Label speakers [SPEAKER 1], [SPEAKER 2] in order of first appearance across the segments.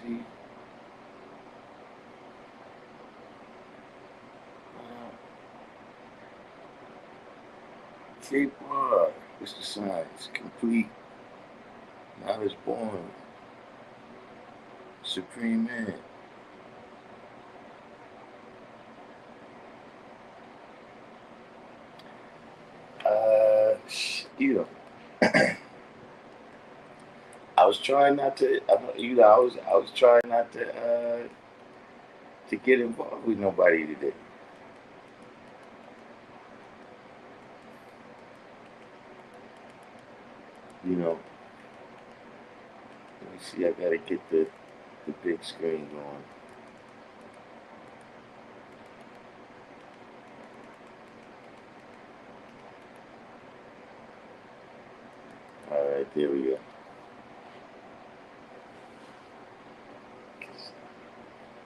[SPEAKER 1] see. K-Bar, what's the signs? Complete. Knowledge born. Supreme Man. You know, I was trying not to. I was trying not to get involved with nobody today. You know, let me see. I gotta get the big screen going. All right, there we go.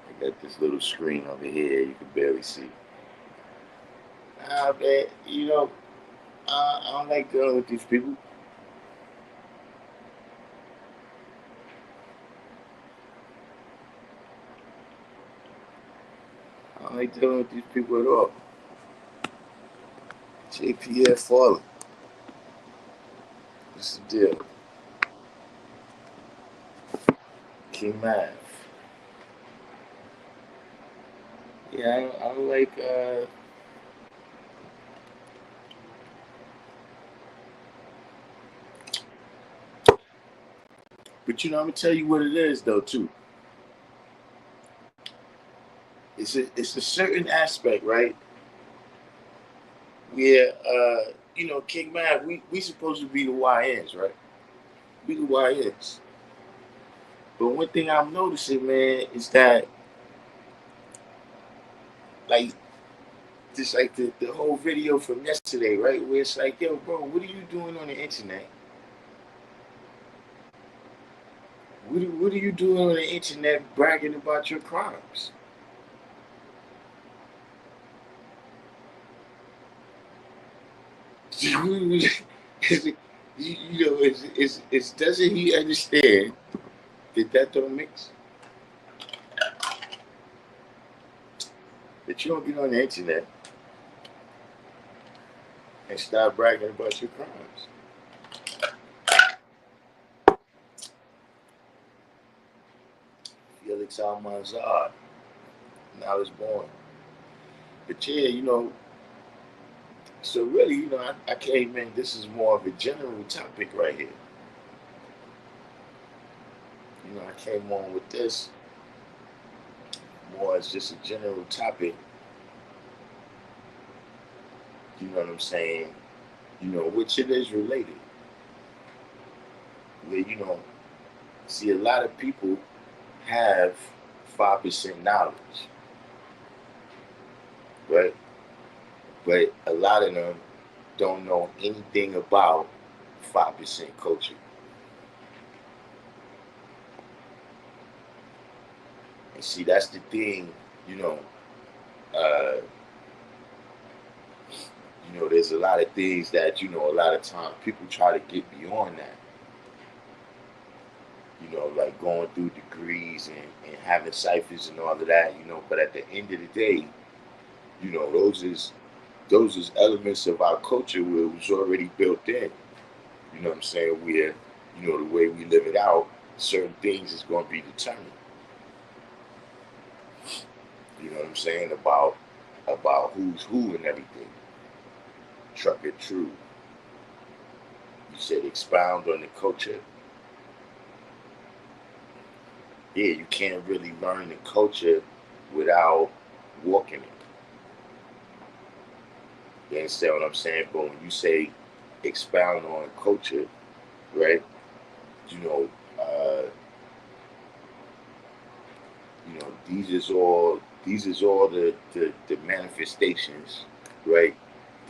[SPEAKER 1] I got this little screen over here. You can barely see. Man, I don't like dealing with these people. I don't like dealing with these people at all. JPF falling. What's the deal? King Math. Yeah, I don't like. But I'm gonna tell you what it is though too. It's a certain aspect, right? Where King Math, we supposed to be the YNs, right? We the YNs. But one thing I'm noticing, man, is that like just like the whole video from yesterday, right? Where it's like, yo, bro, what are you doing on the internet? What are you doing on the internet bragging about your crimes? Doesn't he understand that don't mix? That you don't get on the internet and start bragging about your crimes. Felix Almanzar, now is born. But yeah, so really, I came in, this is more of a general topic right here. I came on with this more as just a general topic. You know what I'm saying? Which it is related. Where, see, a lot of people have 5% knowledge, right? But a lot of them don't know anything about 5% culture. And see, that's the thing, uh, there's a lot of things that, a lot of times people try to get beyond that. Like going through degrees and having ciphers and all of that, but at the end of the day, those is elements of our culture where it was already built in. You know what I'm saying? Where, the way we live it out, certain things is going to be determined. You know what I'm saying? About who's who and everything. Truck it true. You said expound on the culture. Yeah, you can't really learn the culture without walking it. You understand what I'm saying? But when you say expound on culture, right? You know, uh, these is all the manifestations, right?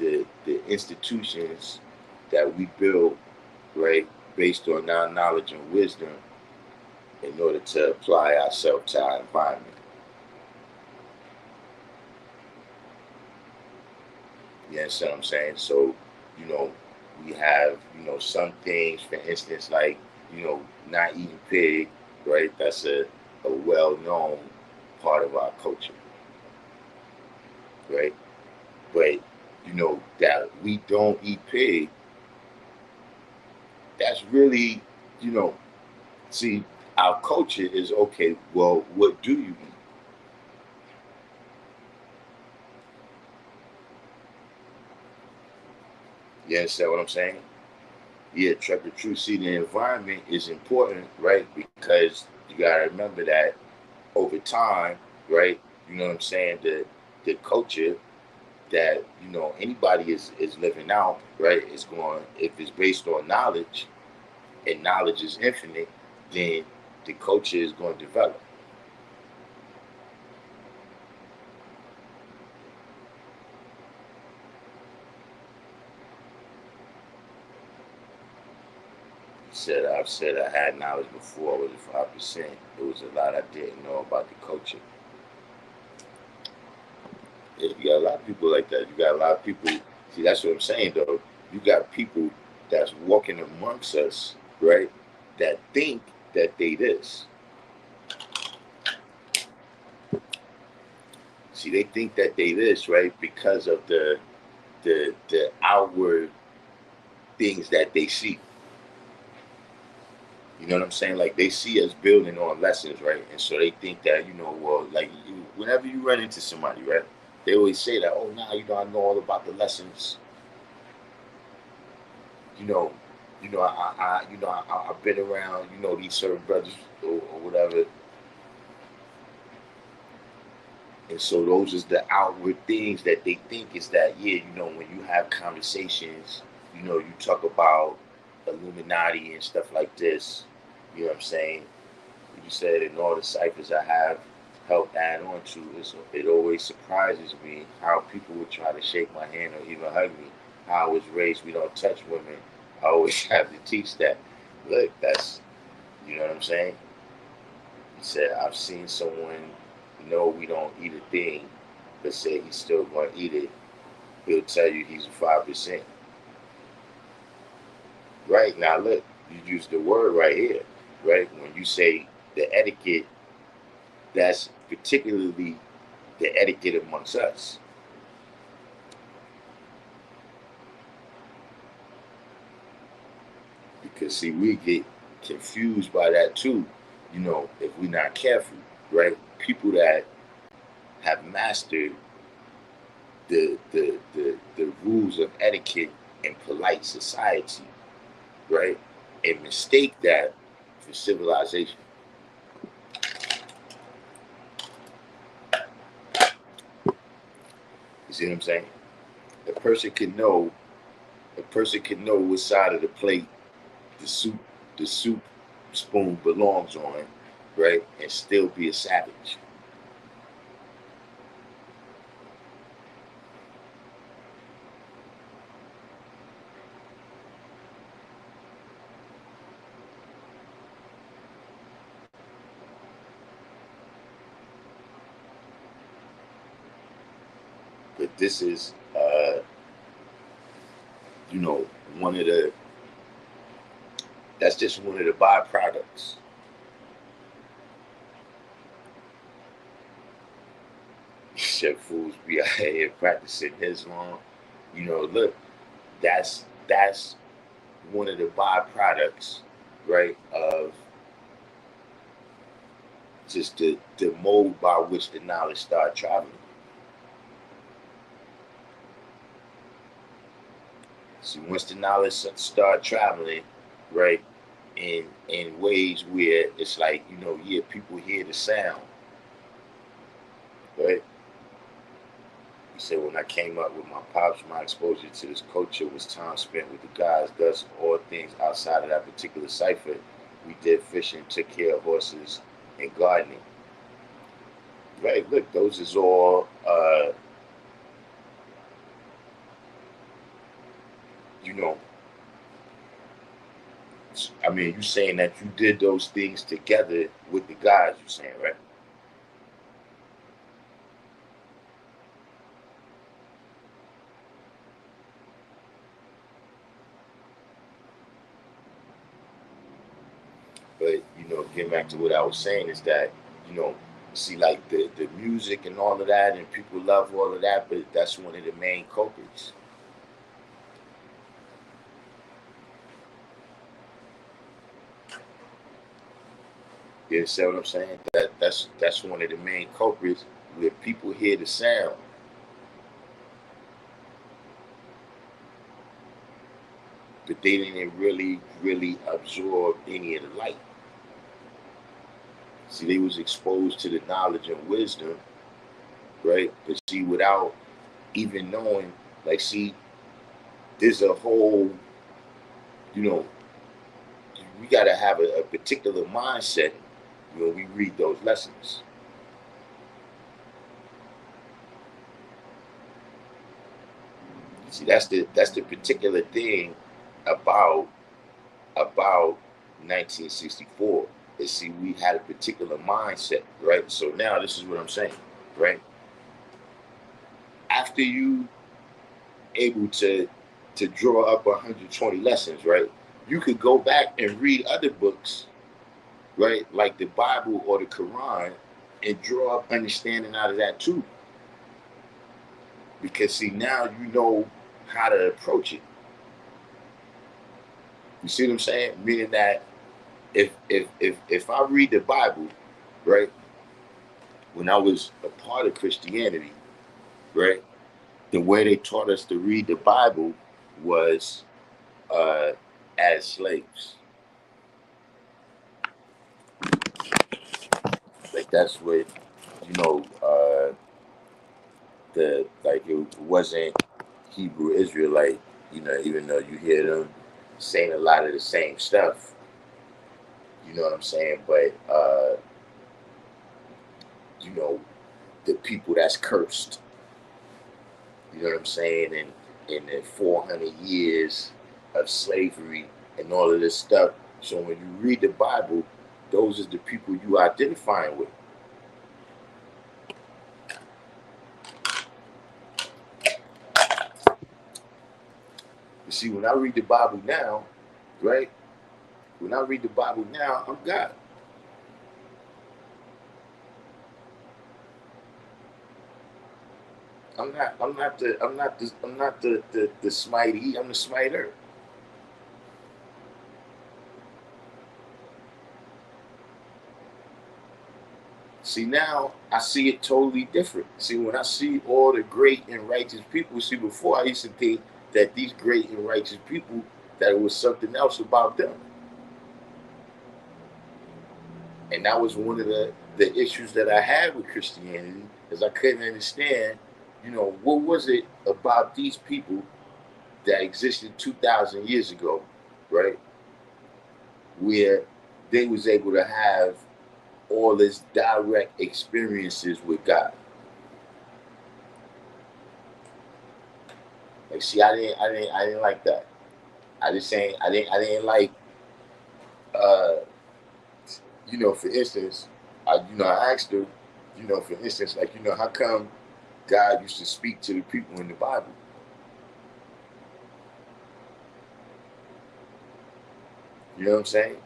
[SPEAKER 1] The institutions that we build, right, based on our knowledge and wisdom in order to apply ourselves to our environment. You understand what I'm saying? So, you know, we have, some things, for instance, like, not eating pig, right? That's a well-known part of our culture, right? But that we don't eat pig, that's really, you know, see, our culture is okay. Well, what do you eat? You understand what I'm saying? Yeah, Trevor True. See, the environment is important, right? Because you gotta remember that over time, right? You know what I'm saying? The culture that anybody is living out, right? Is going, if it's based on knowledge, and knowledge is infinite, then the culture is going to develop. I've said I had knowledge before. Was it 5%? It was a lot I didn't know about the culture. Yeah, you got a lot of people like that. You got a lot of people. See, that's what I'm saying, though. You got people that's walking amongst us, right? That think that they this. See, they think that they this, right? Because of the outward things that they see. You know what I'm saying? Like they see us building on lessons, right? And so they think that, well, like whenever you run into somebody, right? They always say that, oh, now I know all about the lessons. You know, I've been around, these certain brothers or whatever, and so those is the outward things that they think is that, yeah, when you have conversations, you talk about Illuminati and stuff like this. You know what I'm saying? You said in all the ciphers I have helped add on to, it always surprises me how people would try to shake my hand or even hug me. How I was raised, we don't touch women. I always have to teach that. Look, that's, you know what I'm saying? He said, I've seen someone know we don't eat a thing, but say he's still going to eat it. He'll tell you he's a 5%. Right now, look, you use the word right here, right? When you say the etiquette, that's particularly the etiquette amongst us. Because, see, we get confused by that too, if we're not careful, right? People that have mastered the rules of etiquette in polite society, right? And mistake that for civilization. You see what I'm saying? A person can know which side of the plate the soup spoon belongs on, right? And still be a savage. But this is, you know, one of the that's just one of the byproducts. Chef fools be out here practicing Islam. Look, that's one of the byproducts, right, of just the mode by which the knowledge started traveling. See, once the knowledge start traveling, right, in ways where it's like, yeah, people hear the sound, right? He said, when I came up with my pops, my exposure to this culture was time spent with the guys. Thus, all things outside of that particular cipher, we did fishing, took care of horses, and gardening. Right? Look, those is all, you know, I mean, you saying that you did those things together with the guys, you saying, right? But, getting back to what I was saying is that you know, see, like the music and all of that, and people love all of that, but that's one of the main culprits. You understand what I'm saying? That's one of the main culprits, where people hear the sound, but they didn't really absorb any of the light. See, they was exposed to the knowledge and wisdom, right? But see, without even knowing, like, see, there's a whole, you know, we got to have a particular mindset when we read those lessons. See, that's the particular thing about about 1964. Is, see, we had a particular mindset, right? So now this is what I'm saying, right? After you able to draw up 120 lessons, right? You could go back and read other books, right, like the Bible or the Quran, and draw up understanding out of that too. Because see, now you know how to approach it. You see what I'm saying? Meaning that if I read the Bible, right, when I was a part of Christianity, right, the way they taught us to read the Bible was uh, as slaves. Like that's what you know. The like it wasn't Hebrew Israelite. You know, even though you hear them saying a lot of the same stuff. You know what I'm saying? But you know, the people that's cursed. You know what I'm saying? And in the 400 years of slavery and all of this stuff. So when you read the Bible, those are the people you identifying with. You see, when I read the Bible now, right? When I read the Bible now, I'm God. I'm not the smitey. I'm the smiter. See, now I see it totally different. See, when I see all the great and righteous people, see, before I used to think that these great and righteous people, that it was something else about them. And that was one of the issues that I had with Christianity, is I couldn't understand, you know, what was it about these people that existed 2,000 years ago, right? Where they was able to have all this direct experiences with God. Like, see, I didn't like that. I didn't like, uh, you know, for instance, I asked her, you know, for instance, like, you know, how come God used to speak to the people in the Bible? You know what I'm saying?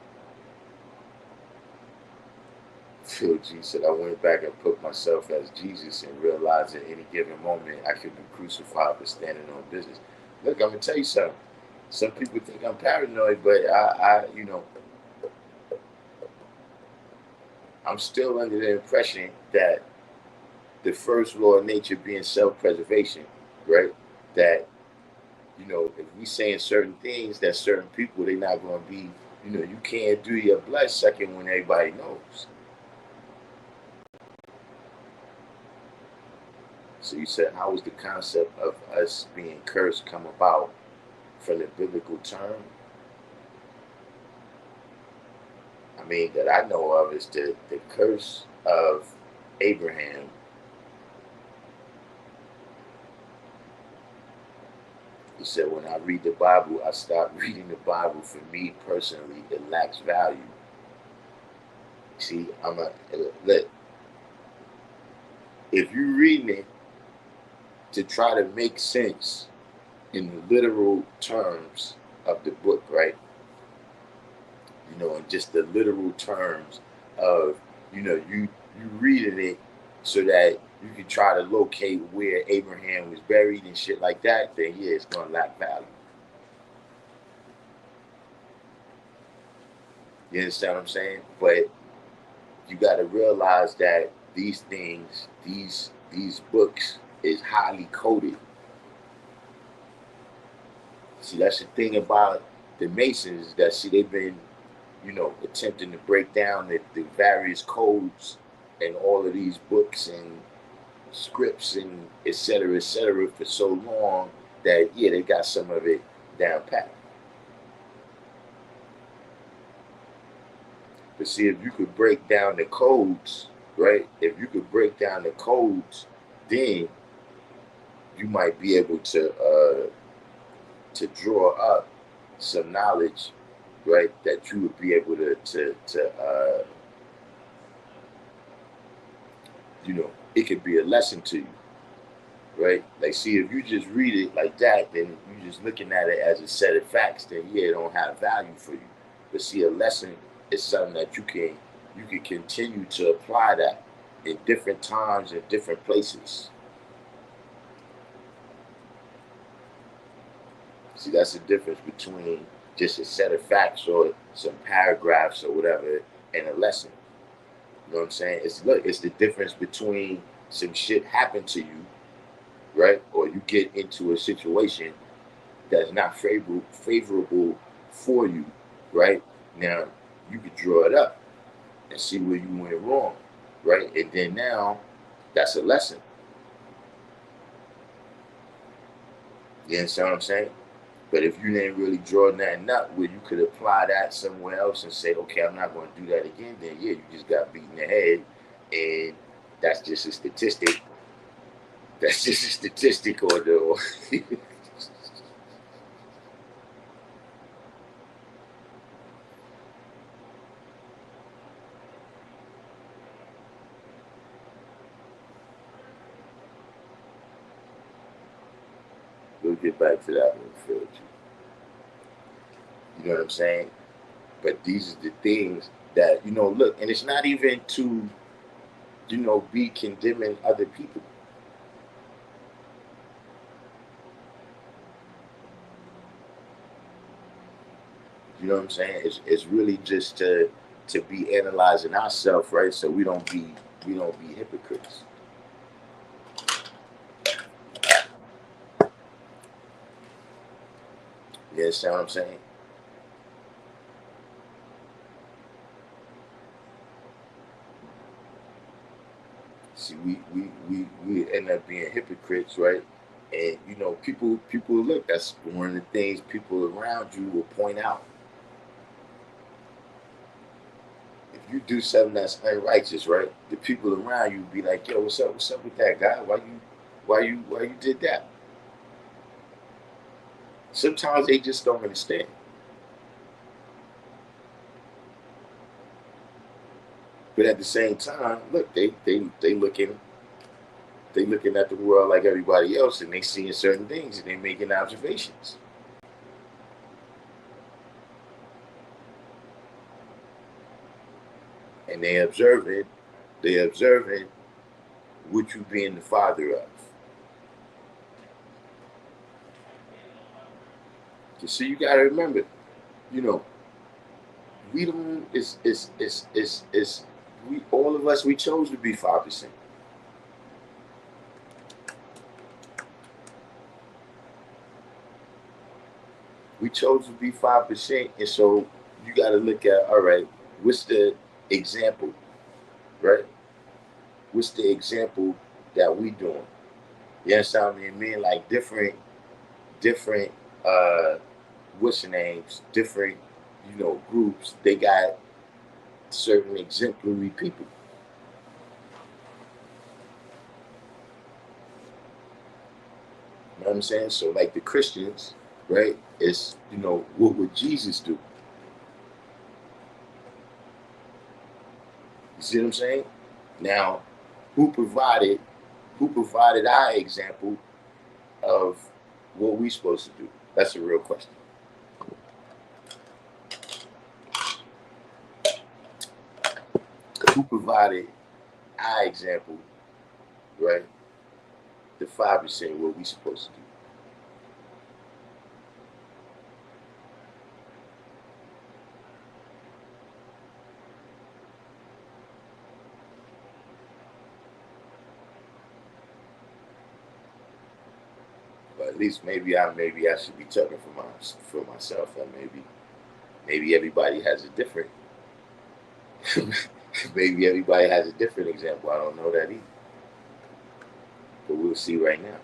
[SPEAKER 1] Phil G said, I went back and put myself as Jesus and realized at any given moment I could be crucified for standing on business. Look, I'm gonna tell you something. Some people think I'm paranoid, but you know, I'm still under the impression that the first law of nature being self-preservation, right? That, you know, if we saying certain things, that certain people, they're not gonna be, you know, you can't do your blood sucking when everybody knows. So you said, how was the concept of us being cursed come about from the biblical term? I mean, that I know of is the curse of Abraham. He said, when I read the Bible, I stop reading the Bible. For me personally, it lacks value. See, look, if you're reading it to try to make sense in the literal terms of the book, right? You know, in just the literal terms of, you know, you reading it so that you can try to locate where Abraham was buried and shit like that, then yeah, it's gonna lack value. You understand what I'm saying? But you got to realize that these things, these books, is highly coded. See, that's the thing about the Masons, that see, they've been, attempting to break down the various codes and all of these books and scripts and et cetera, for so long that yeah, they got some of it down pat. But see, if you could break down the codes, right? If you could break down the codes, then you might be able to draw up some knowledge, right? That you would be able to it could be a lesson to you, right? Like, see, if you just read it like that, then you're just looking at it as a set of facts, then yeah, it don't have value for you. But see, a lesson is something that you can continue to apply that in different times and different places. See, that's the difference between just a set of facts or some paragraphs or whatever and a lesson. You know what I'm saying? It's the difference between some shit happen to you, right? Or you get into a situation that's not favorable for you, right? Now you can draw it up and see where you went wrong, right? And then now that's a lesson. You understand what I'm saying? But if you didn't really draw nothing up where you could apply that somewhere else and say, okay, I'm not going to do that again, then yeah, you just got beat in the head, and that's just a statistic. That's just a statistic, or the. We'll get back to that one, Phil. You know what I'm saying? But these are the things that, look, and it's not even to, be condemning other people. You know what I'm saying? It's really just to be analyzing ourselves, right? So we don't be hypocrites. You understand what I'm saying? See, we end up being hypocrites, right? And people look. That's one of the things people around you will point out. If you do something that's unrighteous, right? The people around you be like, "Yo, what's up? What's up with that guy? Why you did that?" Sometimes they just don't understand. But at the same time, look, they looking at the world like everybody else, and they seeing certain things, and they making observations. And they observing what you being the father of. You see, you gotta remember, you know, we don't. It's we, all of us, we chose to be 5%. We chose to be 5%, and so you got to look at, all right, what's the example, right? What's the example that we doing? You understand what I mean? Like different, uh, what's the names? Different, groups. They got certain exemplary people. You know what I'm saying? So like the Christians, right? It's what would Jesus do? You see what I'm saying? Now, who provided our example of what we supposed to do? That's a real question. Who provided our example, right? The 5%, what we supposed to do. But at least maybe I should be talking for myself. Or maybe everybody has a different maybe everybody has a different example. I don't know that either. But we'll see right now.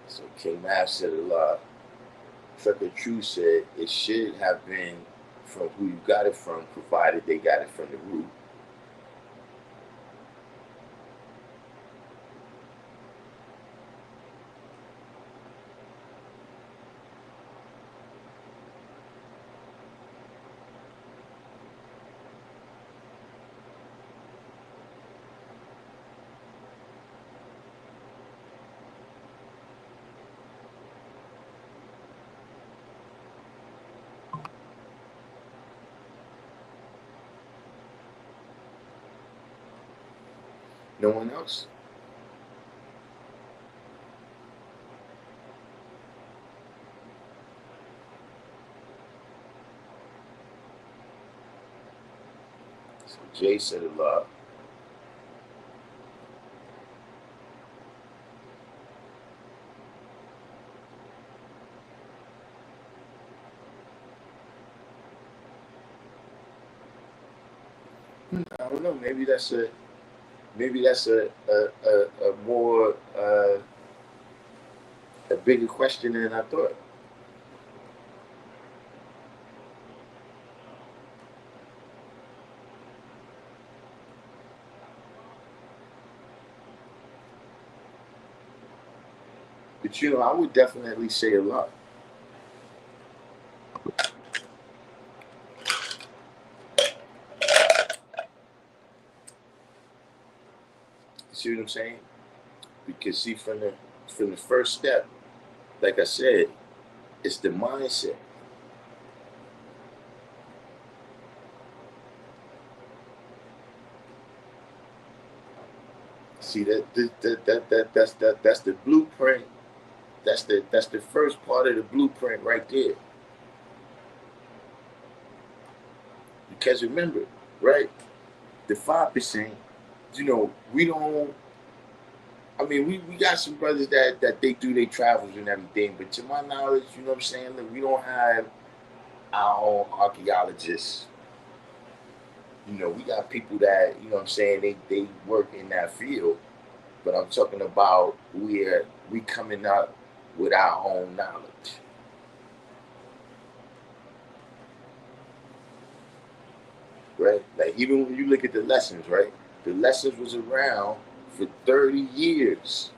[SPEAKER 1] So King Mav said a lot. Trucker True said it should have been from who you got it from, provided they got it from the root. No one else? So Jay said a lot. I don't know. Maybe that's a more a bigger question than I thought. But I would definitely say a lot. You see what I'm saying? Because see, from the first step, like I said, it's the mindset. See that's the blueprint. That's the first part of the blueprint right there. Because remember, right, the 5%, we don't. I mean, we got some brothers that they do their travels and everything, but to my knowledge, you know what I'm saying, look, we don't have our own archaeologists. We got people that, what I'm saying, they work in that field, but I'm talking about where we coming up with our own knowledge. Right? Like even when you look at the lessons, right? The lessons was around for 30 years.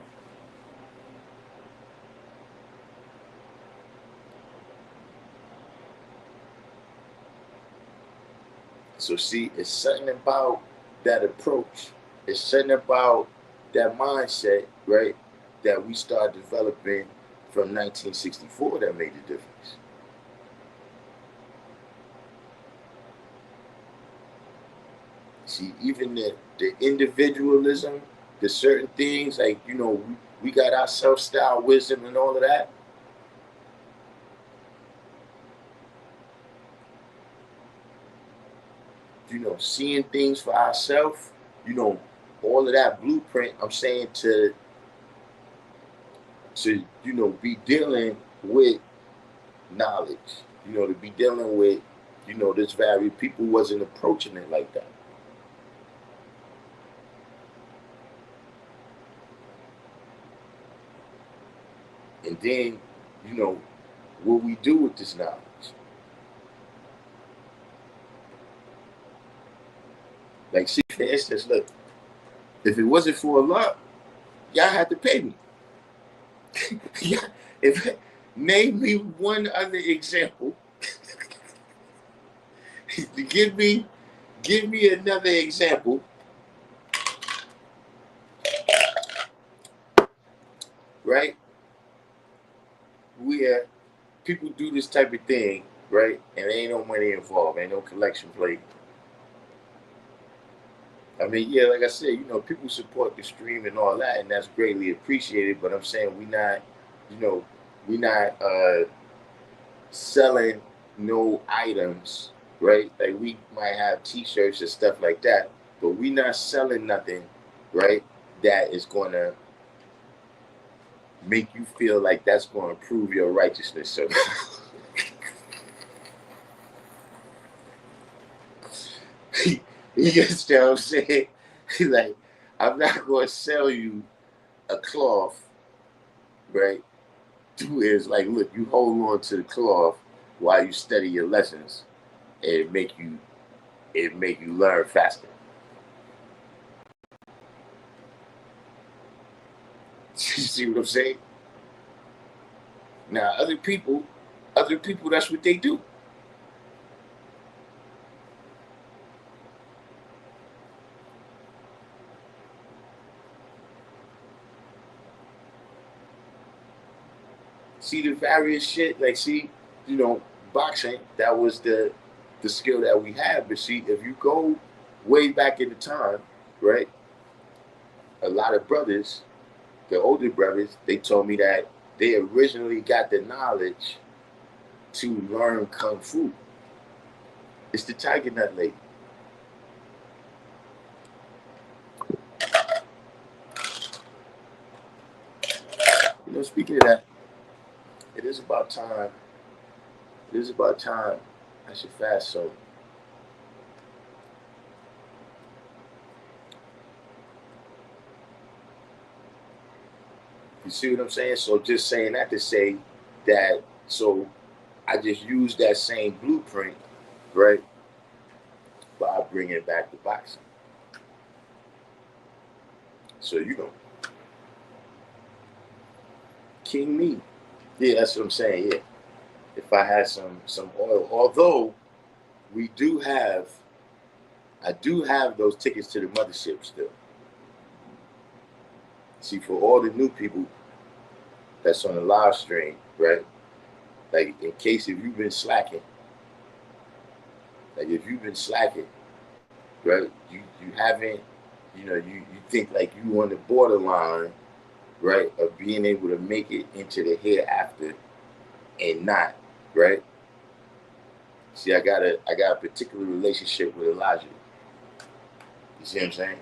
[SPEAKER 1] So see, it's something about that approach. It's something about that mindset, right? That we started developing from 1964 that made the difference. See, even the individualism, the certain things like we got our self-style wisdom and all of that. Seeing things for ourselves. You know, all of that blueprint. I'm saying to be dealing with knowledge. To be dealing with this value. People wasn't approaching it like that. And then, what we do with this knowledge. Like, see, for instance, look, if it wasn't for Allah, y'all had to pay me. Yeah, if name me one other example. give me another example, right? Where people do this type of thing, right? And there ain't no money involved, ain't no collection plate. I mean, yeah, like I said, people support the stream and all that, and that's greatly appreciated. But I'm saying we not selling no items, right? Like we might have T-shirts and stuff like that, but we not selling nothing, right? That is going to make you feel like that's going to prove your righteousness. So, you understand what I'm saying? Like, I'm not going to sell you a cloth, right? Do is like, look, you hold on to the cloth while you study your lessons, and it make you learn faster. You see what I'm saying? Now, other people, that's what they do. See the various shit, like see, boxing. That was the skill that we had. But see, if you go way back in the time, right? A lot of brothers, the older brothers, they told me that they originally got the knowledge to learn kung fu. It's the tiger nut lady. Speaking of that, it is about time. It is about time I should fast. So you see what I'm saying? So just saying that to say that, so I just use that same blueprint, right, by bringing back the boxing. So king me. Yeah, that's what I'm saying. Yeah, if I had some oil, although we do have, I do have those tickets to the mothership still. See, for all the new people that's on the live stream, right? Like, in case if you've been slacking, right? You haven't, you think like you on the borderline, right, of being able to make it into the hereafter and not, right? See, I got a particular relationship with Elijah. You see what I'm saying?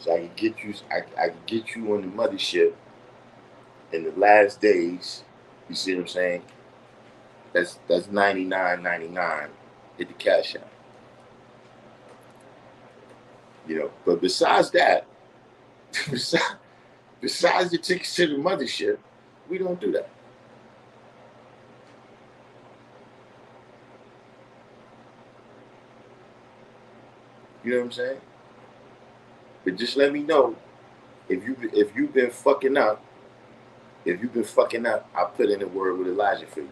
[SPEAKER 1] So I can get you, I can get you on the mothership in the last days. You see what I'm saying? That's 99.99 at the cash out. But besides that, besides, besides the tickets to the mothership, we don't do that. You know what I'm saying? But just let me know if you've been fucking up. If you've been fucking up, I'll put in a word with Elijah for you.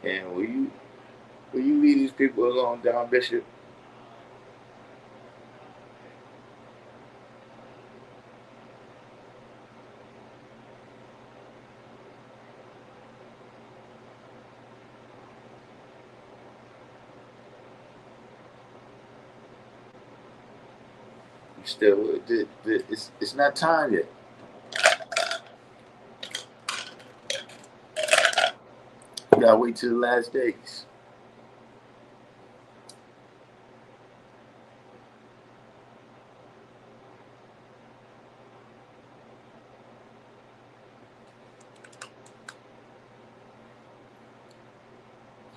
[SPEAKER 1] And will you leave these people alone, Don Bishop? You still, it's not time yet. You gotta wait till the last days.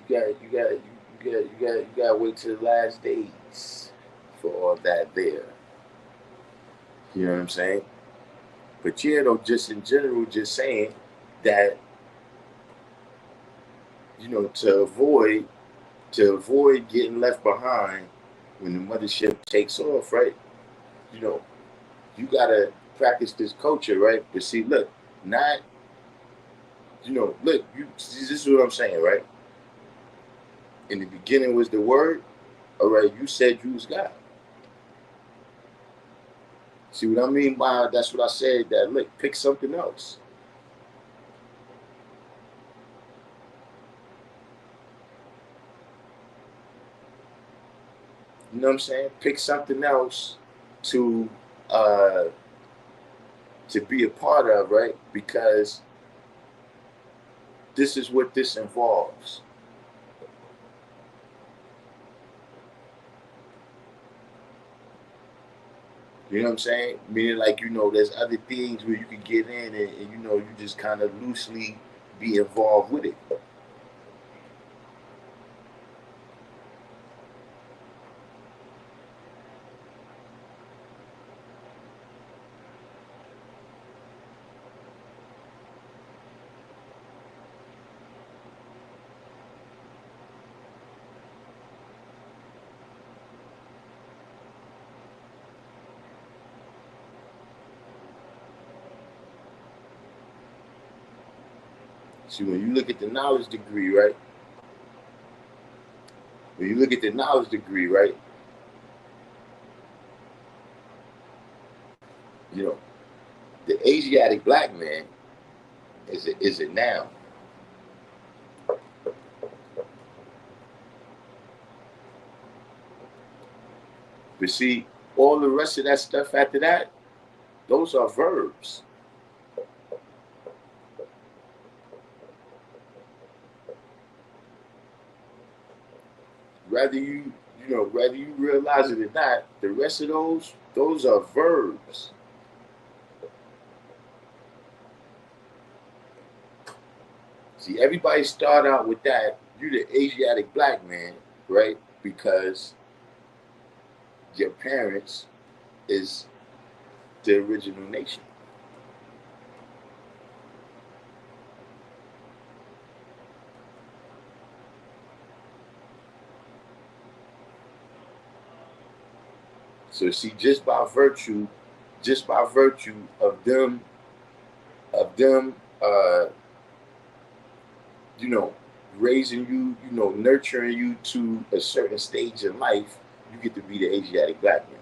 [SPEAKER 1] You gotta wait till the last days for all that there. You know what I'm saying? But yeah, though, just in general, just saying that, to avoid getting left behind when the mothership takes off, right? You know, you gotta practice this culture, right? But see, look, not look, this is what I'm saying, right? In the beginning was the word, all right, you said you was God. See what I mean by that's what I said, that look, pick something else. You know what I'm saying? Pick something else to uh to be a part of, right? Because this is what this involves. You know what I'm saying? Meaning, like, there's other things where you can get in and you just kind of loosely be involved with it. See, when you look at the knowledge degree, right? When you look at the knowledge degree, right? You know, the Asiatic black man is a noun. But see, all the rest of that stuff after that, those are verbs. Whether whether you realize it or not, the rest of those are verbs. See, everybody start out with that. You the Asiatic black man, right? Because your parents is the original nation. So see, just by virtue of them, uh, you know, raising you, nurturing you to a certain stage in life, you get to be the Asiatic black man.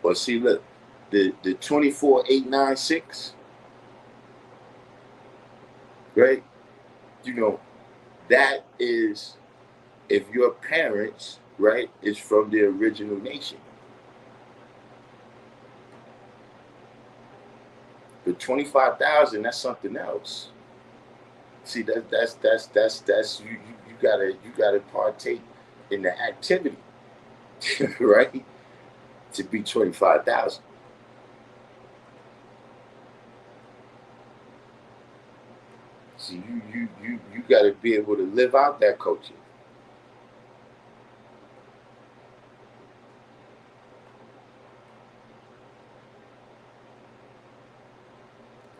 [SPEAKER 1] But see, look, the 24896, right? You know, that is if your parents, right, is from the original nation. But 25,000, that's something else. See, that's you gotta partake in the activity, right? To be 25,000. See, you gotta be able to live out that culture.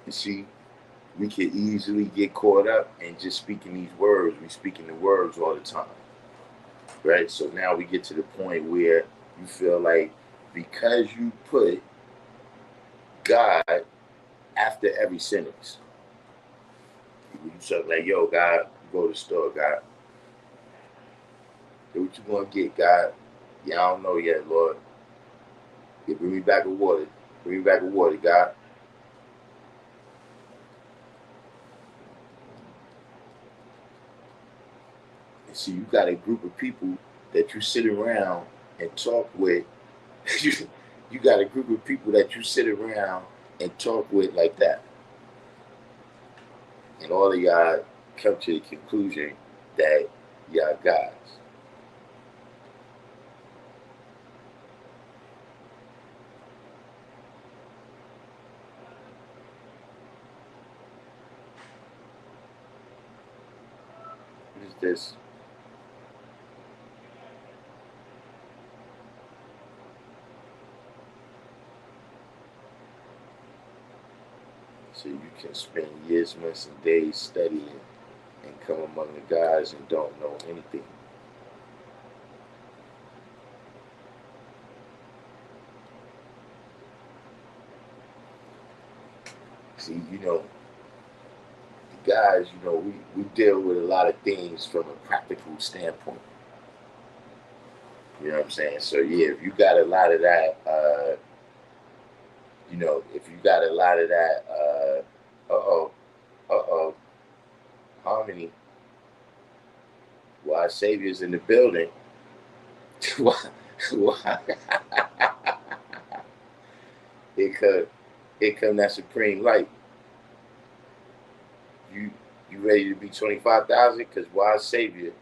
[SPEAKER 1] You see, we can easily get caught up in just speaking these words. We speaking the words all the time, right? So now we get to the point where you feel like because you put God after every sentence, you say like, "Yo, God, go to the store, God. Hey, what you gonna get, God? Yeah, I don't know yet, Lord. Yeah, bring me back a water. Bring me back a water, God." And see, you got a group of people that you sit around and talk with. you, you got a group of people that you sit around and talk with like that. And all of y'all come to the conclusion that y'all gods. is this? So you can spend years, months, and days studying and come among the guys and don't know anything. See, the guys, we deal with a lot of things from a practical standpoint. You know what I'm saying? So yeah, if you got a lot of that, if you got a lot of that, uh oh, harmony, why Savior's in the building? why, why? Here come that supreme light. You ready to be 25,000? Because wise Savior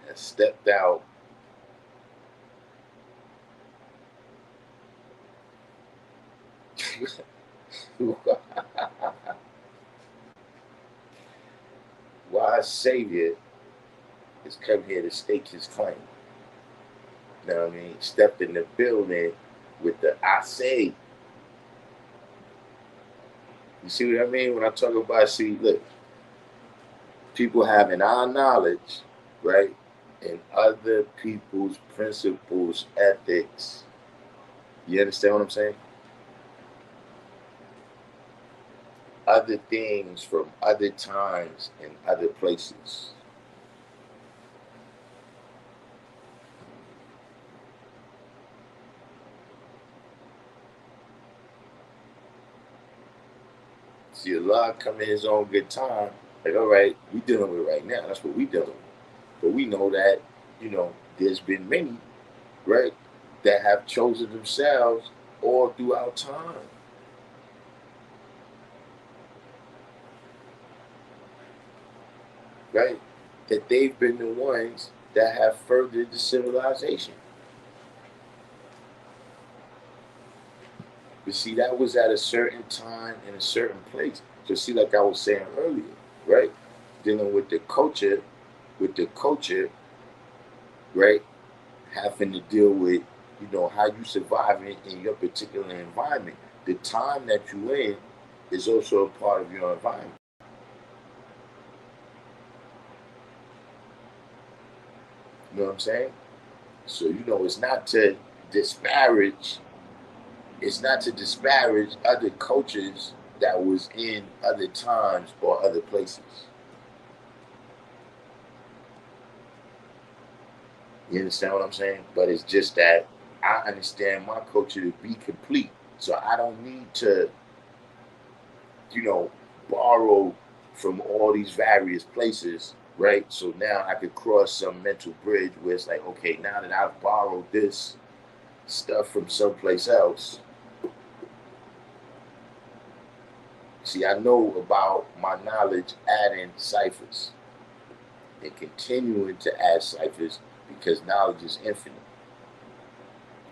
[SPEAKER 1] has stepped out. Wise Savior has come here to stake his claim. You know what I mean? Stepped in the building with the I say. You see what I mean? When I talk about, see, look, people having our knowledge, right? And other people's principles, ethics. You understand what I'm saying? Other things from other times and other places. See, Allah come in his own good time. Like, all right, we dealing with it right now. That's what we dealing with. But we know that, there's been many, right, that have chosen themselves all throughout time. Right? That they've been the ones that have furthered the civilization. But see, that was at a certain time in a certain place. So see, like I was saying earlier, right? Dealing with the culture, right? Having to deal with, how you survive in your particular environment. The time that you're in is also a part of your environment. You know what I'm saying? So, disparage it's not to disparage other cultures that was in other times or other places. You understand what I'm saying? But it's just that I understand my culture to be complete. So I don't need to, you know, borrow from all these various places, right? So now I could cross some mental bridge where it's like, okay, now that I've borrowed this stuff from someplace else, see, I know about my knowledge adding ciphers and continuing to add ciphers because knowledge is infinite.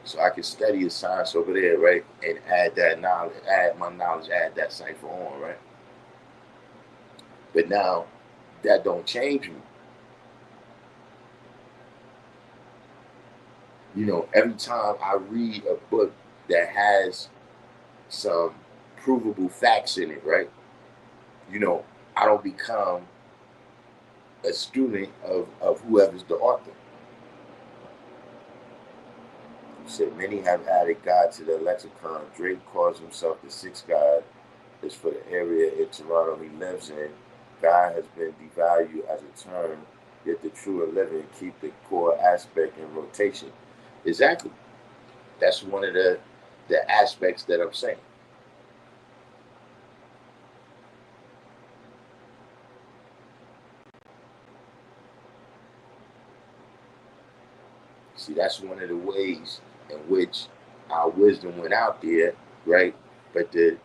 [SPEAKER 1] So I can study a science over there, right, and add that knowledge, add my knowledge, add that cipher on, right? But now that don't change me. Every time I read a book that has some provable facts in it, right? You know, I don't become a student of whoever's the author. He said, many have added God to their lexicon. Drake calls himself the sixth God. Is for the area in Toronto he lives in. God has been devalued as a term, yet the true and living keep the core aspect in rotation. Exactly. That's one of the aspects that I'm saying. See, that's one of the ways in which our wisdom went out there, right? But the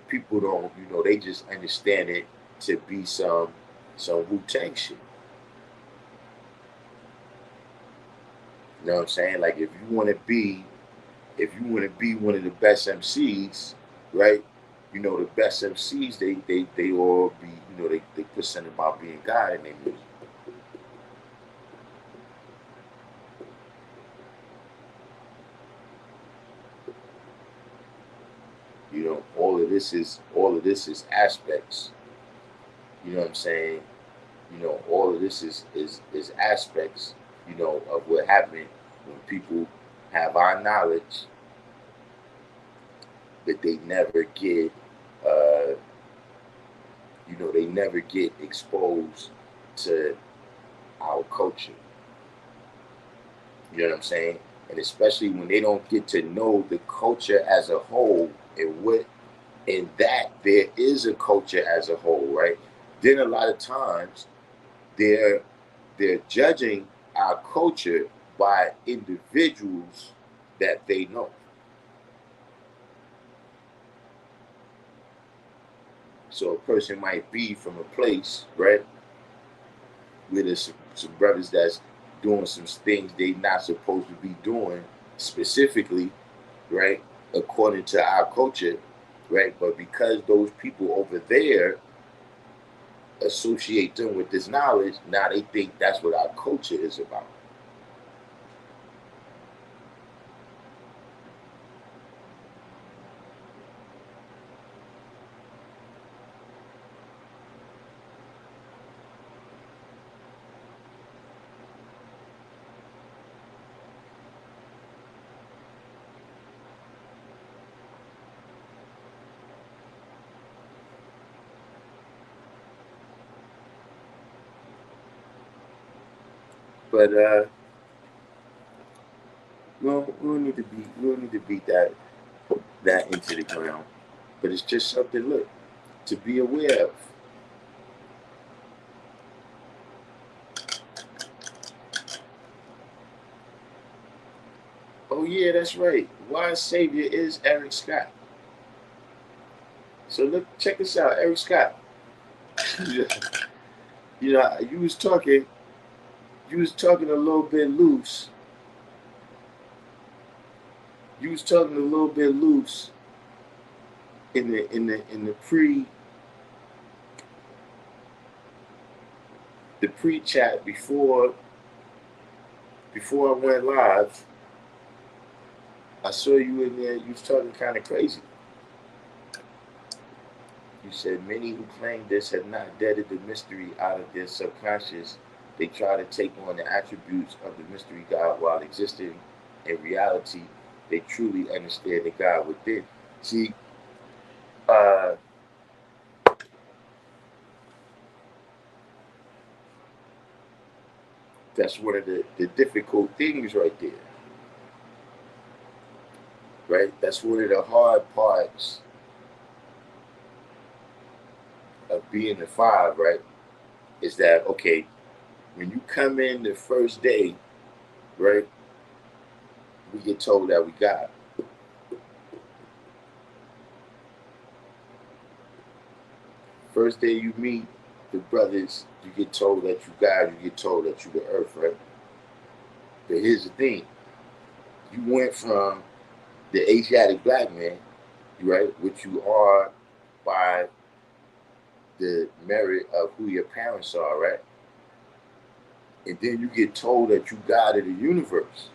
[SPEAKER 1] people don't, they just understand it to be some Wu-Tang shit. You know what I'm saying? Like if you want to be one of the best MCs, right? the best MCs, they all be, they put something about being God in their music. All of this is aspects. You know what I'm saying? All of this is aspects, of what happened when people have our knowledge, but they never get, uh, they never get exposed to our culture. You know what I'm saying? And especially when they don't get to know the culture as a whole, and that there is a culture as a whole, right? Then a lot of times they're judging our culture by individuals that they know. So a person might be from a place, right, where there's some brothers that's doing some things they not supposed to be doing specifically, right, according to our culture, right? But because those people over there associate them with this knowledge, now they think that's what our culture is about. But we don't need to beat that into the ground. But it's just something, look, to be aware of. Oh yeah, that's right. Wise Savior is Eric Scott. So look, check this out, Eric Scott. You was talking, a little bit loose. You was talking a little bit loose in the pre chat before I went live. I saw you in there. You was talking kind of crazy. You said many who claim this have not deaded the mystery out of their subconscious. They try to take on the attributes of the mystery God while existing in reality. They truly understand the God within. See, uh, that's one of the difficult things right there. Right? That's one of the hard parts of being the five, right? Is that, okay, when you come in the first day, right, we get told that we God. First day you meet the brothers, you get told that you God, you get told that you the earth, right? But here's the thing. You went from the Asiatic black man, right, which you are by the merit of who your parents are, right? And then you get told that you God of the universe.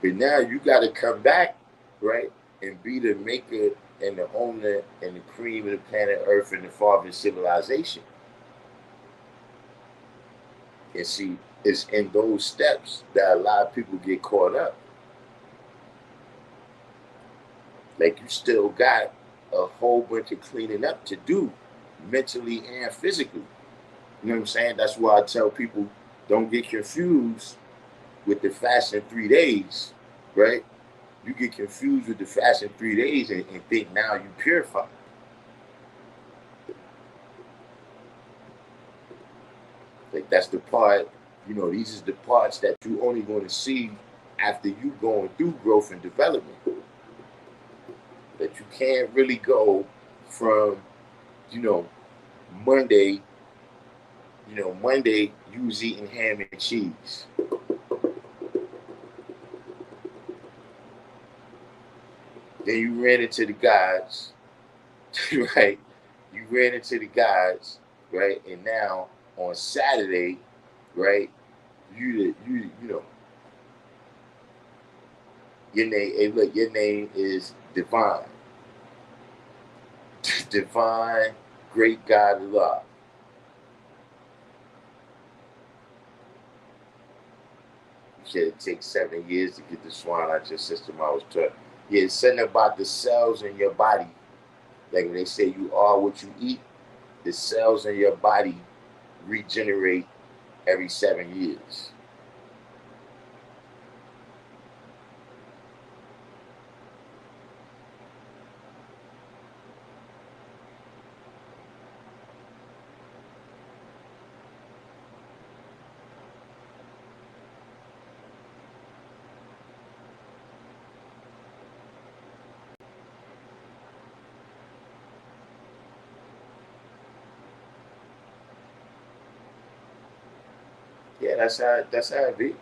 [SPEAKER 1] But now you got to come back, right, and be the maker and the owner and the cream of the planet Earth and the father of civilization. And see, it's in those steps that a lot of people get caught up. Like you still got a whole bunch of cleaning up to do, mentally and physically. You know what I'm saying? That's why I tell people don't get confused with the fasting 3 days, right? You get confused with the fasting 3 days and think now you purify. Like that's the part, these are the parts that you only going to see after you going through growth and development. That you can't really go from, you know, Monday, Monday you was eating ham and cheese. Then you ran into the guys, right? You ran into the guys, right? And now on Saturday, right? You know your name. Hey, look, your name is Divine, Divine, Great God of Love. You said it takes 7 years to get the swine out your system. I was taught. Yeah, it's something about the cells in your body. Like when they say you are what you eat, the cells in your body regenerate every 7 years. Yeah, that's how it be.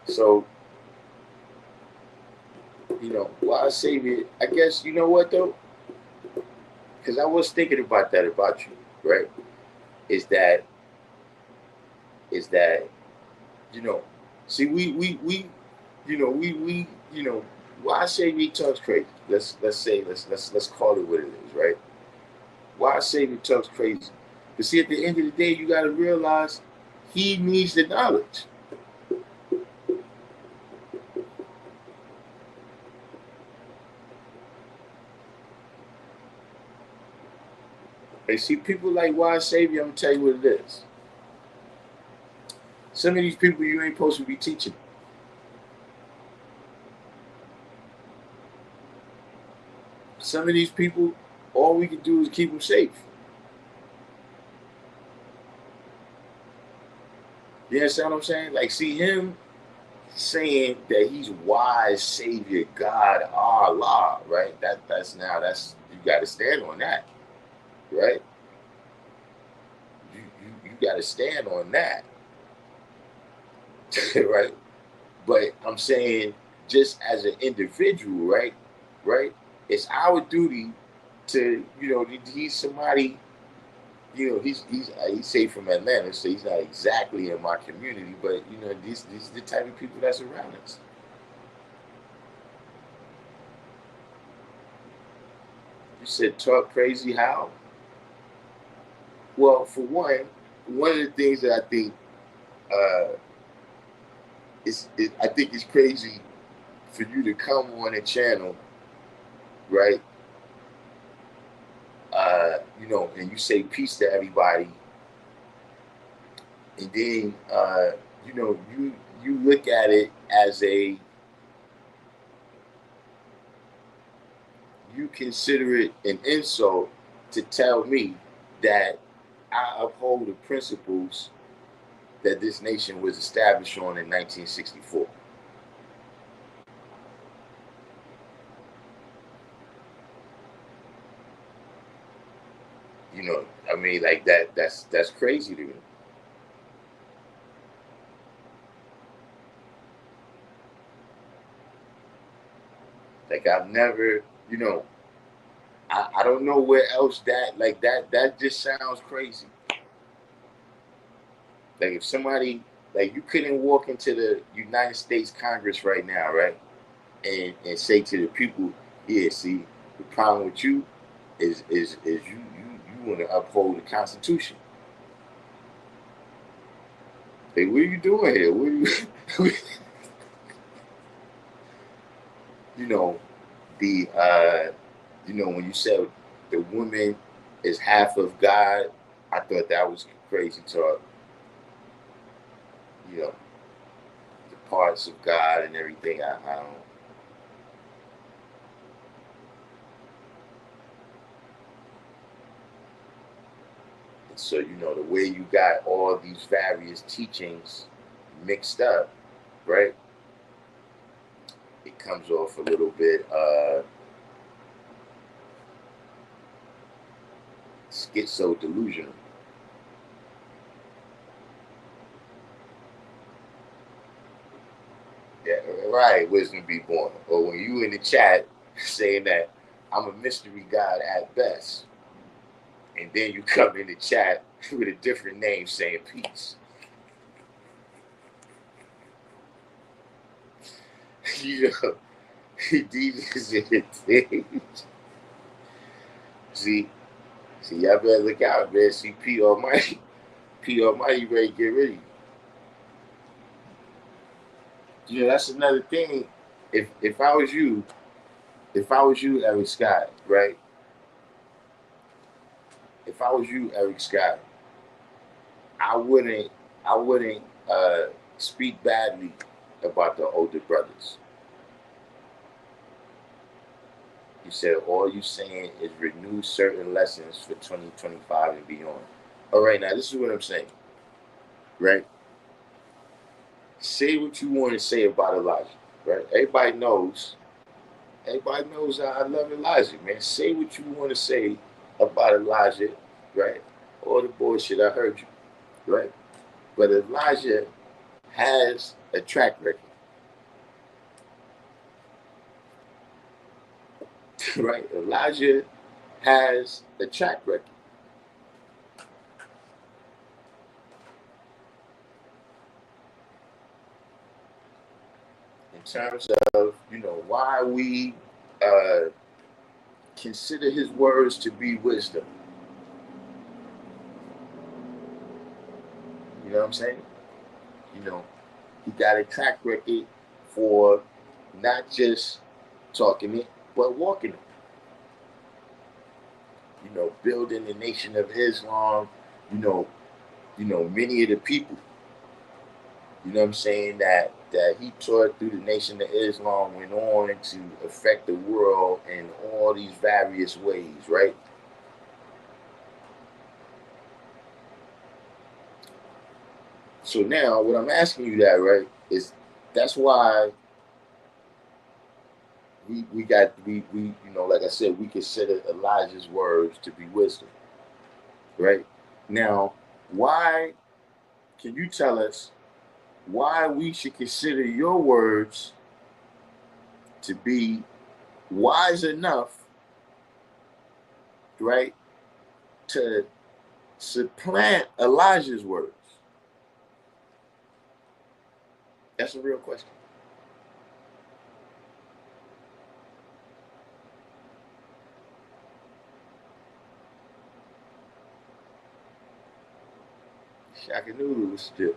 [SPEAKER 1] So why I say it, I guess you know what though, because I was thinking about that about you, right? Is that is that you know, see we why I say me talks crazy. Let's say let's call it what it is, right? Why I say me talks crazy? Because see, at the end of the day, you got to realize he needs the knowledge. And see, people like why I say me, I'm gonna tell you what it is. Some of these people you ain't supposed to be teaching. Some of these people, all we can do is keep them safe. You understand what I'm saying? Like, see him saying that he's wise Savior God Allah, right? That's you got to stand on that, right? You got to stand on that, right? But I'm saying, just as an individual, right, right, it's our duty to, he's somebody, he's safe from Atlanta, so he's not exactly in my community, but these are the type of people that's around us. You said talk crazy how? Well, for one of the things that I think uh, I think it's crazy for you to come on a channel, right? And you say peace to everybody, and then you look at it as you consider it an insult to tell me that I uphold the principles that this nation was established on in 1964. I mean, like that's crazy to me. Like I've never, I don't know where else that just sounds crazy. Like if somebody, like, you couldn't walk into the United States Congress right now, right? And say to the people, yeah, see, the problem with you is you want to uphold the Constitution. Like, what are you doing here? What are you, you know, the when you said the woman is half of God, I thought that was crazy talk. You know, the parts of God and everything. I don't. And so the way you got all these various teachings mixed up, right? It comes off a little bit schizo delusional. Yeah, right, wisdom be born. Or when you in the chat saying that I'm a mystery god at best, and then you come in the chat with a different name saying peace. You know, these is it. See, y'all better look out, man. See, P Almighty, P Almighty ready to get rid of you. You know, that's another thing. If I was you, Eric Scott, right? If I was you, Eric Scott, I wouldn't I wouldn't speak badly about the older brothers. You said all you saying is renew certain lessons for 2025 and beyond. All right, now this is what I'm saying, right? Say what you want to say about Elijah, right? Everybody knows I love Elijah, man. Say what you want to say about Elijah, right? All the bullshit, I heard you, right? But Elijah has a track record, right? Elijah has a track record. In terms of, why we uh, consider his words to be wisdom. You know what I'm saying? You know, he got a track record for not just talking it, but walking it. Building the Nation of Islam. You know, many of the people. You know what I'm saying, that he taught through the Nation of Islam went on to affect the world in all these various ways, right? So now, what I'm asking you that, right, is that's why we like I said, we consider Elijah's words to be wisdom, right? Now, why can you tell us why we should consider your words to be wise enough, right, to supplant Elijah's words? That's a real question. Shaka Noodle still.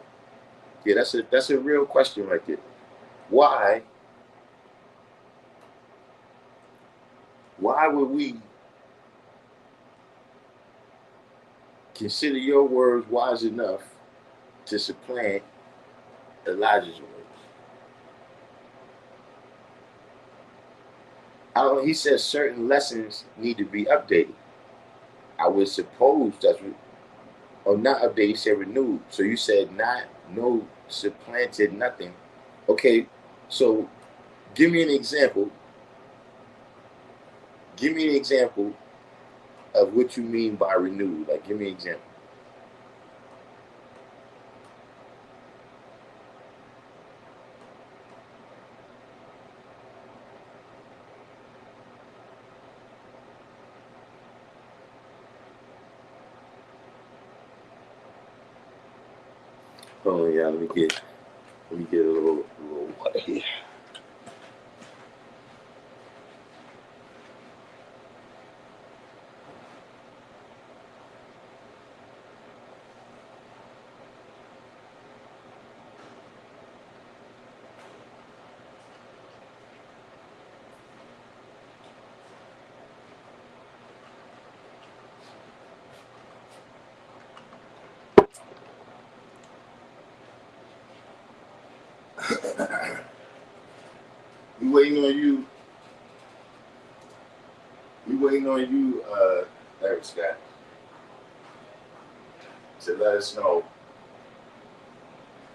[SPEAKER 1] Yeah, that's a real question right there. Why would we consider your words wise enough to supplant Elijah's words? He says certain lessons need to be updated. I would suppose that's what, or not updated. He said renewed. So you said not no supplanted nothing. Okay, so give me an example. Give me an example of what you mean by renewed. Like, give me an example. Hold on, y'all. Let me get a little water here. We waiting on you. We waiting on you, Eric Scott, to let us know.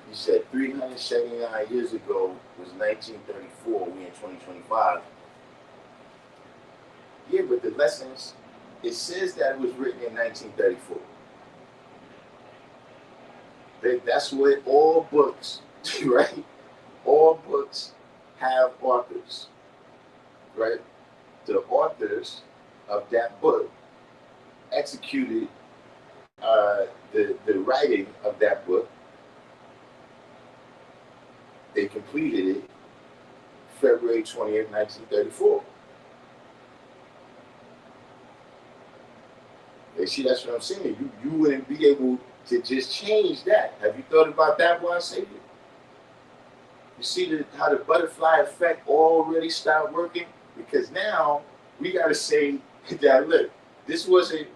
[SPEAKER 1] You said 379 years ago was 1934. We in 2025. Yeah, but the lessons It says that it was written in 1934. That's what all books, right? All books have authors, right? The authors of that book executed the writing of that book. They completed it February 20th, 1934. You see, that's what I'm saying. You wouldn't be able to just change that. Have you thought about that while I say it? You see how the butterfly effect already started working? Because now we got to say that, look, this wasn't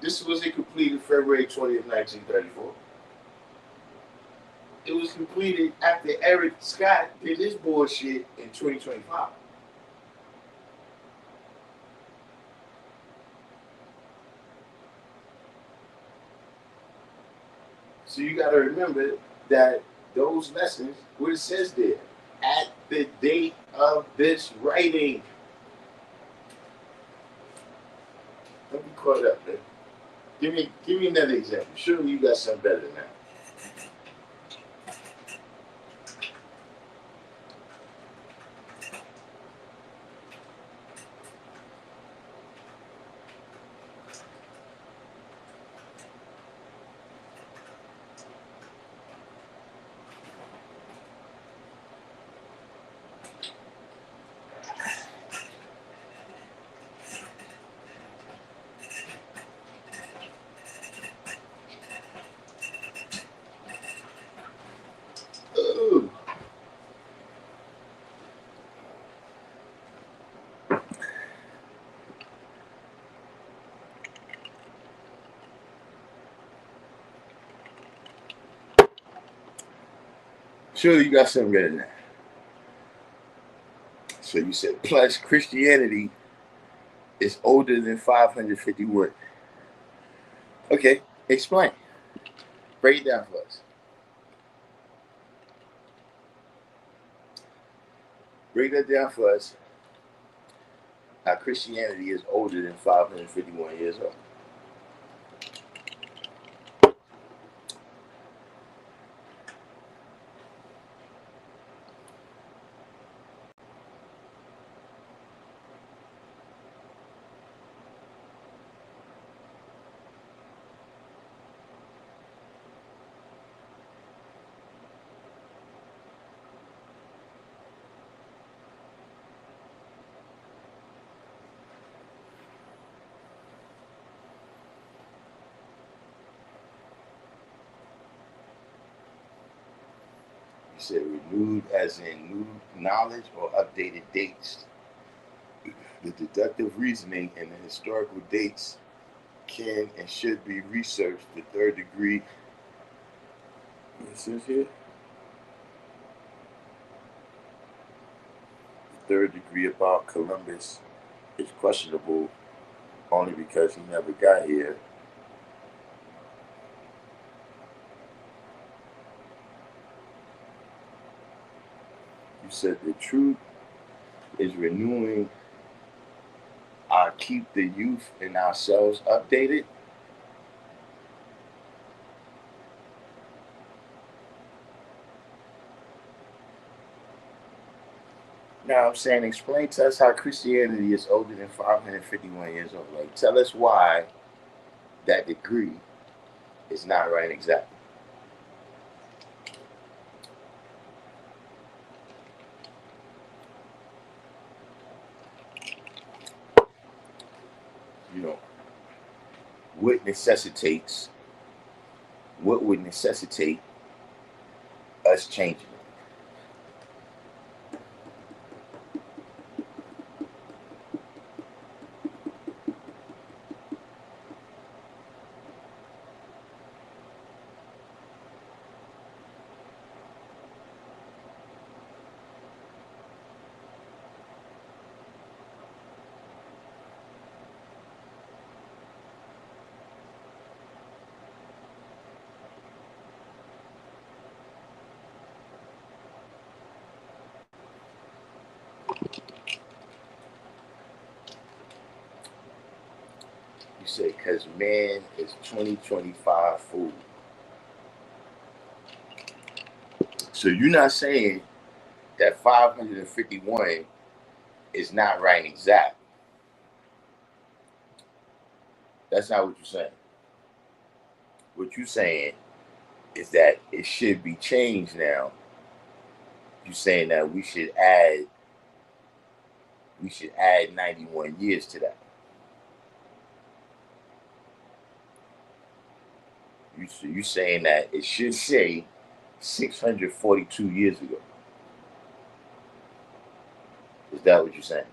[SPEAKER 1] completed February 20th, 1934. It was completed after Eric Scott did his bullshit in 2025. So you got to remember that those lessons, what it says there, at the date of this writing. Don't be caught up, man. Give me another example. Surely you got something better than that. Ooh. Surely you got something better than that. So you said, plus Christianity is older than 551. Okay, explain. Break it down for us. Break that down for us. How Christianity is older than 551 years old. You said renewed as in new knowledge or updated dates. The deductive reasoning and the historical dates can and should be researched. The third degree. It says here. The third degree about Columbus is questionable only because he never got here. You said the truth is renewing our keep the youth in ourselves updated. Now I'm saying, explain to us how Christianity is older than 551 years old. Like, tell us why that degree is not right exactly. You know, what necessitates, what would necessitate us changing? say, because man is 2025 food. So you're not saying that 551 is not right and exact. That's not what you're saying. What you're saying is that it should be changed now. You're saying that we should add 91 years to that. You're saying that it should say 642 years ago. Is that what you're saying?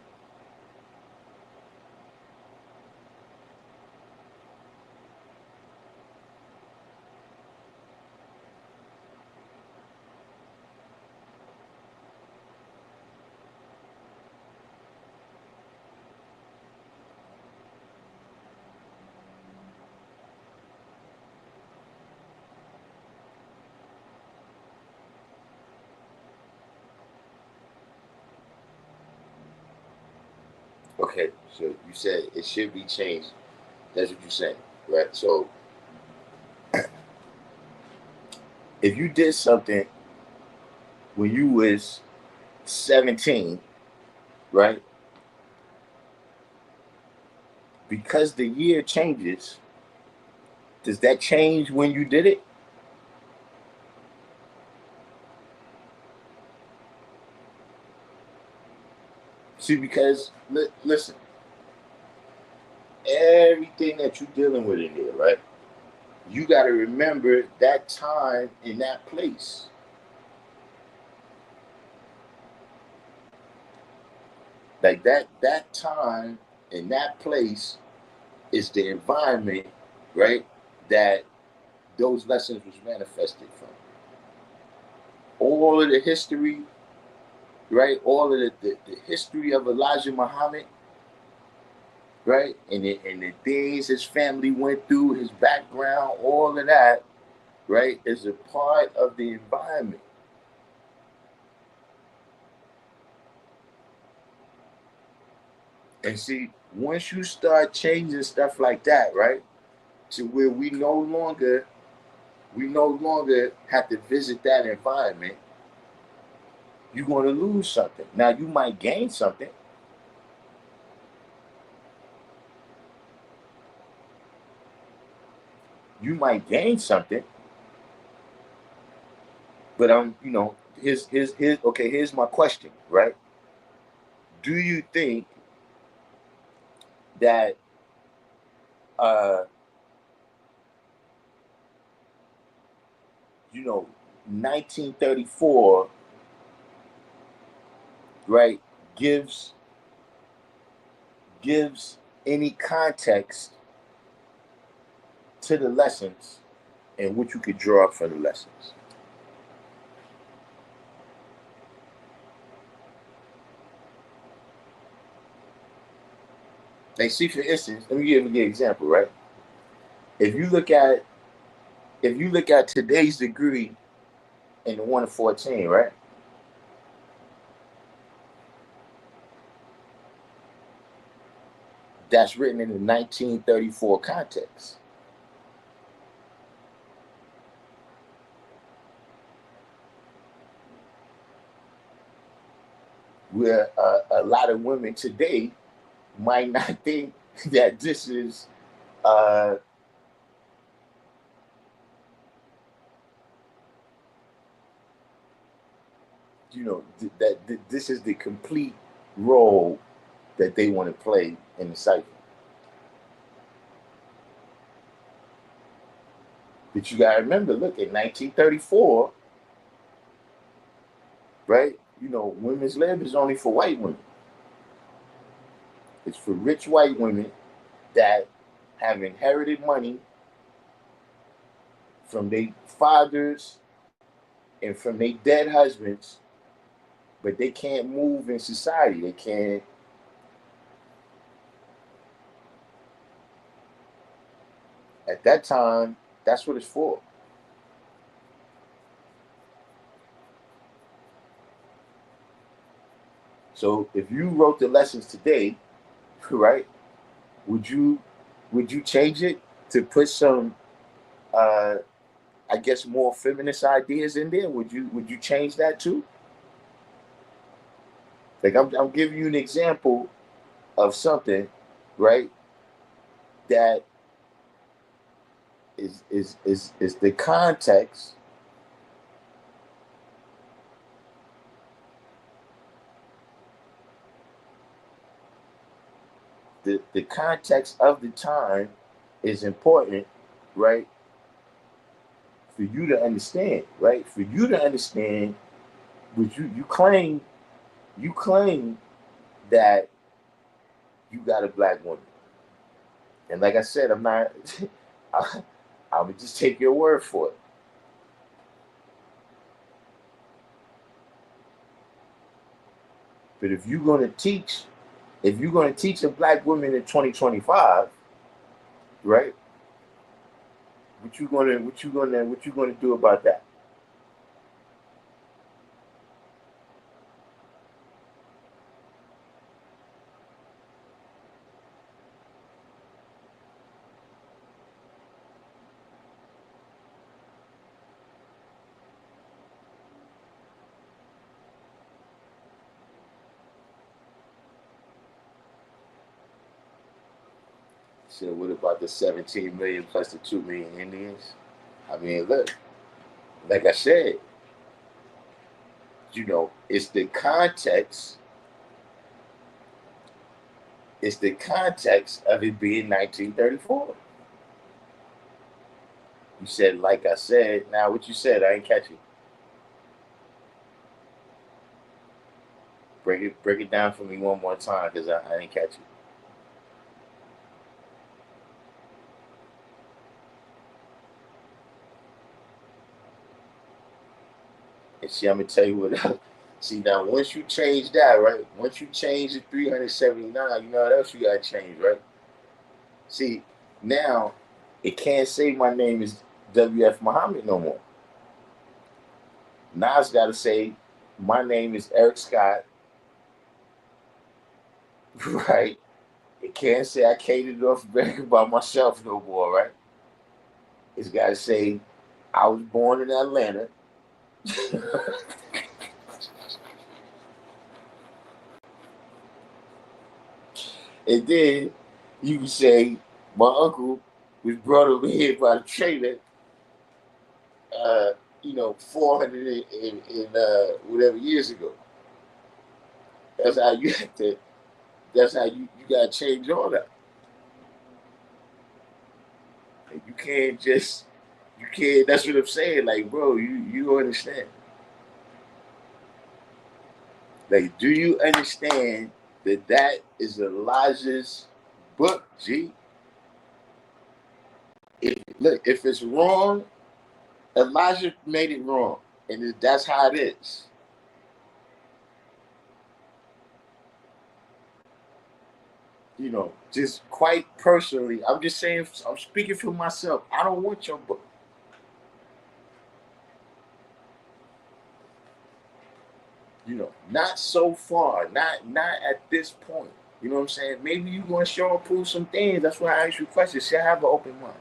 [SPEAKER 1] Okay, so you said it should be changed. That's what you're saying, right? So if you did something when you was 17, right? Because the year changes, does that change when you did it? See, because listen, everything that you're dealing with in there, right? You got to remember that time in that place. Like that time in that place is the environment, right? That those lessons was manifested from. All of the history, right? All of the history of Elijah Muhammad, right? And the things his family went through, his background, all of that, right, is a part of the environment. And see, once you start changing stuff like that, right, to where we no longer have to visit that environment, you're going to lose something. Now you might gain something. You might gain something, but here's my question, right? Do you think that uh 1934, right, gives any context to the lessons and what you could draw up from the lessons? Like, see, for instance, let me give you an example, right? If you look at today's degree in the 1 to 14, right? That's written in the 1934 context. Where a lot of women today might not think that this is uh, that this is the complete role that they want to play in the cycle. But you got to remember, look, in 1934, right? Women's lib is only for white women. It's for rich white women that have inherited money from their fathers and from their dead husbands, but they can't move in society. They can't. At that time, that's what it's for. So if you wrote the lessons today, right, would you would you change it to put some, I guess, more feminist ideas in there? Would you change that too? Like I'm giving you an example of something, right? That is the context. The context of the time is important, right? For you to understand, right? For you to understand, but you claim that you got a black woman, and like I said, I'm not. I would just take your word for it. But if you're gonna teach a black woman in 2025, right? What you gonna do about that? So what about the 17 million plus the 2 million Indians? I mean, look, like I said, it's the context. It's the context of it being 1934. You said, like I said. Now, what you said, I ain't catch it. Break it down for me one more time, because I didn't catch it. And see, I'm gonna tell you what. See, now once you change that, right? Once you change the 379, you know what else you gotta change, right? See, now it can't say my name is W.F. Muhammad no more. Now it's gotta say my name is Eric Scott, right? It can't say I came to North America by myself no more, right? It's gotta say I was born in Atlanta. And then you can say my uncle was brought over here by the trader, 400 whatever years ago. That's how you have to. That's how you gotta change all that. And you can't just. You can't. That's what I'm saying. Like, bro, you understand? Like, do you understand that is Elijah's book? G. Look, if it's wrong, Elijah made it wrong, and that's how it is. Just quite personally, I'm just saying, I'm speaking for myself. I don't want your book. Not so far, not at this point. You know what I'm saying? Maybe you want to show and prove some things. That's why I ask you questions. See, I have an open mind.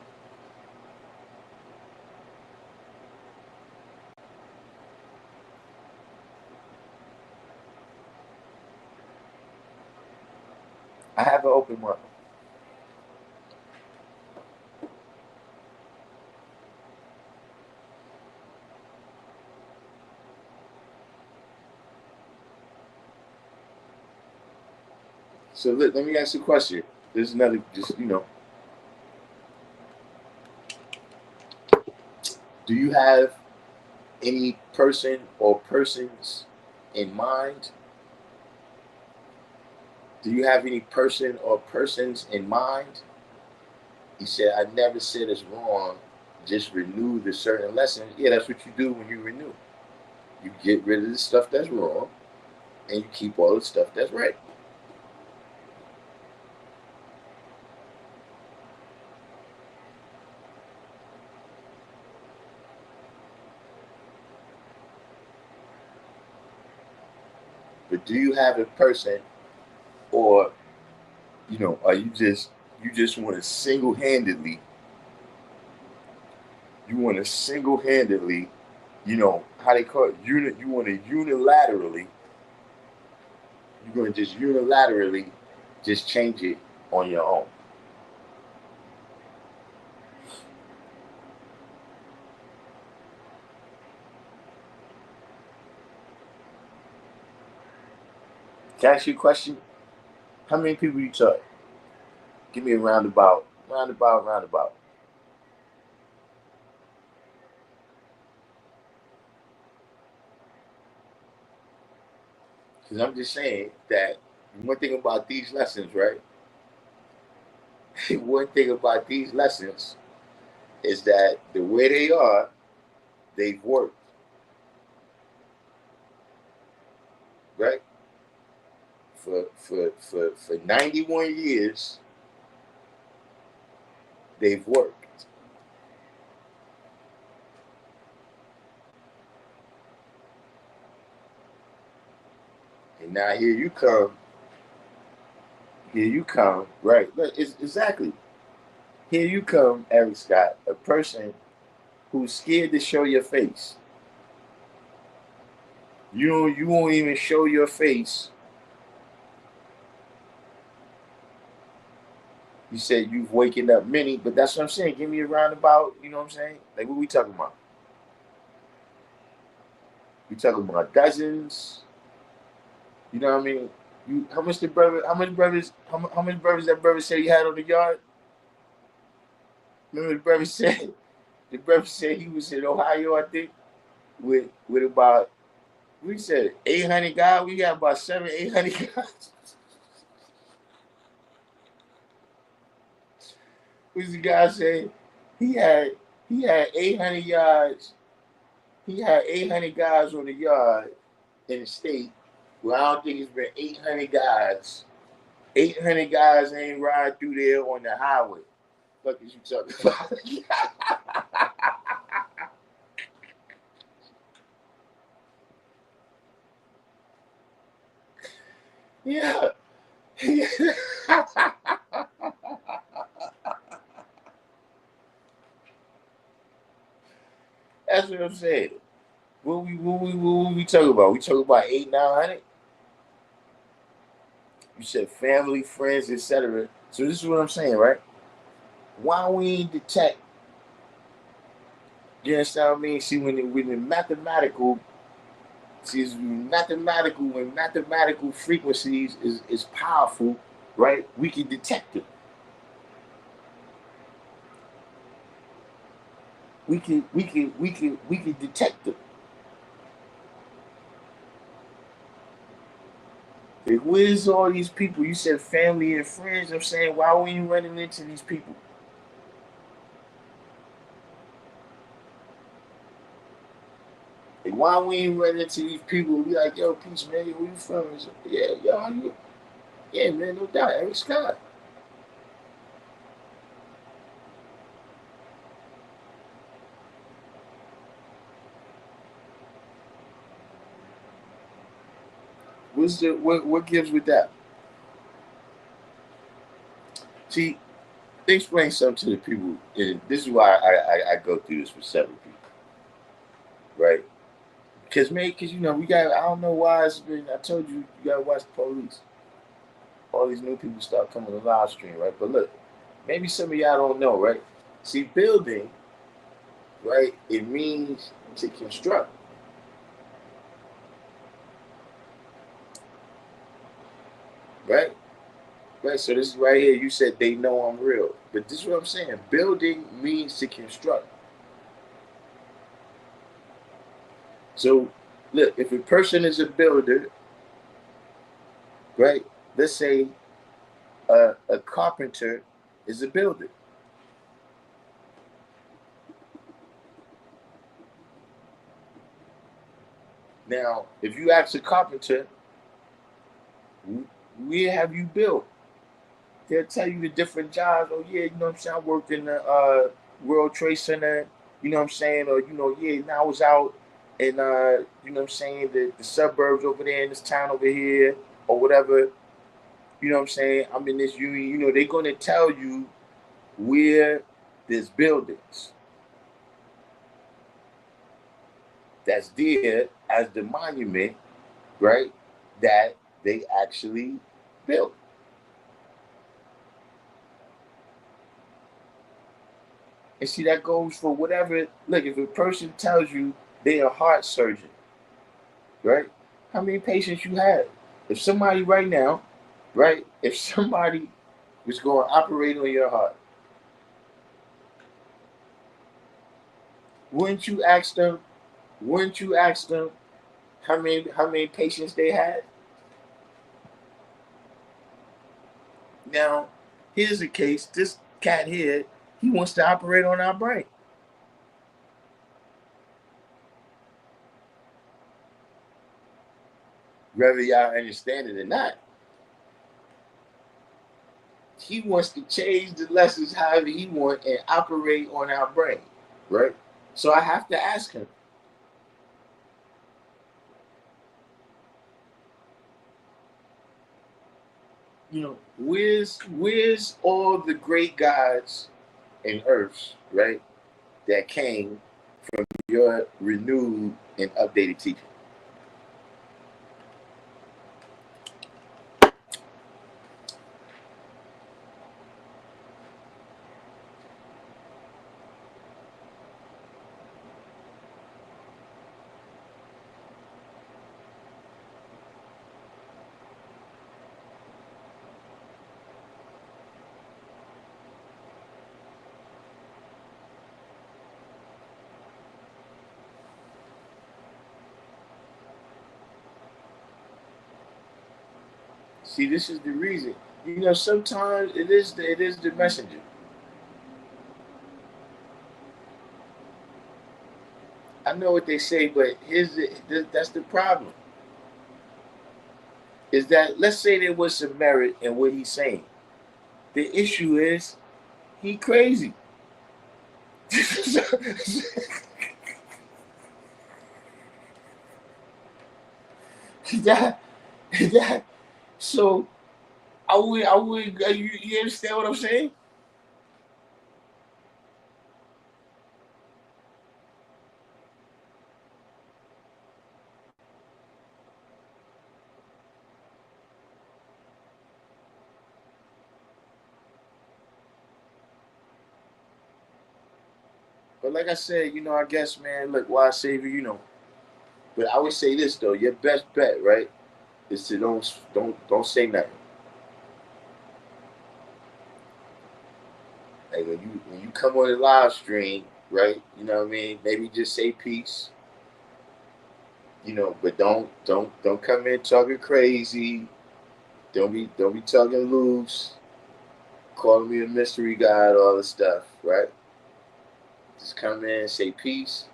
[SPEAKER 1] I have an open mind. So let me ask you a question. There's another, just do you have any person or persons in mind? Do you have any person or persons in mind? He said, I never said it's wrong. Just renew the certain lessons. Yeah, that's what you do when you renew. You get rid of the stuff that's wrong and you keep all the stuff that's right. But do you have a person, or are you just You just want to single-handedly, you know, how they call it, you want to unilaterally, you're going to just unilaterally just change it on your own. Can I ask you a question? How many people you taught? Give me a roundabout. Because I'm just saying that one thing about these lessons, right? One thing about these lessons is that the way they are, they've worked, right? For 91 years, they've worked. And now here you come, right? Look, it's exactly. Here you come, Eric Scott, a person who's scared to show your face. You won't even show your face. You said you've wakened up many, but that's what I'm saying. Give me a roundabout, you know what I'm saying? Like, what we talking about? We talking about dozens. You know what I mean? How much brothers that brother said he had on the yard? Remember the brother said he was in Ohio, I think, with about, we said 800 guys. We got about 800 guys. Who's the guy saying he had 800 yards. He had 800 guys on the yard in the state. Well, I don't think it's been 800 guys. 800 guys ain't ride through there on the highway. What is you talking about? Yeah. That's what I'm saying. What we talking about? We talking about 900. You said family, friends, etc. So this is what I'm saying, right? Why we detect? You understand what I mean? See, when the mathematical, when mathematical frequencies is powerful, right? We can detect it. We can detect it. Like, where's all these people? You said family and friends. I'm saying, why we ain't running into these people? Like, why we ain't running into these people? We like, yo, peace, man. Where you from? Yeah, yo, how you? Yeah, man, no doubt. Eric Scott. What gives with that? See, explain something to the people, and this is why I go through this with several people, right? Because you know we got. I don't know why it's been. I told you you gotta watch the police. All these new people start coming to live stream, right? But look, maybe some of y'all don't know, right? See, building, right? It means to construct, right? Right. So this is right here. You said they know I'm real, but this is what I'm saying. Building means to construct. So, look, if a person is a builder, right? Let's say a carpenter is a builder. Now, if you ask a carpenter, where have you built? They'll tell you the different jobs. Oh yeah, you know what I'm saying. I worked in the World Trade Center. You know what I'm saying, or yeah. Now I was out in you know what I'm saying, the suburbs over there in this town over here, or whatever. You know what I'm saying? I'm in this union. You know, they're going to tell you where there's buildings that's there as the monument, right? That they actually built. And see, that goes for whatever. Look, if a person tells you they're a heart surgeon, right? How many patients you have? If somebody right now, right? If somebody was going to operate on your heart, wouldn't you ask them? Wouldn't you ask them how many patients they had? Now, here's the case. This cat here, he wants to operate on our brain. Whether y'all understand it or not, he wants to change the lessons however he wants and operate on our brain, right? So I have to ask him, you know, where's all the great gods and earths, right, that came from your renewed and updated teaching? See, this is the reason. You know, sometimes it is the messenger. I know what they say, but that's the problem. Is that let's say there was some merit in what he's saying. The issue is he crazy. that, that, so I would, you understand what I'm saying? But like I said, you know, I guess, man, look, why save you, you know. But I would say this though, your best bet, right, is to don't say nothing. Like when you come on the live stream, right, you know what I mean? Maybe just say peace, you know, but don't come in talking crazy. Don't be talking loose, calling me a mystery god, all this stuff, right? Just come in, say peace,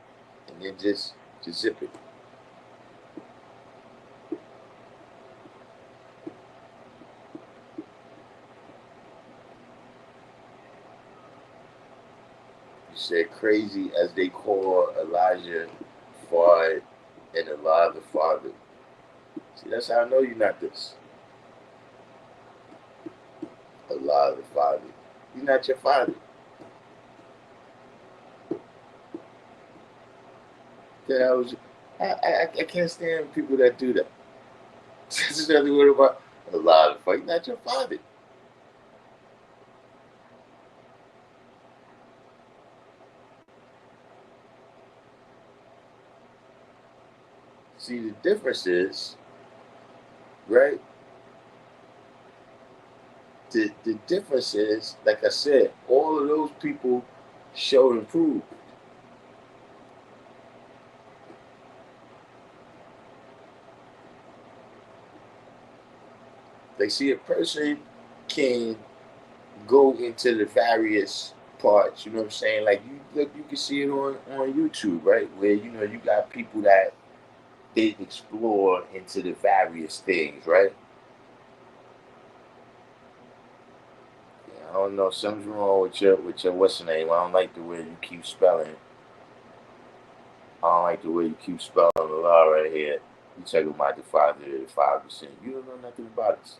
[SPEAKER 1] and then just zip it. You said crazy as they call Elijah Fard and Allah the Father. See, that's how I know you're not this. Allah the Father. He's not your father. The hell was I can't stand people that do that. This is another word about Allah the Father. He's not your father. See, the difference is, right? The difference is, like I said, all of those people show and prove. They see a person can go into the various parts, you know what I'm saying? Like you look, you can see it on YouTube, right? Where you know you got people that they explore into the various things, right? Yeah, I don't know, something's wrong with your what's the name? I don't like the way you keep spelling. I don't like the way you keep spelling the law right here. You talking about the 5%. You don't know nothing about it.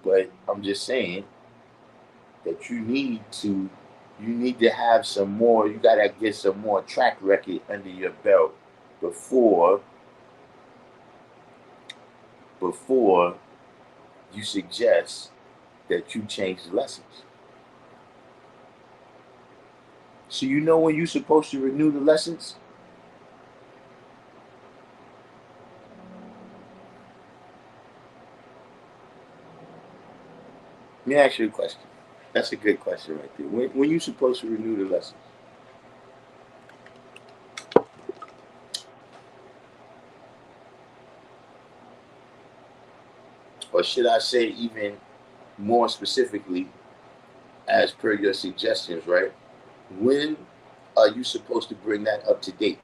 [SPEAKER 1] But I'm just saying that you need to have some more. You gotta get some more track record under your belt before before you suggest that you change the lessons. So you know when you're supposed to renew the lessons? Let me ask you a question. That's a good question right there. When you supposed to renew the lessons? Or should I say even more specifically, as per your suggestions, right? When are you supposed to bring that up to date?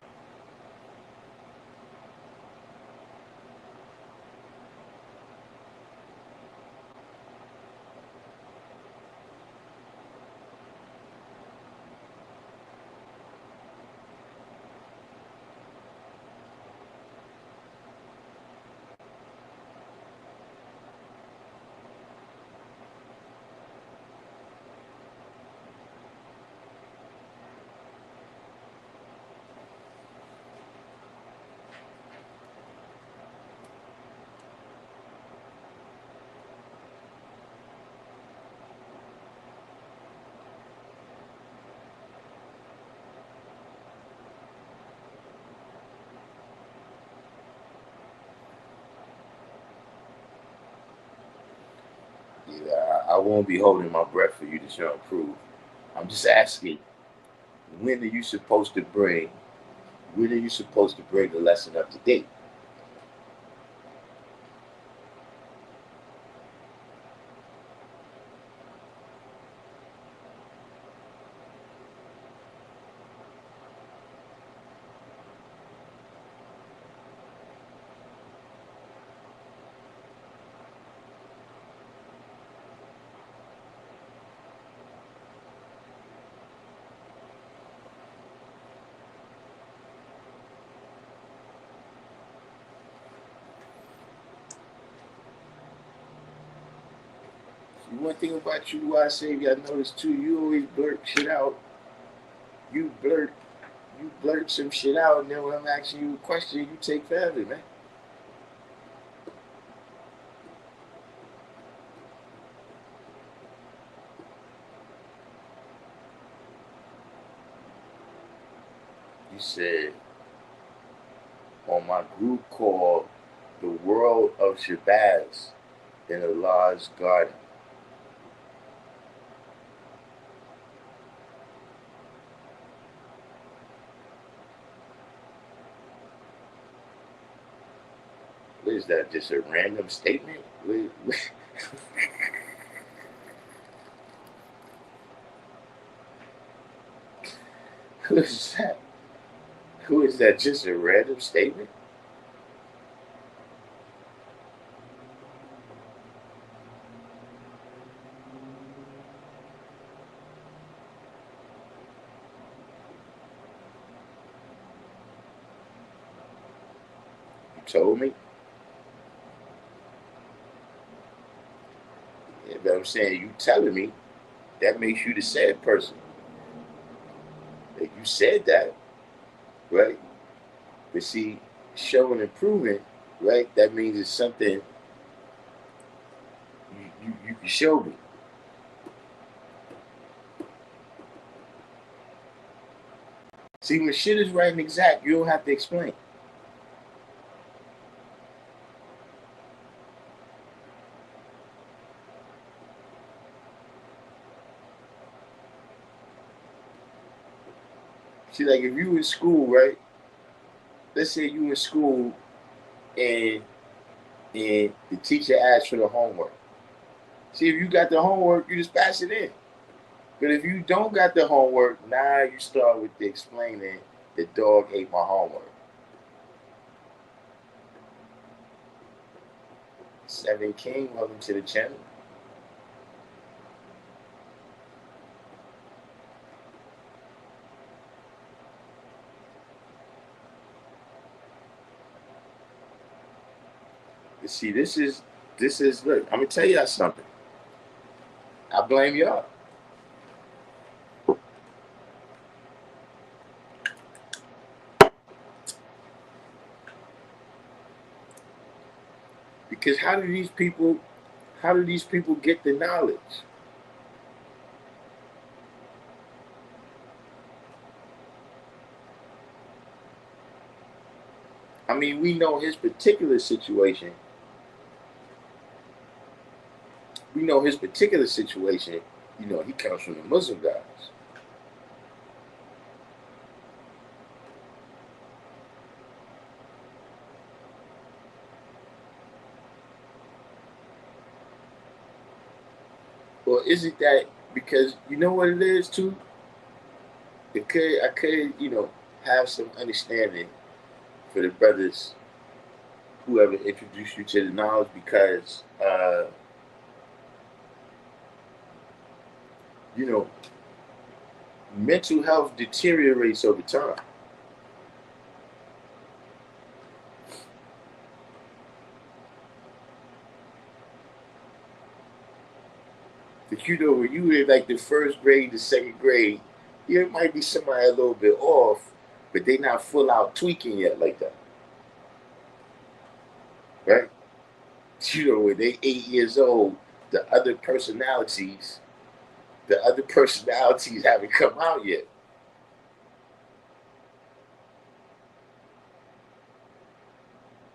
[SPEAKER 1] Yeah, I won't be holding my breath for you to show and prove. I'm just asking, when are you supposed to bring when are you supposed to bring the lesson up to date? See, one thing about you, I say, I noticed too, you always blurt shit out. You blurt you blurt some shit out, and then when I'm asking you a question, you take forever, man. You said on my group called The World of Shabazz in Allah's Garden. What is that? Just a random statement? Who is that? Who is that? Just a random statement? You told me? Yeah, but I'm saying you telling me that makes you the sad person. That you said that, right? But see, showing improvement, right? That means it's something you can show me. See, when shit is right and exact, you don't have to explain. See, like if you in school, right? Let's say you in school and the teacher asks for the homework. See, if you got the homework, you just pass it in. But if you don't got the homework, now you start with the explaining the dog ate my homework. Seven King, welcome to the channel. But see, this is This is, look, I'm gonna tell y'all something. I blame y'all. Because how do these people get the knowledge? I mean, we know his particular situation. We know his particular situation. You know, he comes from the Muslim guys. Or is it that because you know what it is too? I could, have some understanding for the brothers whoever introduced you to the knowledge because you know, mental health deteriorates over time. But when you in like the first grade, the second grade, it might be somebody a little bit off, but they not full out tweaking yet like that. Right? When they 8 years old, the other personalities, haven't come out yet.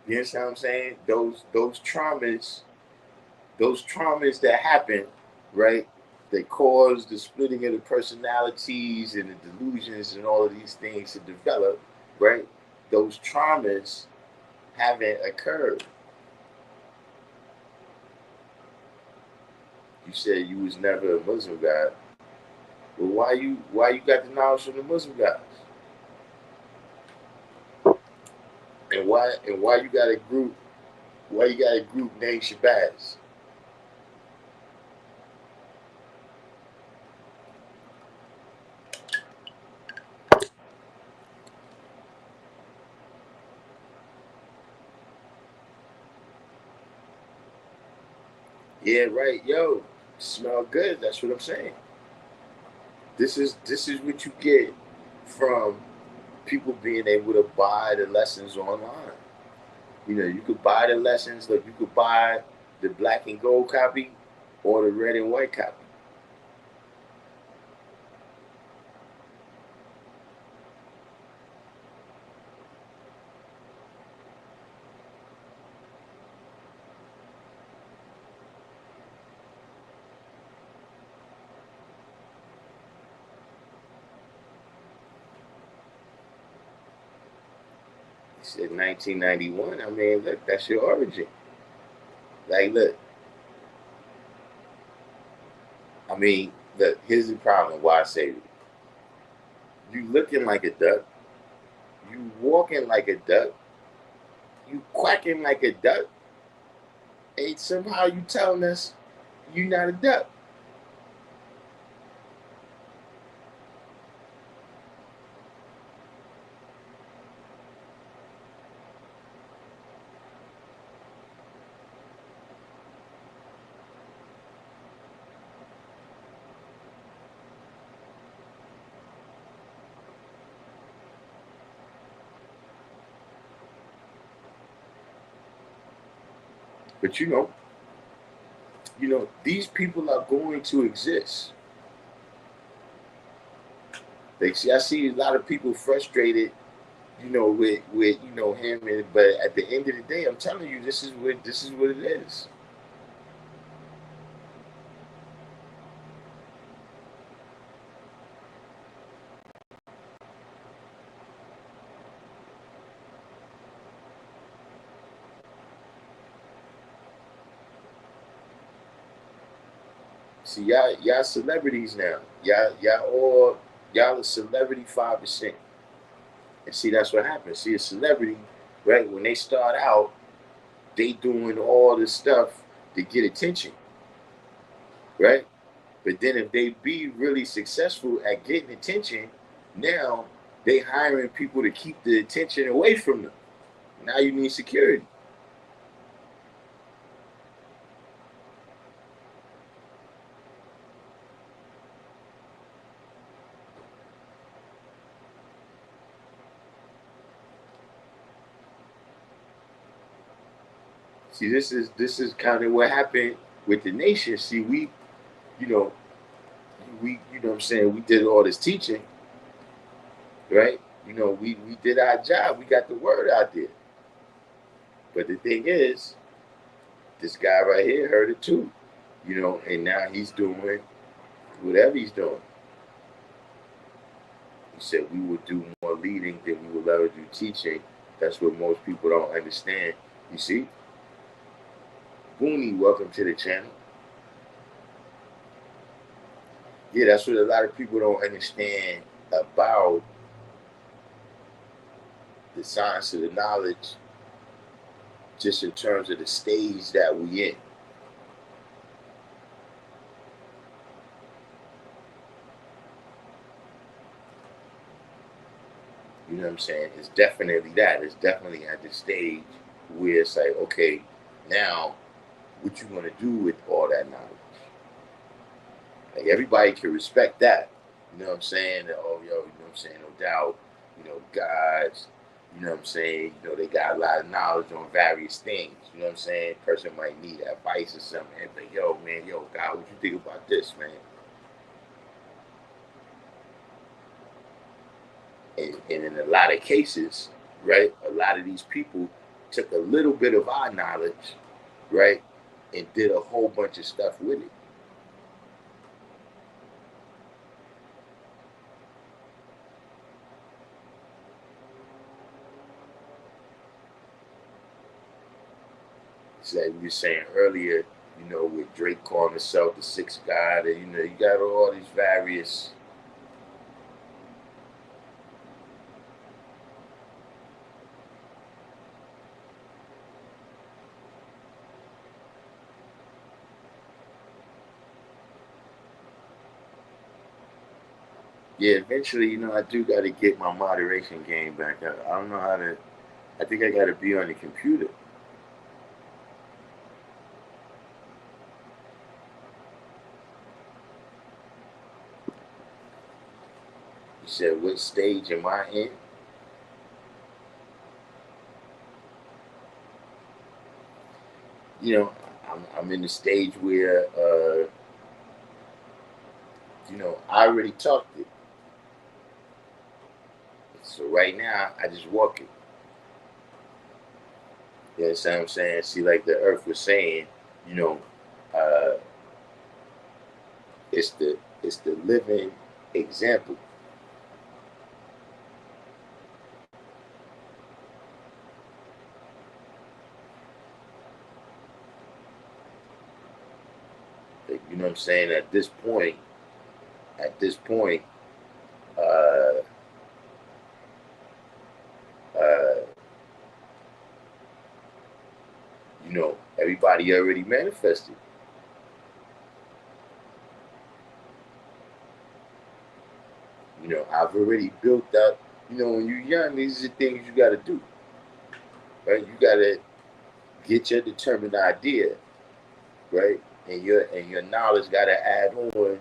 [SPEAKER 1] You understand what I'm saying? Those traumas that happen, right? They cause the splitting of the personalities and the delusions and all of these things to develop, right? Those traumas haven't occurred. You said you was never a Muslim guy. Well, why you got the knowledge from the Muslim guys? And why you got a group? Why you got a group named Shabazz? Yeah, right. Yo, smell good. That's what I'm saying. This is what you get from people being able to buy the lessons online. You could buy the lessons. Like you could buy the black and gold copy or the red and white copy. He said 1991. I mean, look, that's your origin. Like, look, I mean, look, here's the problem. Why I say it. You looking like a duck. You walking like a duck. You quacking like a duck. And somehow you telling us you not a duck. But these people are going to exist. I see a lot of people frustrated, with him, but at the end of the day, I'm telling you, this is what it is. See, y'all celebrities now. Y'all a celebrity 5%. And see, that's what happens. See, a celebrity, right? When they start out, they doing all this stuff to get attention, right? But then if they be really successful at getting attention, now they hiring people to keep the attention away from them. Now you need security. See, this is kind of what happened with the nation. See, you know, you know what I'm saying, we did all this teaching, right? We did our job. We got the word out there. But the thing is, this guy right here heard it too, and now he's doing whatever he's doing. He said we will do more leading than we will ever do teaching. That's what most people don't understand. You see? Booney, welcome to the channel. Yeah, that's what a lot of people don't understand about the science of the knowledge, just in terms of the stage that we in. You know what I'm saying? It's definitely that. It's definitely at the stage where it's like, okay, now what you want to do with all that knowledge? Like, everybody can respect that. You know what I'm saying? Oh, yo, you know what I'm saying? No doubt, gods, you know what I'm saying? They got a lot of knowledge on various things. You know what I'm saying? Person might need advice or something. And like, yo, man, God, what you think about this, man? And in a lot of cases, right, a lot of these people took a little bit of our knowledge, right, and did a whole bunch of stuff with it. It's like we were saying earlier, with Drake calling himself the sixth god, and you got all these various. Yeah, eventually, I do got to get my moderation game back up. I don't know how to. I think I got to be on the computer. You said, what stage am I in? I'm in the stage where, I already talked it. So right now, I just walk it. You understand what I'm saying? See, like the Earth was saying, you know, uh, it's the living example. Like, you know what I'm saying? At this point, uh, uh, everybody already manifested. I've already built up. When you're young, these are the things you got to do, right? You got to get your determined idea, right? And your knowledge got to add on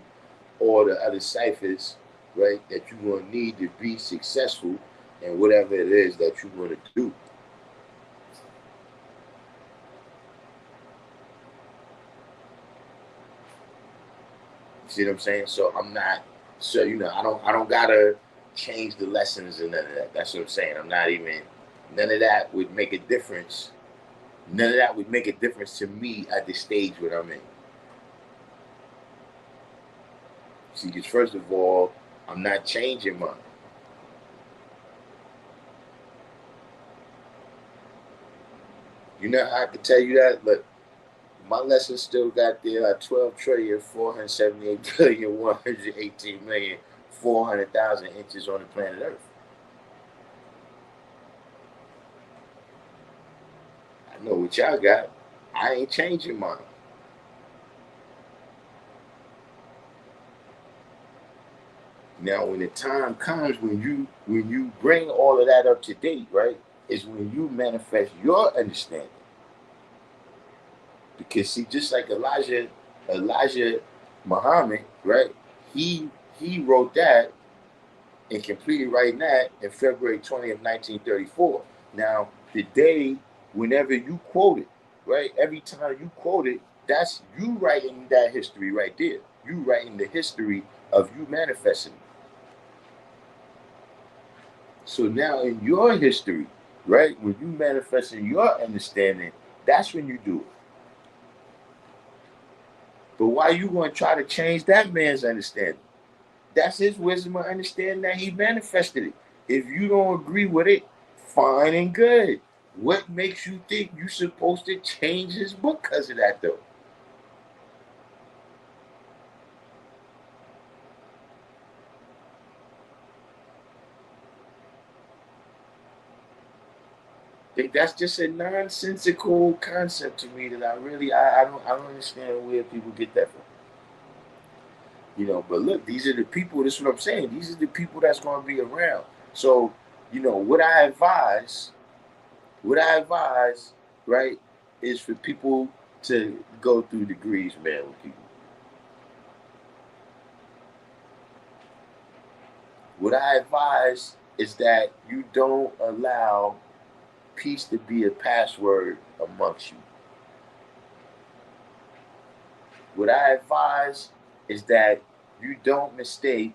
[SPEAKER 1] all the other ciphers, right? That you're gonna need to be successful in whatever it is that you're gonna do. You see what I'm saying? So I'm not. So I don't gotta change the lessons and none of that. That's what I'm saying. I'm not even. None of that would make a difference. None of that would make a difference to me at the stage where I'm in. See, because first of all, I'm not changing mine. I can tell you that. Look, my lesson still got there at 12,478,118,400,000 inches on the planet Earth. I know what y'all got. I ain't changing mine. Now, when the time comes, when you bring all of that up to date, right, is when you manifest your understanding. Because see, just like Elijah Muhammad, right? He wrote that and completed writing that in February 20th, 1934. Now, today, whenever you quote it, right? Every time you quote it, that's you writing that history right there. You writing the history of you manifesting. So now in your history, right, when you manifest in your understanding, that's when you do it. But why you going to try to change that man's understanding? That's his wisdom and understanding that he manifested it. If you don't agree with it, fine and good. What makes you think you're supposed to change his book because of that, though? That's just a nonsensical concept to me that I don't understand where people get that from. But look, these are the people. This is what I'm saying. These are the people that's going to be around. So, what I advise, right, is for people to go through degrees, man. With people, what I advise is that you don't allow peace to be a password amongst you. What I advise is that you don't mistake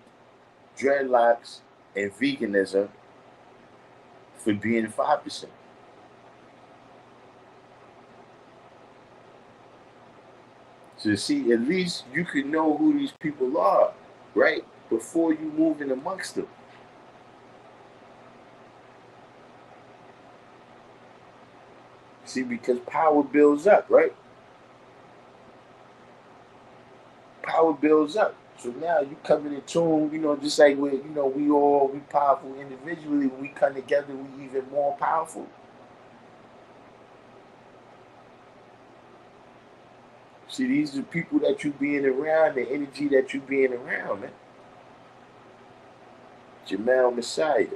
[SPEAKER 1] dreadlocks and veganism for being 5%. So see, at least you can know who these people are, right? Before you move in amongst them. See, because power builds up, right? Power builds up. So now you coming in tune, just like we powerful individually. When we come together, we even more powerful. See, these are people that you being around, the energy that you being around, man. Jamal Messiah.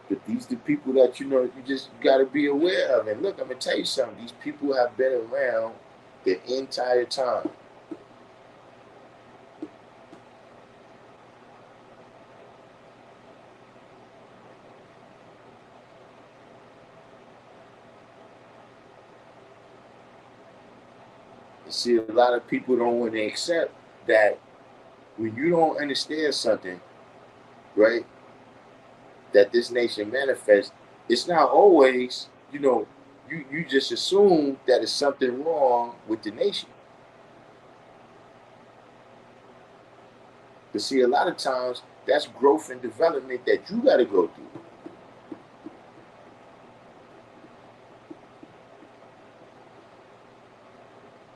[SPEAKER 1] But these the people that you just gotta be aware of. And look, I'm gonna tell you something. These people have been around the entire time. You see, a lot of people don't want to accept that when you don't understand something, right, that this nation manifests, it's not always, you just assume that it's something wrong with the nation. But see, a lot of times that's growth and development that you got to go through.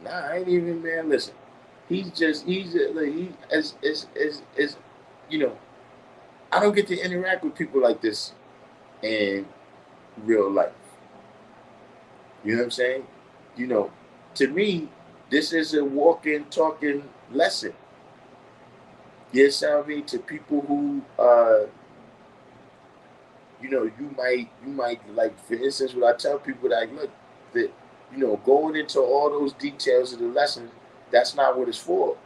[SPEAKER 1] Nah, I ain't even, man. Listen, like, he as you know. I don't get to interact with people like this in real life. You know what I'm saying? You know, to me, this is a walking, talking lesson. Yes, I mean to people who, you might like. For instance, when I tell people that, look, that going into all those details of the lesson, that's not what it's for.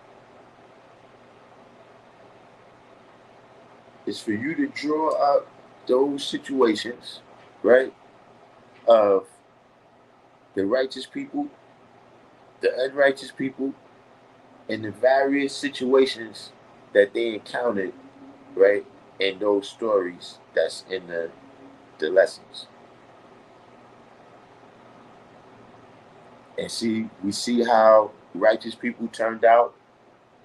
[SPEAKER 1] It's for you to draw up those situations, right, of the righteous people, the unrighteous people, and the various situations that they encountered, right, in those stories that's in the lessons. And see, we see how righteous people turned out,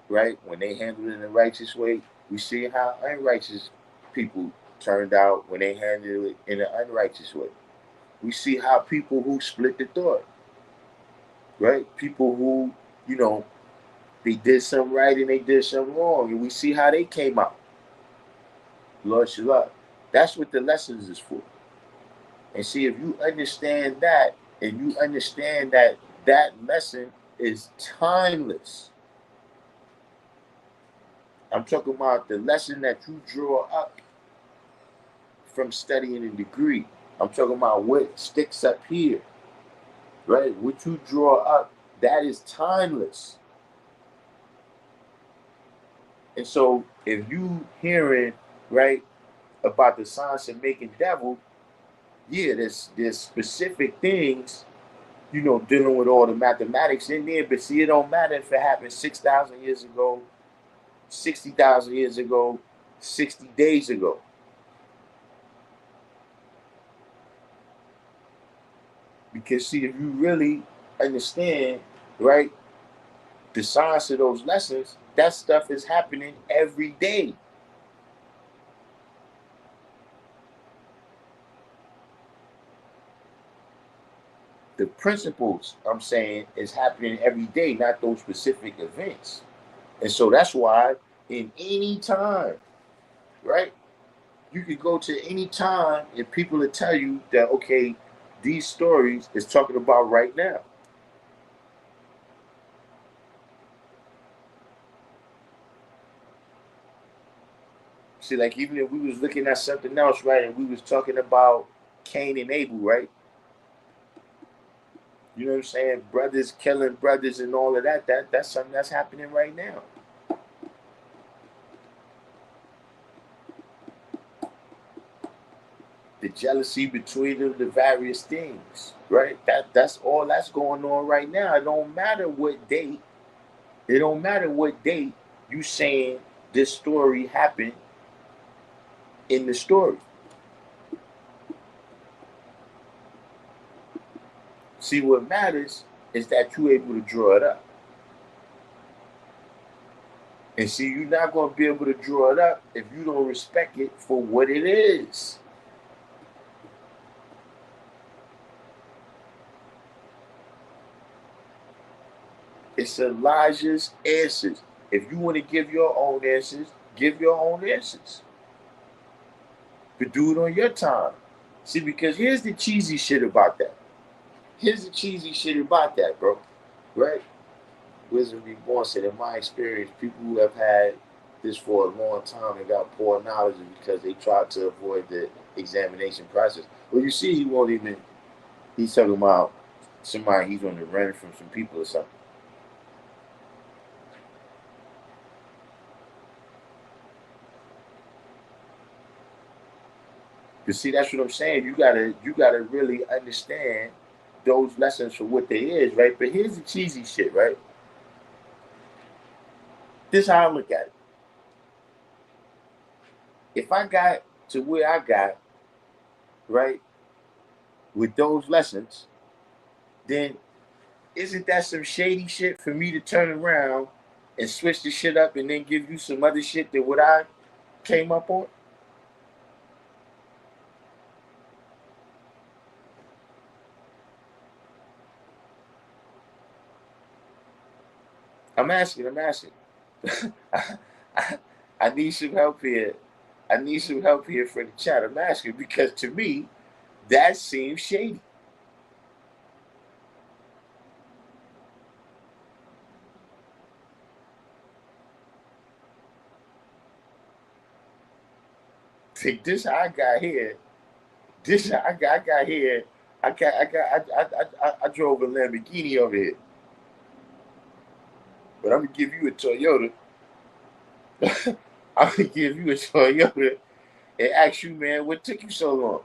[SPEAKER 1] right, when they handled it in a righteous way. We see how unrighteous people turned out when they handled it in an unrighteous way. We see how people who split the thought, right? People who, you know, they did something right and they did something wrong, and we see how they came out. Lord Shalom. That's what the lessons is for. And see, if you understand that, and you understand that that lesson is timeless. I'm talking about the lesson that you draw up from studying a degree. I'm talking about what sticks up here, right? What you draw up, that is timeless. And so if you hearing, right, about the science of making devil, yeah, there's specific things, dealing with all the mathematics in there, but see, it don't matter if it happened 6,000 years ago, 60,000 years ago, 60 days ago. Because see, if you really understand, right, the science of those lessons, that stuff is happening every day. The principles, I'm saying, is happening every day, not those specific events. And so that's why in any time, right, you could go to any time and people will tell you that, okay, these stories is talking about right now. See, like even if we was looking at something else, right, and we was talking about Cain and Abel, right? You know what I'm saying? Brothers killing brothers and all of that. That's something that's happening right now. The jealousy between them, the various things, right? That's all that's going on right now. It don't matter what date. It don't matter what date you saying this story happened in the story. See, what matters is that you're able to draw it up. And see, you're not going to be able to draw it up if you don't respect it for what it is. It's Elijah's answers. If you want to give your own answers, give your own answers. But do it on your time. See, because here's the cheesy shit about that. Here's the cheesy shit about that, bro. Right? Wisdom Reborn said, in my experience, people who have had this for a long time and got poor knowledge because they tried to avoid the examination process. Well, you see, he won't even, he's talking about somebody he's on the run from some people or something. You see, that's what I'm saying. You gotta really understand those lessons for what they is, right? But here's the cheesy shit, right? This is how I look at it. If I got to where I got, right, with those lessons, then isn't that some shady shit for me to turn around and switch the shit up and then give you some other shit than what I came up on? I'm asking. I, I need some help here. I need some help here for the chat. I'm asking because to me, that seems shady. Take this I got here. This I got here. I drove a Lamborghini over here, but I'm gonna give you a Toyota. I'm gonna give you a Toyota and ask you, man, what took you so long?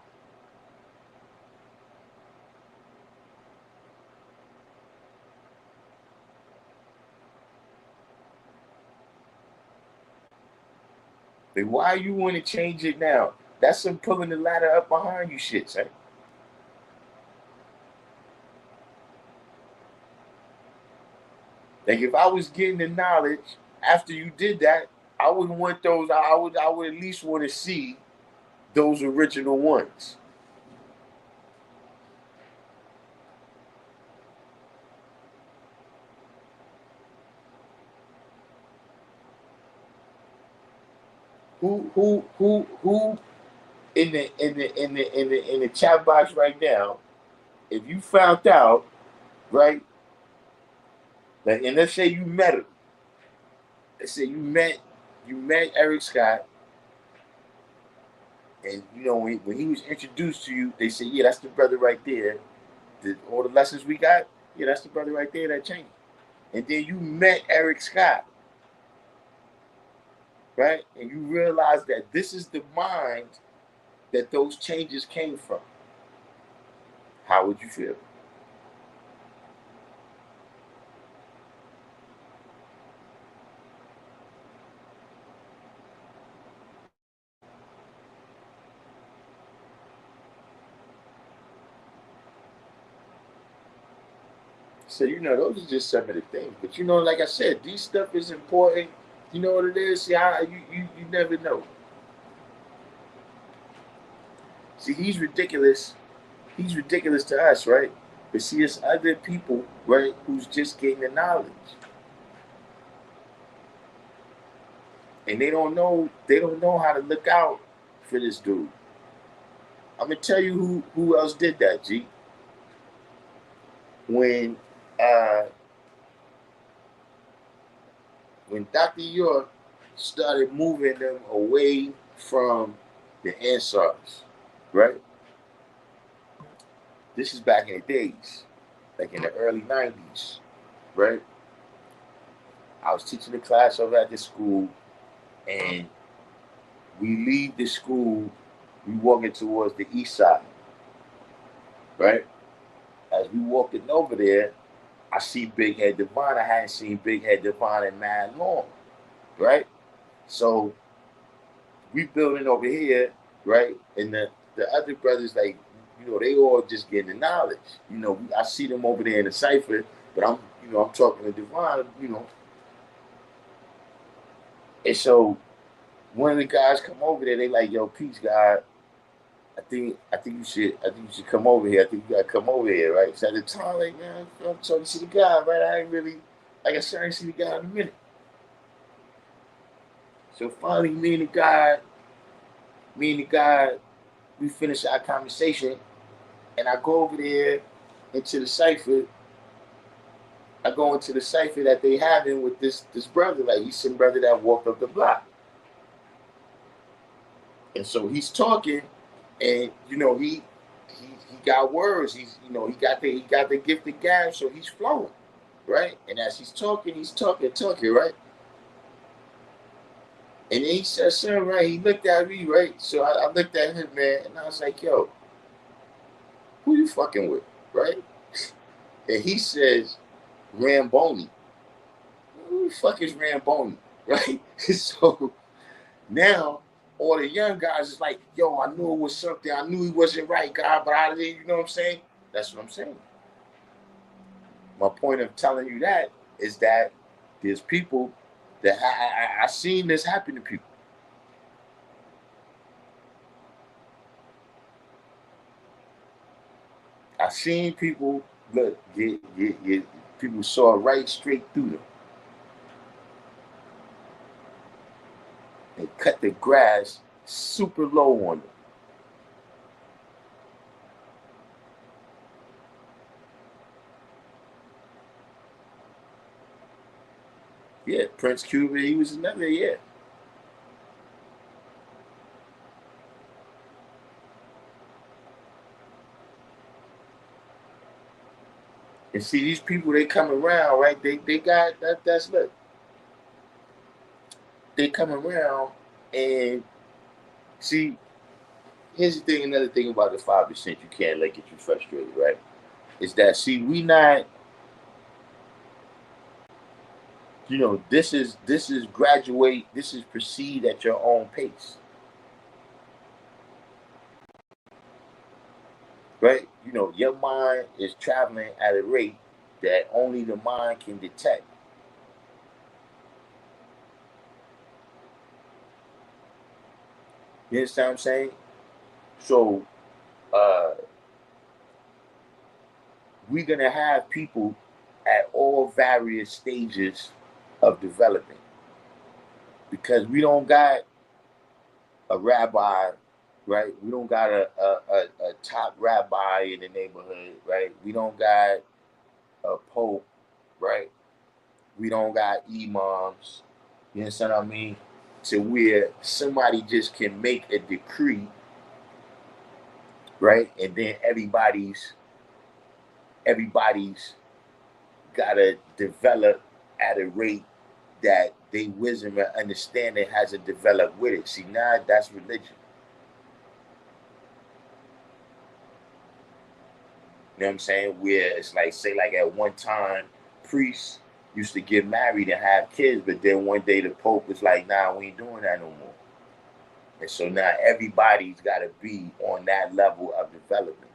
[SPEAKER 1] Like, why you want to change it now? That's some pulling the ladder up behind you shit, son. Like if I was getting the knowledge after you did that, I wouldn't want those. I would at least want to see those original ones. Who in the chat box right now, if you found out, right, like, and let's say you met him, let's say you met Eric Scott, And when he was introduced to you, they said, "Yeah, that's the brother right there. All the lessons we got, yeah, that's the brother right there that changed." And then you met Eric Scott, right? And you realize that this is the mind that those changes came from. How would you feel? So those are just some of the things. But like I said, these stuff is important. You know what it is? See, you never know. See, he's ridiculous. He's ridiculous to us, right? But see, it's other people, right, who's just getting the knowledge. And they don't know how to look out for this dude. I'm gonna tell you who else did that, G. When uh when Dr. York started moving them away from the Ansars, right? This is back in the days, like in the early 90s, right? I was teaching a class over at the school, and we leave the school, we walking towards the east side, right? As we walking over there, I see Big Head Devon. I hadn't seen Big Head Devon in mad long, right? So we building over here, right? And the other brothers, like, they all just getting the knowledge. I see them over there in the cipher, but I'm talking to Devon, And so one of the guys come over there, they like, "Yo, peace, God. I think you should come over here. I think you gotta come over here, right?" So at the time, like, man, I'm talking to the guy, right? I ain't really, like I said, I ain't see the guy in a minute. So finally, me and the guy, we finish our conversation, and I go over there into the cipher. I go into the cipher that they having with this brother, like he's some brother that walked up the block, and so he's talking, and he got words. He got the gift of gab, so he's flowing, right? And as he's talking, right? And then he said something, right? He looked at me, right? So I looked at him, man, and I was like, "Yo, who you fucking with?" Right? And he says, "Ramboni." Who the fuck is Ramboni? Right? So now all the young guys is like, "Yo, I knew it was something. I knew he wasn't right, God, but I didn't," you know what I'm saying? That's what I'm saying. My point of telling you that is that there's people that I seen this happen to people. I seen people look get people saw right straight through them. They cut the grass super low on them. Yeah, Prince Cuba, he was another, yeah. And see these people, they come around, right? They got that's look. They come around and see, here's the thing, another thing about the 5% you can't let get you frustrated, right? Is that see, we not, this is graduate, this is proceed at your own pace. Right? Your mind is traveling at a rate that only the mind can detect. You understand what I'm saying? So uh, we're gonna have people at all various stages of development because we don't got a rabbi, right? We don't got a top rabbi in the neighborhood, right? We don't got a pope, right? We don't got imams. You understand what I mean? To where somebody just can make a decree right? And then everybody's gotta develop at a rate that they wisdom and understanding hasn't developed with it. See, now that's religion. You know what I'm saying? Where it's like, say, like at one time, priests used to get married and have kids, but then one day the Pope was like, nah, we ain't doing that no more. And so now everybody's got to be on that level of development.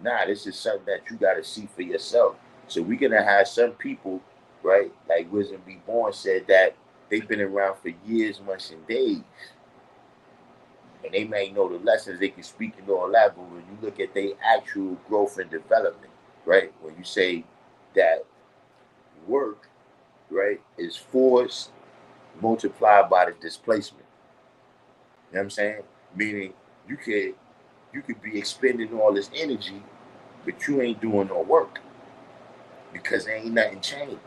[SPEAKER 1] Nah, this is something that you got to see for yourself. So we're going to have some people, right? Like Wisdom Be Born said that they've been around for years, months, and days. And they may know the lessons, they can speak and all that, but when you look at their actual growth and development, right? When you say that work, right, is force multiplied by the displacement. You know what I'm saying? Meaning you could be expending all this energy, but you ain't doing no work because there ain't nothing changed.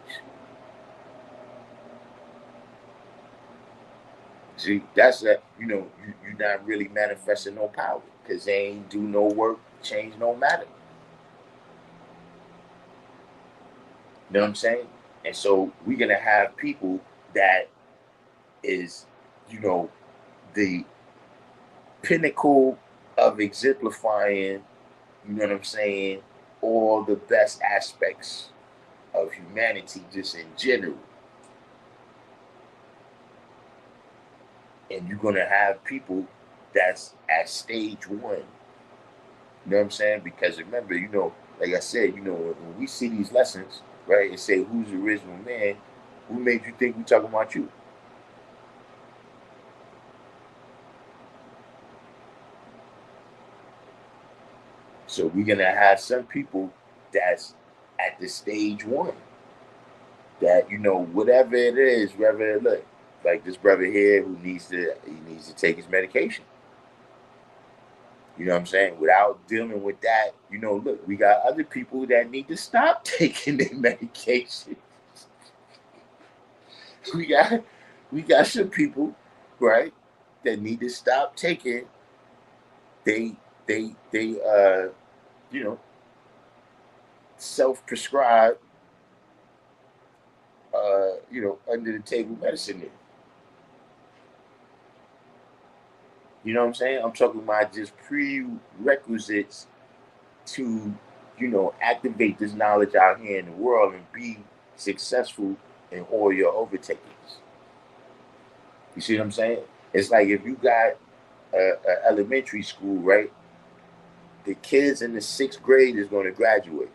[SPEAKER 1] See, that's that. You're not really manifesting no power because they ain't do no work, change no matter. You know what I'm saying? And so we're gonna have people that is, you know, the pinnacle of exemplifying, you know what I'm saying, all the best aspects of humanity just in general. And you're gonna have people that's at stage one. You know what I'm saying? Because remember, like I said, when we see these lessons, right, and say who's the original man, who made you think we talking about you? So we're gonna have some people that's at the stage one that whatever it is, whether it look like this brother here who needs to take his medication. You know what I'm saying? Without dealing with that, look, we got other people that need to stop taking their medication. we got we got some people, right, that need to stop taking they they you know self-prescribed under the table medicine there. You know what I'm saying? I'm talking about just prerequisites to, activate this knowledge out here in the world and be successful in all your overtakings. You see what I'm saying? It's like if you got a elementary school, right? The kids in the sixth grade is going to graduate.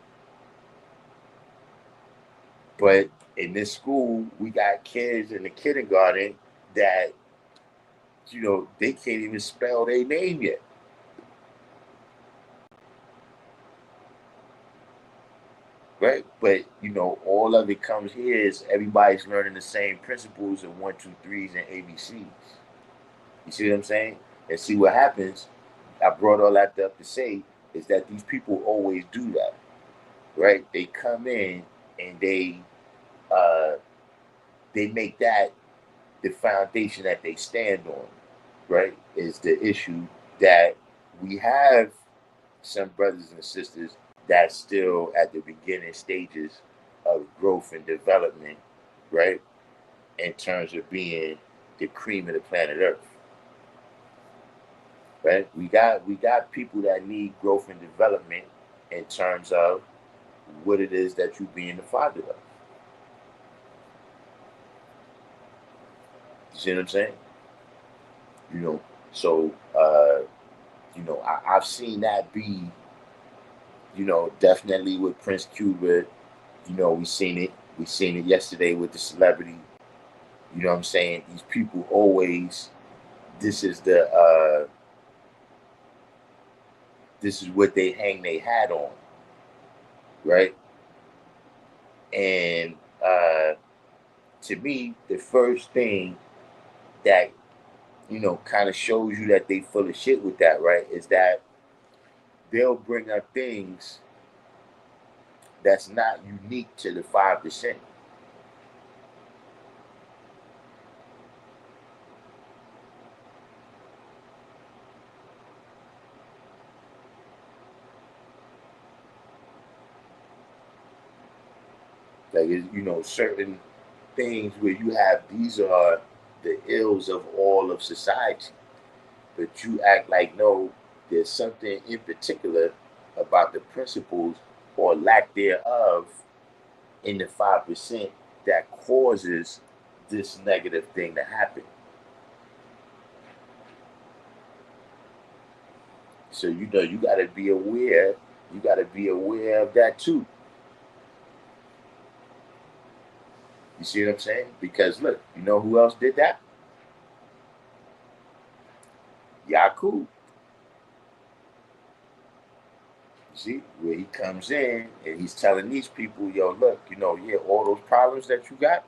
[SPEAKER 1] But in this school, we got kids in the kindergarten that, they can't even spell their name yet. Right? But all of it comes here is everybody's learning the same principles of one, two, threes, and ABCs. You see what I'm saying? And see what happens. I brought all that up to say is that these people always do that, right? They come in and they make that the foundation that they stand on, right? Is the issue that we have some brothers and sisters that's still at the beginning stages of growth and development, right? In terms of being the cream of the planet Earth, right? We got people that need growth and development in terms of what it is that you being the father of. You see what I'm saying? You know, so I've seen that be, definitely with Prince Cuba. We seen it. We seen it yesterday with the celebrity. You know what I'm saying? These people always, this is the this is what they hang their hat on, right? And to me, the first thing that kind of shows you that they full of shit with that, right, is that they'll bring up things that's not unique to the 5%. Like, certain things where you have, these are the ills of all of society, but you act like, no, there's something in particular about the principles or lack thereof in the 5% that causes this negative thing to happen. So you got to be aware. You got to be aware of that too. You see what I'm saying? Because look, you know who else did that? Yakub. You see, where he comes in and he's telling these people, yo, look, yeah, all those problems that you got,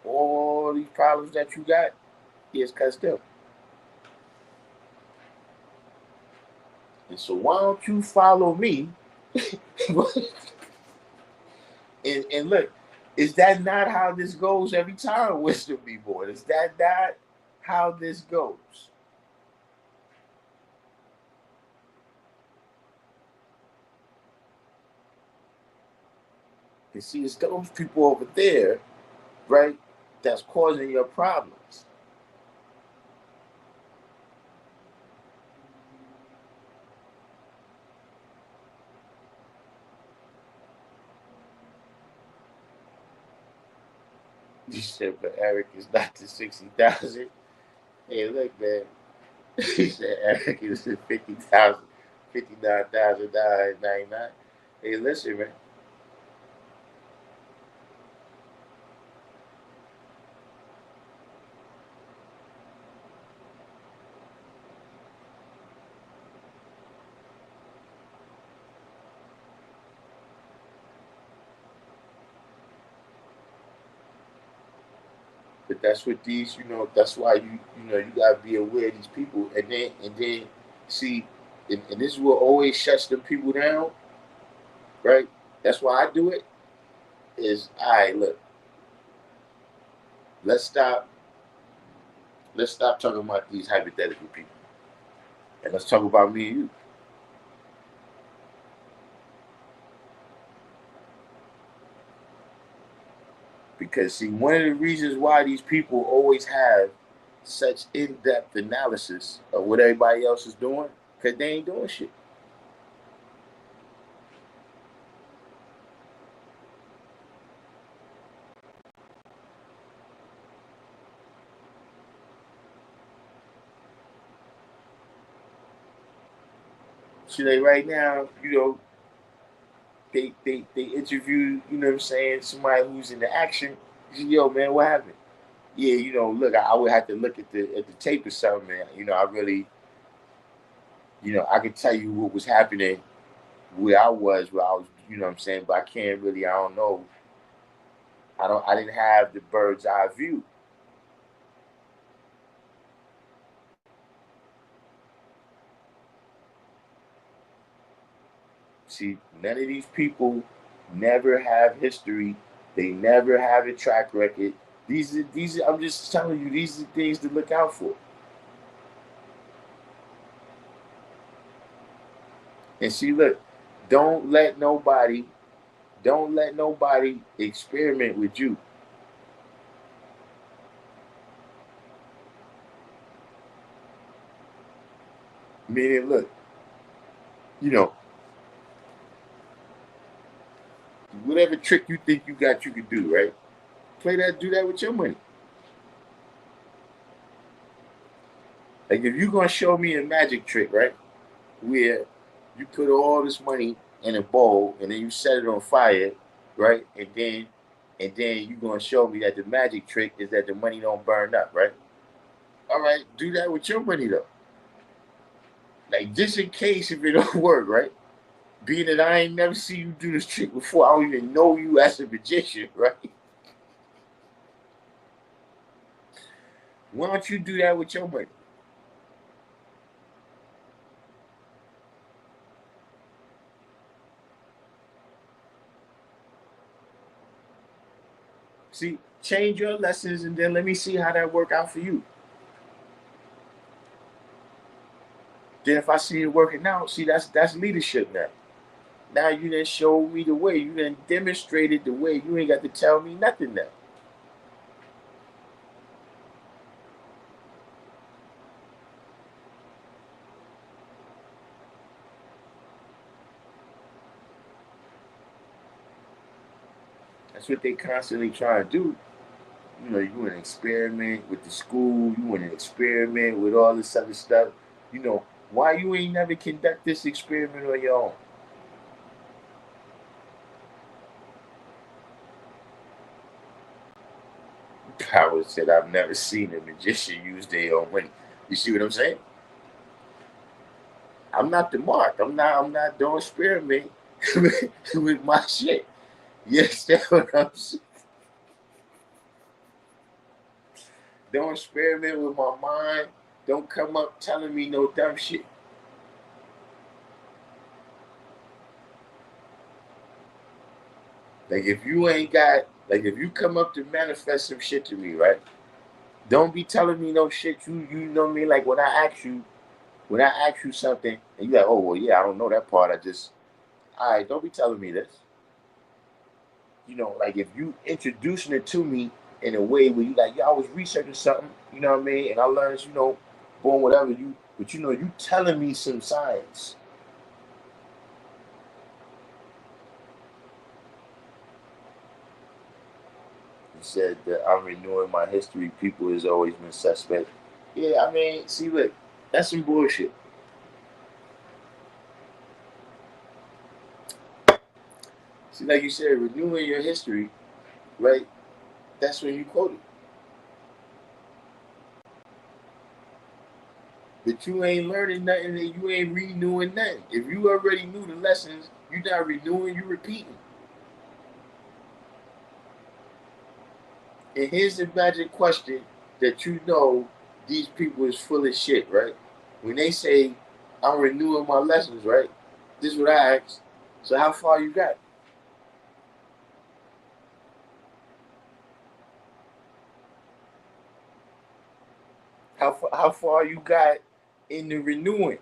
[SPEAKER 1] all these problems that you got, is because them. And so why don't you follow me? and look, is that not how this goes every time, Wisdom be born? Is that not how this goes? You see, it's those people over there, right, that's causing your problems. You said, but Eric is not the 60,000. Hey, look, man. He said Eric is the 50,000, $59,999. Hey, listen, man. But that's what these, that's why you gotta be aware of these people, and then see, and this is what always shuts them people down, right? That's why I do it. Is all right. Look, let's stop. Let's stop talking about these hypothetical people, and let's talk about me and you. Because see, one of the reasons why these people always have such in-depth analysis of what everybody else is doing, because they ain't doing shit. So they right now, they interview, you know what I'm saying, somebody who's in the action. Yo, man, what happened? Yeah, look, I would have to look at the tape or something, man. I really, I can tell you what was happening where I was, what I'm saying, but I can't really, I don't know. I didn't have the bird's eye view. See, none of these people never have history. They never have a track record. These are, I'm just telling you, these are things to look out for. And see, look, don't let nobody, don't let nobody experiment with you. Meaning, look, you know, whatever trick you think you got, you can do, right? Play that, do that with your money. Like if you're gonna show me a magic trick, right? Where you put all this money in a bowl and then you set it on fire, right? And then you're gonna show me that the magic trick is that the money don't burn up, right? All right, do that with your money though. Like just in case if it don't work, right? Being that I ain't never seen you do this trick before, I don't even know you as a magician, right? Why don't you do that with your money? See, change your lessons and then let me see how that work out for you. Then if I see it working out, see that's leadership now. Now you done showed me the way. You done demonstrated the way. You ain't got to tell me nothing now. That's what they constantly try to do. You know, you want to experiment with the school. You want to experiment with all this other stuff. You know, why you ain't never conduct this experiment on your own? Power said, I've never seen a magician use their own money. You see what I'm saying? I'm not the mark. I'm not doing experiment with my shit. Yes, that's what I'm saying. Don't experiment with my mind. Don't come up telling me no dumb shit. Like if you ain't got, like if you come up to manifest some shit to me, right? Don't be telling me no shit. You know what I mean? Like when I ask you something and you like, oh well, yeah, I don't know that part. I just, all right, don't be telling me this. You know, like if you introducing it to me in a way where you like, yeah, I was researching something, you know what I mean, and I learned, you know, boom, whatever you, but you know, you telling me some science. He said that I'm renewing my history. People has always been suspect. Yeah, I mean, see, look, that's some bullshit. See, like you said, renewing your history, right? That's when you quote it. But you ain't learning nothing and you ain't renewing nothing. If you already knew the lessons, you not renewing, you repeating. And here's the magic question that you know these people is full of shit, right? When they say, I'm renewing my lessons, right? This is what I ask. So how far you got? How far you got in the renewing?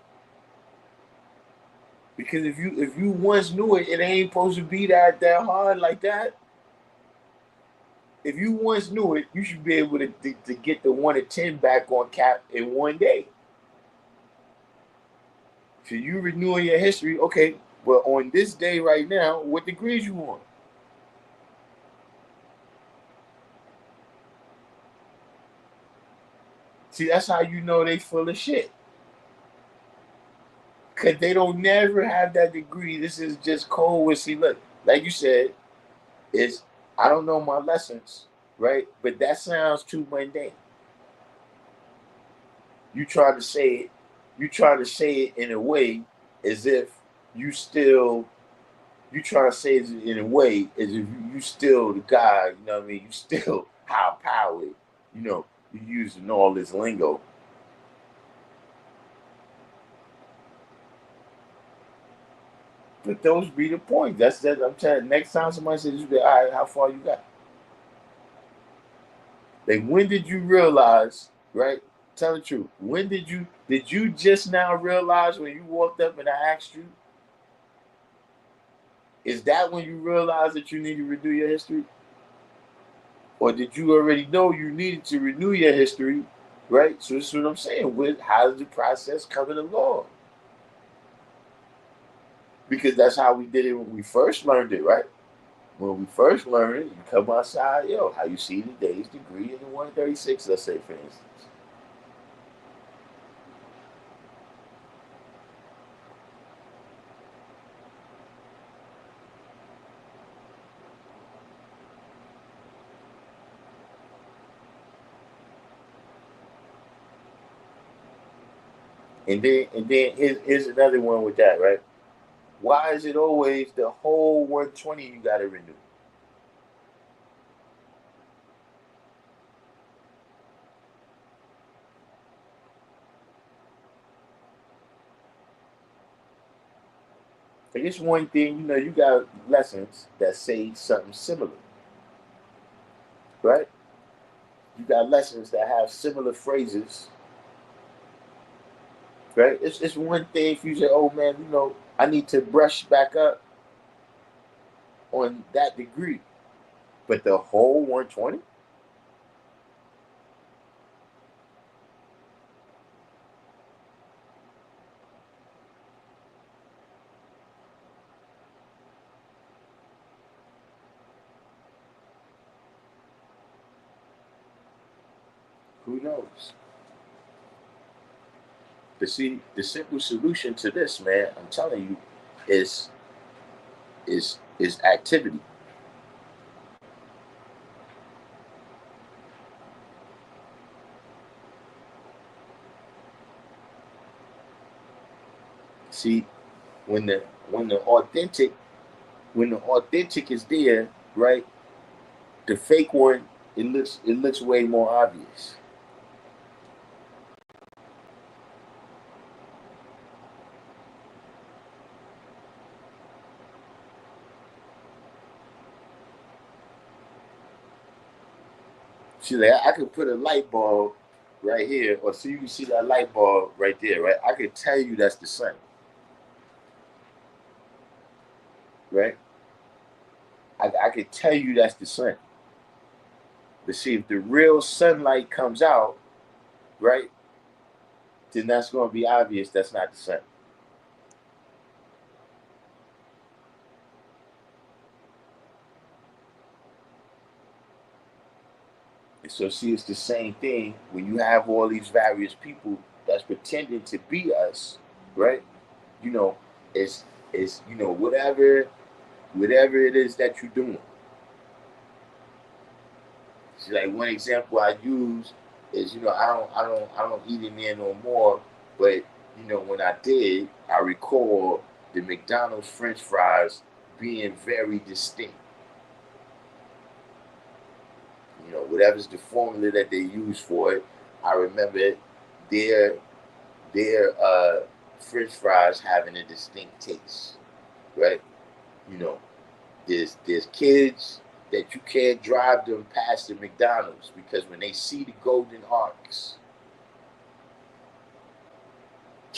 [SPEAKER 1] Because if you once knew it, it ain't supposed to be that hard like that. If you once knew it, you should be able to get the 1 to 10 back on cap in 1 day. So you renewing your history, okay? Well, on this day right now, what degrees you on? See, that's how you know they full of shit. Cause they don't never have that degree. This is just cold with see. Look, like you said, it's I don't know my lessons, right? But that sounds too mundane. You try to say it, you try to say it in a way as if you still you try to say it in a way as if you still the guy, you know what I mean? You still high powered, you know, you using all this lingo. But those be the point. That's that I'm telling you, next time somebody says you be all right, how far you got? Like when did you realize, right? Tell the truth. When did you just now realize when you walked up and I asked you, is that when you realized that you need to renew your history? Or did you already know you needed to renew your history? Right? So this is what I'm saying. With how's the process coming along? Because that's how we did it when we first learned it, right? When we first learned it, you come outside, yo, how you see the day's degree in the 136, let's say for instance. And then here's another one with that, right? Why is it always the whole 120 you gotta renew? Like it's one thing, you got lessons that say something similar, right? You got lessons that have similar phrases, right? It's one thing if you say, oh man, I need to brush back up. on that degree. But the whole 120? Who knows? But see, the simple solution to this, man, I'm telling you, is is activity. See, when the when the authentic when the authentic is there, right? The fake one, it looks way more obvious. See, like I could put a light bulb right here, or so you can see that light bulb right there, right? I could tell you that's the sun, right? I could tell you that's the sun. But see, if the real sunlight comes out, right, then that's going to be obvious that's not the sun. And so, see, it's the same thing when you have all these various people that's pretending to be us, right? You know, it's whatever it is that you're doing. So like one example I use is, I don't eat in there no more, but when I did, I recall the McDonald's French fries being very distinct. Whatever's the formula that they use for it, I remember their their French fries having a distinct taste, right? You know, there's kids that you can't drive them past the McDonald's because when they see the golden arcs,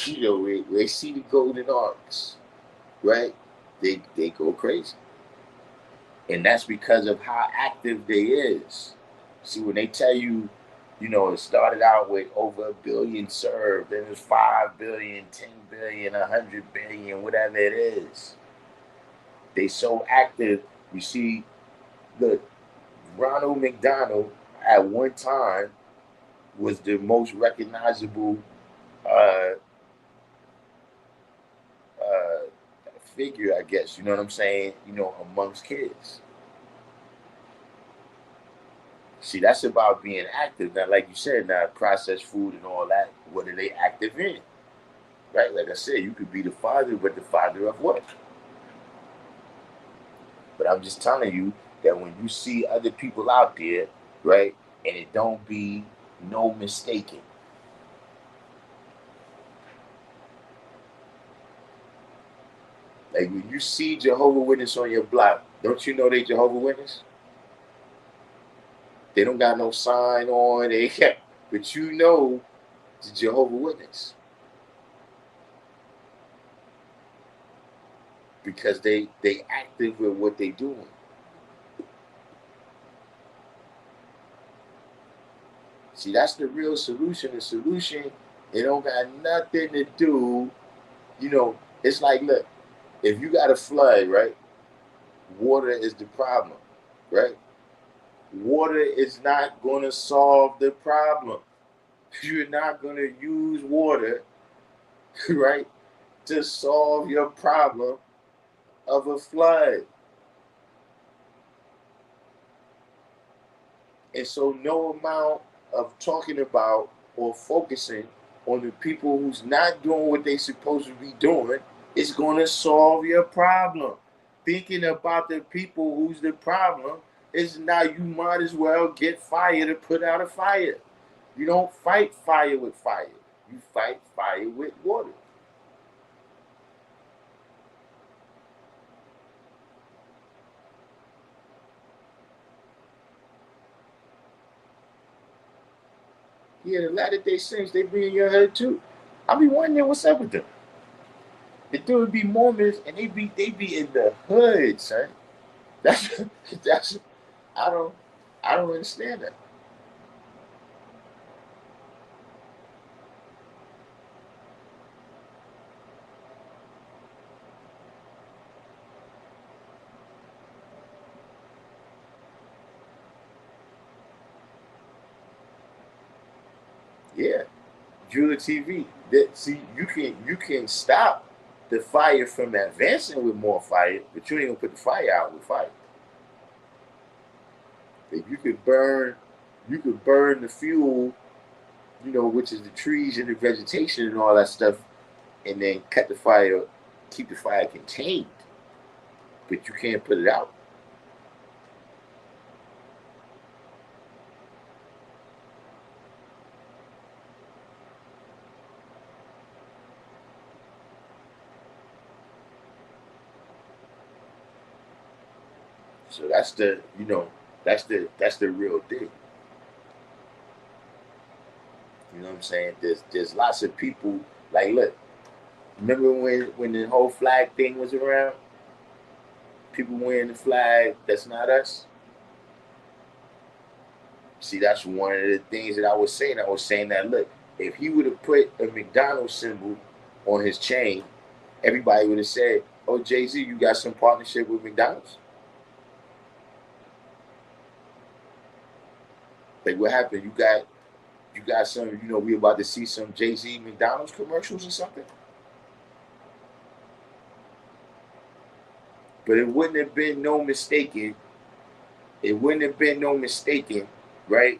[SPEAKER 1] when they see the golden arcs, right? They go crazy, and that's because of how active they is. See, when they tell you, it started out with over 1 billion served, then it's 5 billion, 10 billion, 100 billion, whatever it is. They so active. You see, look, Ronald McDonald at one time was the most recognizable uh, uh, figure, I guess. You know what I'm saying? Amongst kids. See, that's about being active. Now, like you said, now processed food and all that. What are they active in? Right? Like I said, you could be the father, but the father of what? But I'm just telling you that when you see other people out there, right, and it don't be no mistaking. Like when you see Jehovah Witness on your block, don't you know they Jehovah Witness? They don't got no sign on, but the Jehovah Witness because they active with what they doing. See, that's the real solution. The solution, it don't got nothing to do. It's like, look, if you got a flood, right? Water is the problem, right? Water is not going to solve the problem. You're not going to use water, right, to solve your problem of a flood. And so, no amount of talking about or focusing on the people who's not doing what they supposed to be doing is going to solve your problem. Thinking about the people who's the problem is now you might as well get fire to put out a fire. You don't fight fire with fire. You fight fire with water. Yeah, the Latter Day Saints, they be in your head too. I be wondering what's up with them. The dude be Mormons and they be in the hood, son. That's that's I don't I don't understand that. Yeah, Julia TV. That see, you can stop the fire from advancing with more fire, but you ain't gonna put the fire out with fire. If you could burn the fuel, which is the trees and the vegetation and all that stuff, and then cut the fire, keep the fire contained, but you can't put it out. So that's the real thing. You know what I'm saying? There's lots of people like look. Remember when the whole flag thing was around? People wearing the flag that's not us. See, that's one of the things that I was saying. I was saying that look, if he would have put a McDonald's symbol on his chain, everybody would have said, "Oh, Jay Z, you got some partnership with McDonald's." Like, what happened? You got some. We about to see some Jay Z McDonald's commercials or something. But it wouldn't have been no mistaking. It wouldn't have been no mistaking, right,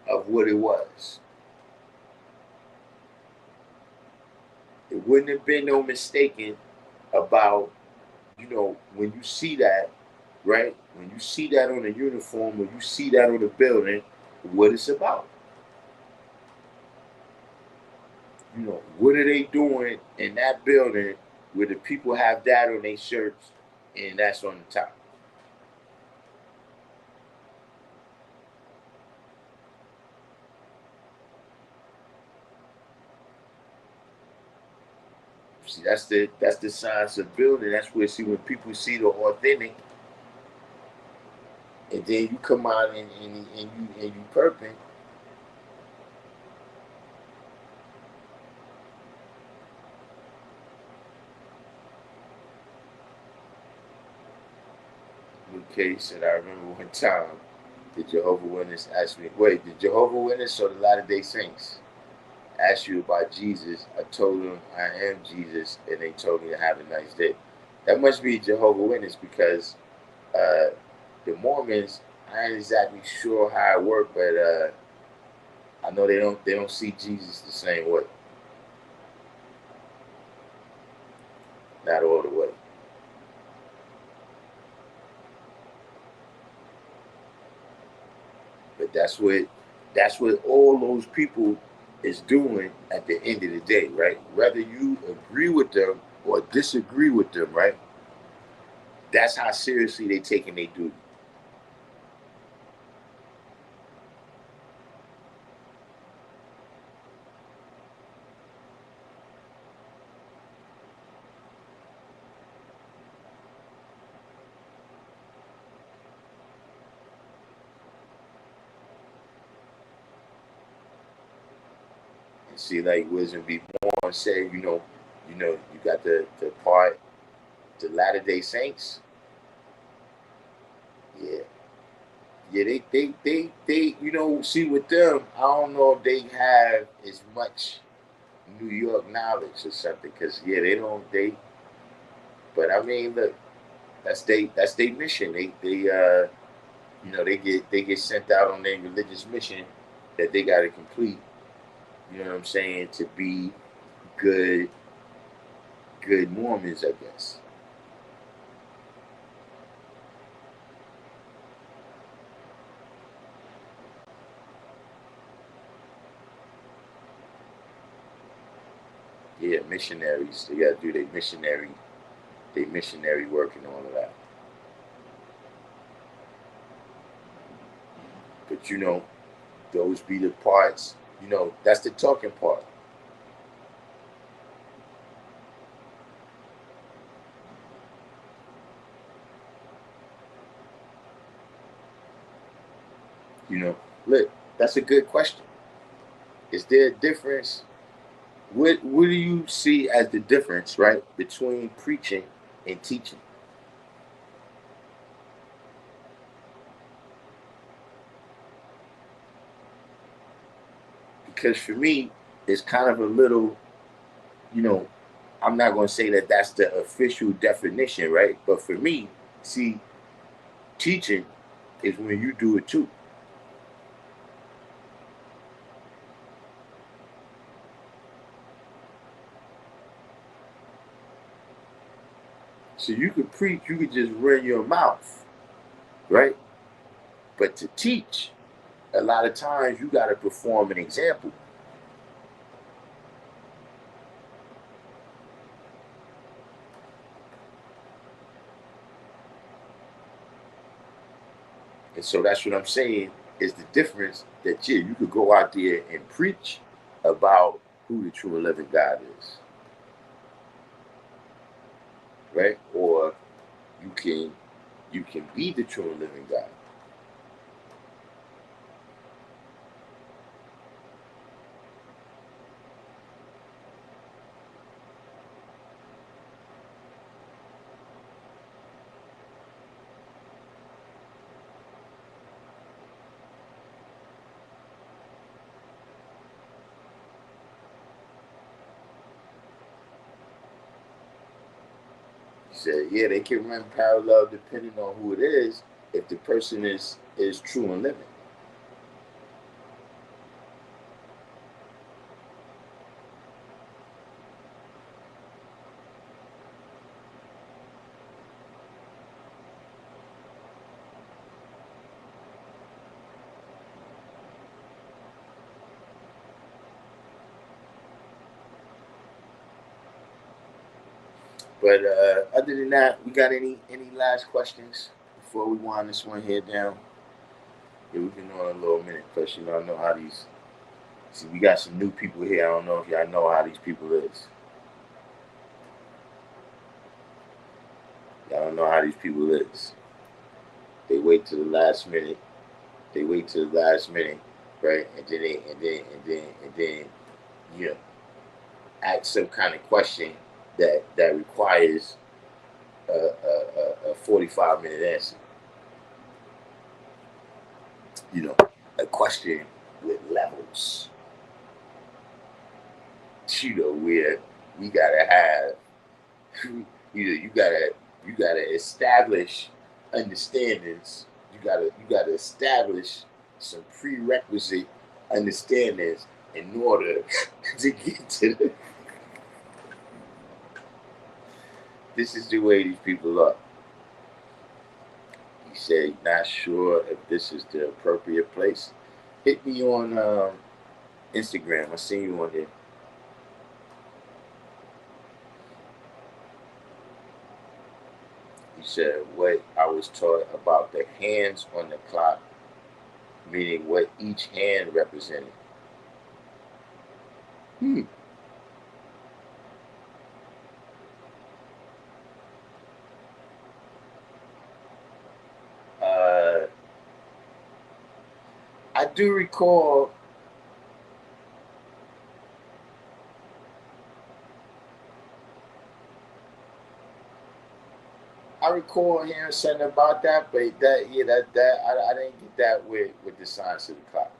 [SPEAKER 1] of what it was. It wouldn't have been no mistaking about, when you see that, right? When you see that on a uniform or you see that on a building, what it's about. What are they doing in that building where the people have that on their shirts and that's on the top? See, that's the science of building. That's where see when people see the authentic, and then you come out and you perping. Okay, said I remember one time the Jehovah Witness asked me, wait, the Jehovah Witness or the Latter Day Saints asked you about Jesus? I told them I am Jesus, and they told me to have a nice day. That must be Jehovah Witness because uh, the Mormons, I ain't exactly sure how it worked, but I know they don't see Jesus the same way, not all the way. But that's what all those people is doing at the end of the day, right? Whether you agree with them or disagree with them, right? That's how seriously they taking their duty. And see, like Wisdom be born said, you got the part, the Latter Day Saints. Yeah, yeah, they, see with them, I don't know if they have as much New York knowledge or something, because yeah, they don't they. But I mean, look, that's they mission. They get sent out on their religious mission that they got to complete. You know what I'm saying? To be good, good Mormons, I guess. Yeah, missionaries. They got to do their missionary work and all of that. But those be the parts. That's the talking part. Look, that's a good question. Is there a difference? What do you see as the difference, right, between preaching and teaching? Because for me, it's kind of a little, you know, I'm not going to say that that's the official definition, right? But for me, see, teaching is when you do it too. So you could preach, you could just run your mouth, right? But to teach, a lot of times you got to perform an example. And so that's what I'm saying is the difference that, yeah, you could go out there and preach about who the true and living God is, right? Or you can be the true and living God. He said, yeah, they can run parallel depending on who it is, if the person is true and living. But other than that, we got any last questions before we wind this one here down? Yeah, we've been on a little minute, plus I know how these. See, we got some new people here. I don't know if y'all know how these people is. Y'all don't know how these people is. They wait to the last minute. They wait to the last minute, right? And then you know, ask some kind of question that requires a 45-minute answer. You know, a question with levels. Where we gotta have, you gotta establish understandings. You gotta establish some prerequisite understandings in order to get to the. This is the way these people are. He said, not sure if this is the appropriate place. Hit me on Instagram. I seen you on here. He said, what I was taught about the hands on the clock, meaning what each hand represented. Hmm. Uh, I do recall. I recall hearing something about that, but I didn't get that with the science of the clock.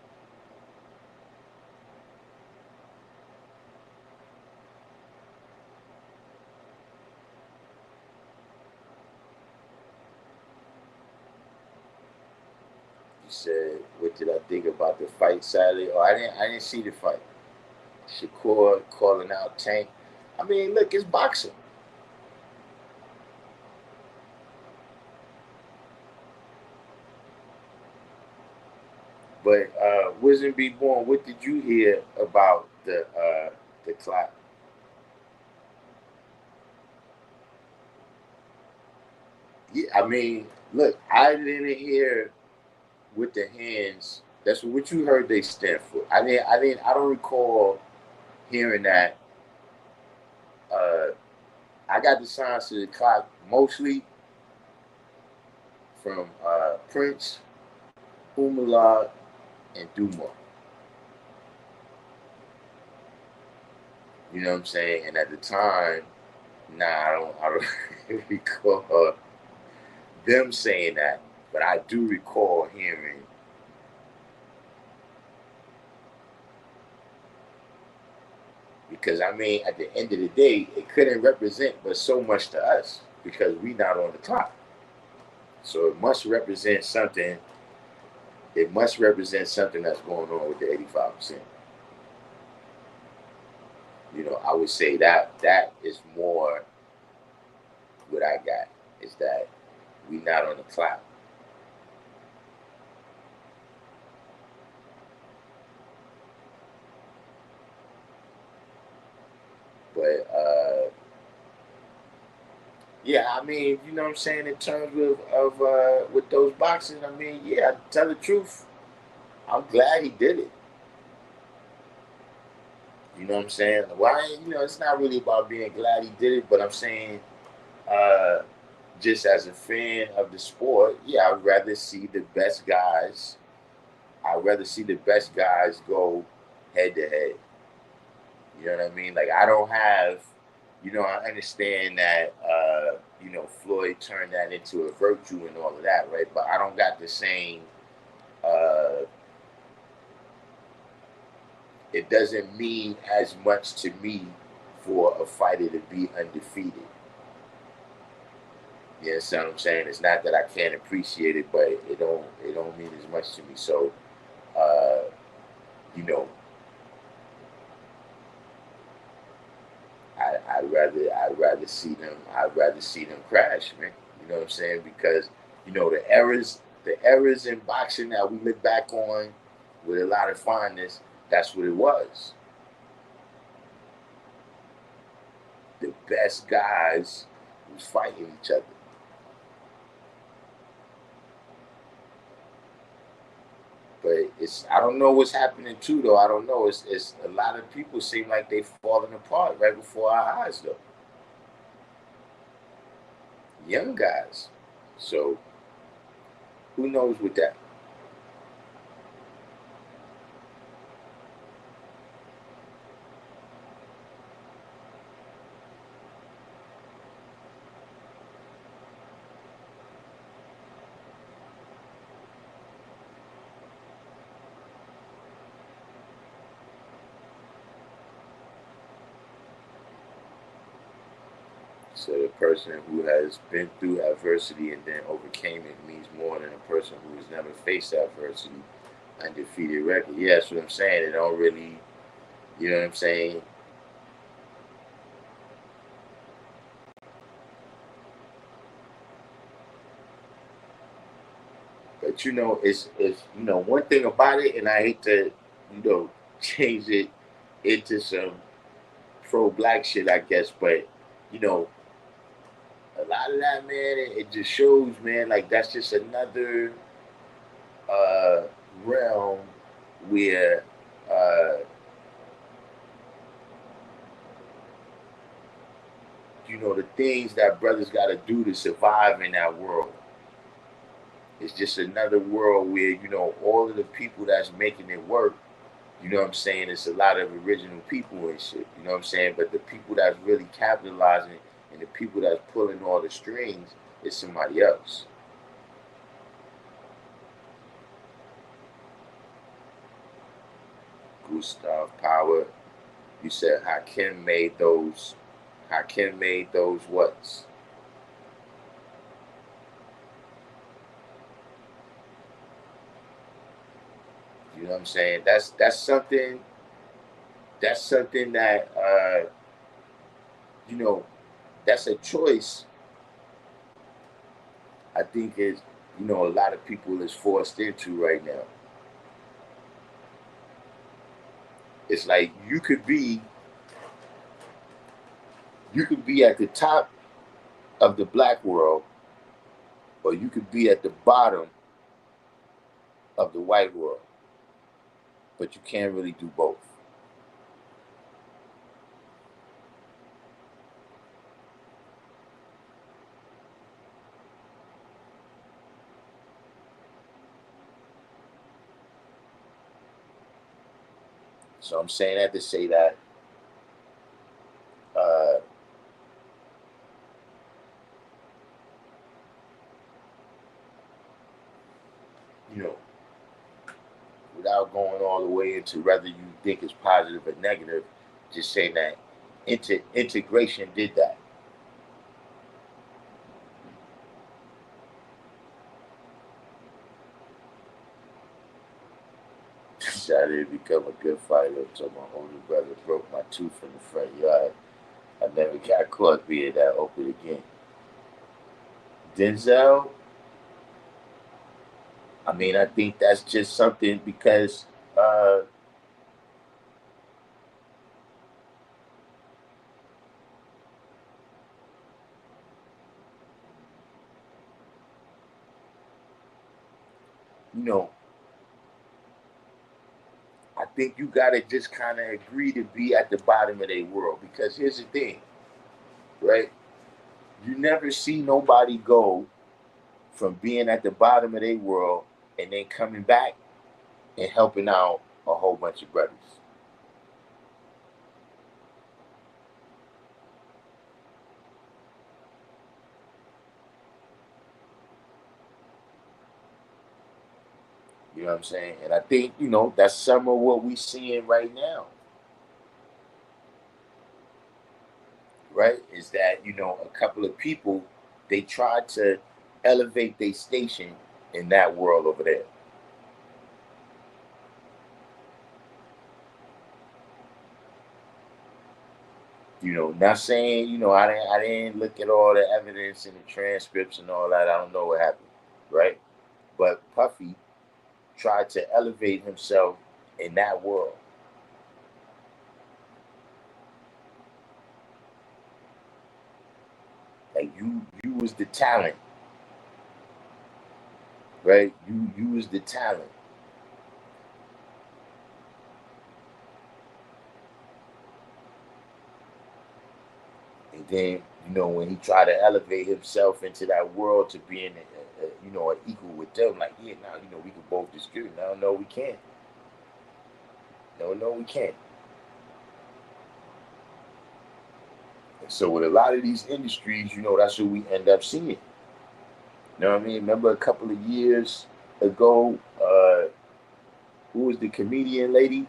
[SPEAKER 1] He said, "What did I think about the fight Saturday? Oh, I didn't see the fight. Shakur calling out Tank. I mean, look, it's boxing. But Wisdom Be Born, what did you hear about the clock? Yeah, I mean, look, I didn't hear with the hands. That's what you heard they stand for. I don't recall hearing that. Uh, I got the science of the clock mostly from Prince, Umala, and do more. You know what I'm saying? And at the time, nah, I don't recall them saying that, but I do recall hearing, because I mean, at the end of the day, it couldn't represent but so much to us because we not on the clock. So it must represent something. It must represent something that's going on with the 85%. You know, I would say that is more what I got, is that we not on the clock. But yeah, I mean, you know what I'm saying, in terms of with those boxes, I mean, yeah, to tell the truth, I'm glad he did it. You know what I'm saying? Why? You know, it's not really about being glad he did it, but I'm saying, uh, just as a fan of the sport, yeah, I'd rather see the best guys. I'd rather see the best guys go head to head. You know what I mean? Like, I don't have, you know, I understand that, you know, Floyd turned that into a virtue and all of that, right? But I don't got the same. Uh, it doesn't mean as much to me for a fighter to be undefeated. You understand what I'm saying? It's not that I can't appreciate it, but it don't mean as much to me. So, uh, you know, I'd rather see them crash, man. You know what I'm saying? Because, you know, the errors in boxing that we look back on with a lot of fondness, that's what it was. The best guys was fighting each other. But it's, I don't know what's happening too though. I don't know. It's a lot of people seem like they falling apart right before our eyes though. Young guys. So who knows with that? So the person who has been through adversity and then overcame it means more than a person who has never faced adversity, undefeated record. Yeah, that's what I'm saying. It don't really, you know what I'm saying? But you know, it's you know one thing about it, and I hate to, you know, change it into some pro black shit, I guess. But you know, a lot of that, man, it just shows, man. Like that's just another uh, realm where you know the things that brothers got to do to survive in that world. It's just another world where you know all of the people that's making it work. You know what I'm saying? It's a lot of original people and shit. You know what I'm saying? But the people that's really capitalizing and the people that's pulling all the strings is somebody else. Gustav Power. You said Hakim made those. Hakim made those what's. You know what I'm saying? That's something. That's something that you know. That's a choice. I think is, you know, a lot of people is forced into right now. It's like you could be at the top of the black world, or you could be at the bottom of the white world, but you can't really do both. So I'm saying that to say that, uh, you know, without going all the way into whether you think it's positive or negative, just saying that integration did that. I didn't become a good fighter until my older brother broke my tooth in the front yard. I never got caught being that open again. Denzel, I mean, I think that's just something because, uh, you know, I think you got to just kind of agree to be at the bottom of their world. Because here's the thing, right? You never see nobody go from being at the bottom of their world and then coming back and helping out a whole bunch of brothers. You know what I'm saying? And I think, that's some of what we seeing right now, right? Is that, a couple of people, they tried to elevate their station in that world over there. Not saying, I didn't look at all the evidence and the transcripts and all that. I don't know what happened, right? But Puffy tried to elevate himself in that world. Like you was the talent, right? You was the talent. And then, when he tried to elevate himself into that world to being, an equal with them, like, yeah, now, we can both distribute. No, no, we can't. No, no, we can't. And so with a lot of these industries, that's what we end up seeing. You know what I mean? Remember a couple of years ago, who was the comedian lady?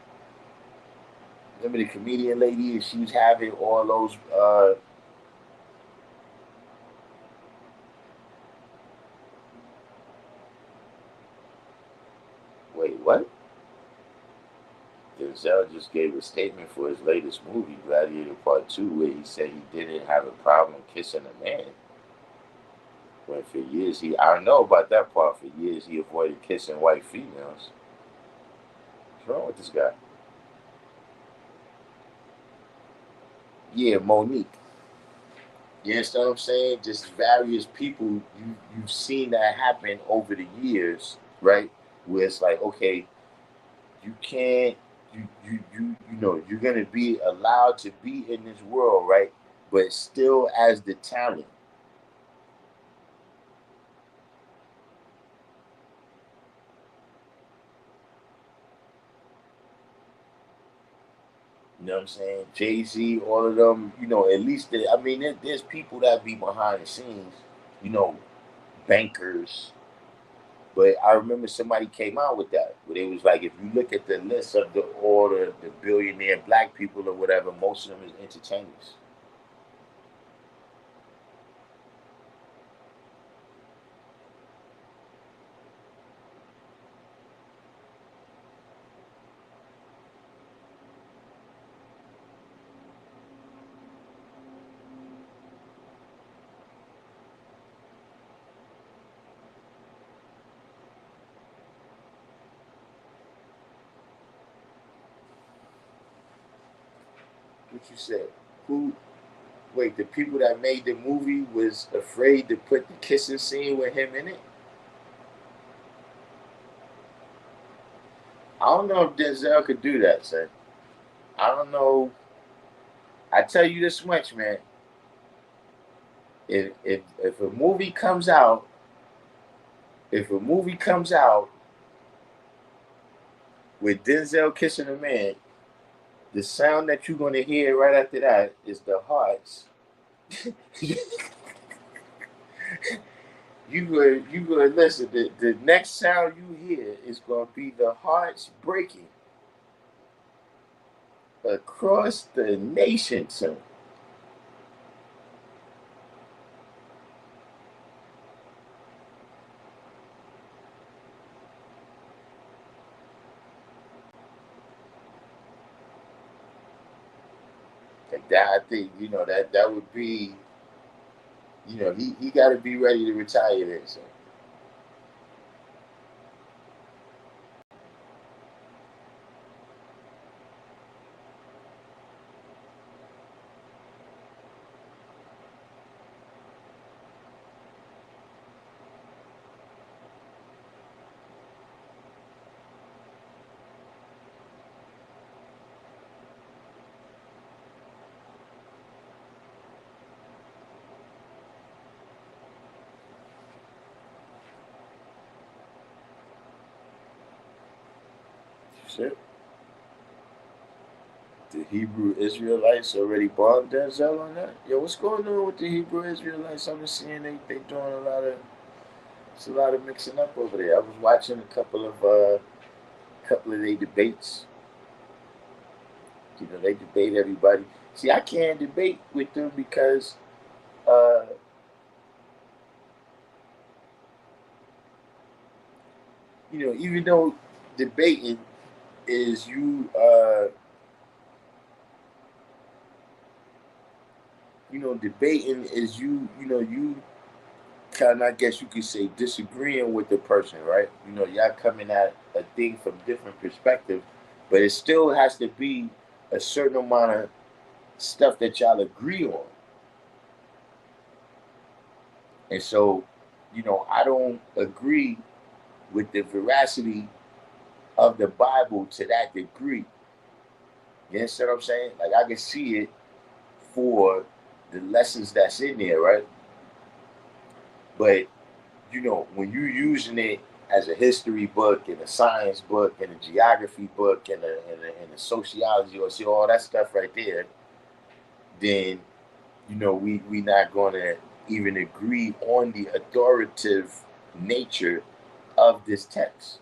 [SPEAKER 1] Remember the comedian lady? And she was having all those. Wait, what? Denzel just gave a statement for his latest movie, Gladiator Part 2, where he said he didn't have a problem kissing a man. When for years I don't know about that part, for years he avoided kissing white females. What's wrong with this guy? Yeah, Monique. You understand what I'm saying? Just various people, you've seen that happen over the years, right? Where it's like, okay, you can't you're gonna be allowed to be in this world, right? But still as the talent. You know what I'm saying? Jay-Z, all of them, at least I mean, there's people that be behind the scenes, you know, bankers. But I remember somebody came out with that, where it was like, if you look at the list of the order, the billionaire black people or whatever, most of them is entertainers. What you said? Who? Wait, the people that made the movie was afraid to put the kissing scene with him in it? I don't know if Denzel could do that, sir. I don't know. I tell you this much, man. If a movie comes out, if a movie comes out with Denzel kissing a man, The sound that you're gonna hear right after that is the hearts. You gonna listen. The next sound you hear is gonna be the hearts breaking across the nation, son. And that, I think, that would be, he got to be ready to retire then, son. Shit. The Hebrew Israelites already bombed Denzel on that. Yo, what's going on with the Hebrew Israelites? I'm just seeing they doing it's a lot of mixing up over there. I was watching a couple of their debates. They debate everybody. See, I can't debate with them because uh, even though debating is debating is you kind of, I guess you could say, disagreeing with the person, right? Y'all coming at a thing from different perspectives, but it still has to be a certain amount of stuff that y'all agree on. And so, I don't agree with the veracity of the Bible to that degree. You understand what I'm saying? Like, I can see it for the lessons that's in there, right? But when you're using it as a history book and a science book and a geography book and a sociology or see all that stuff right there, then we not gonna even agree on the authoritative nature of this text.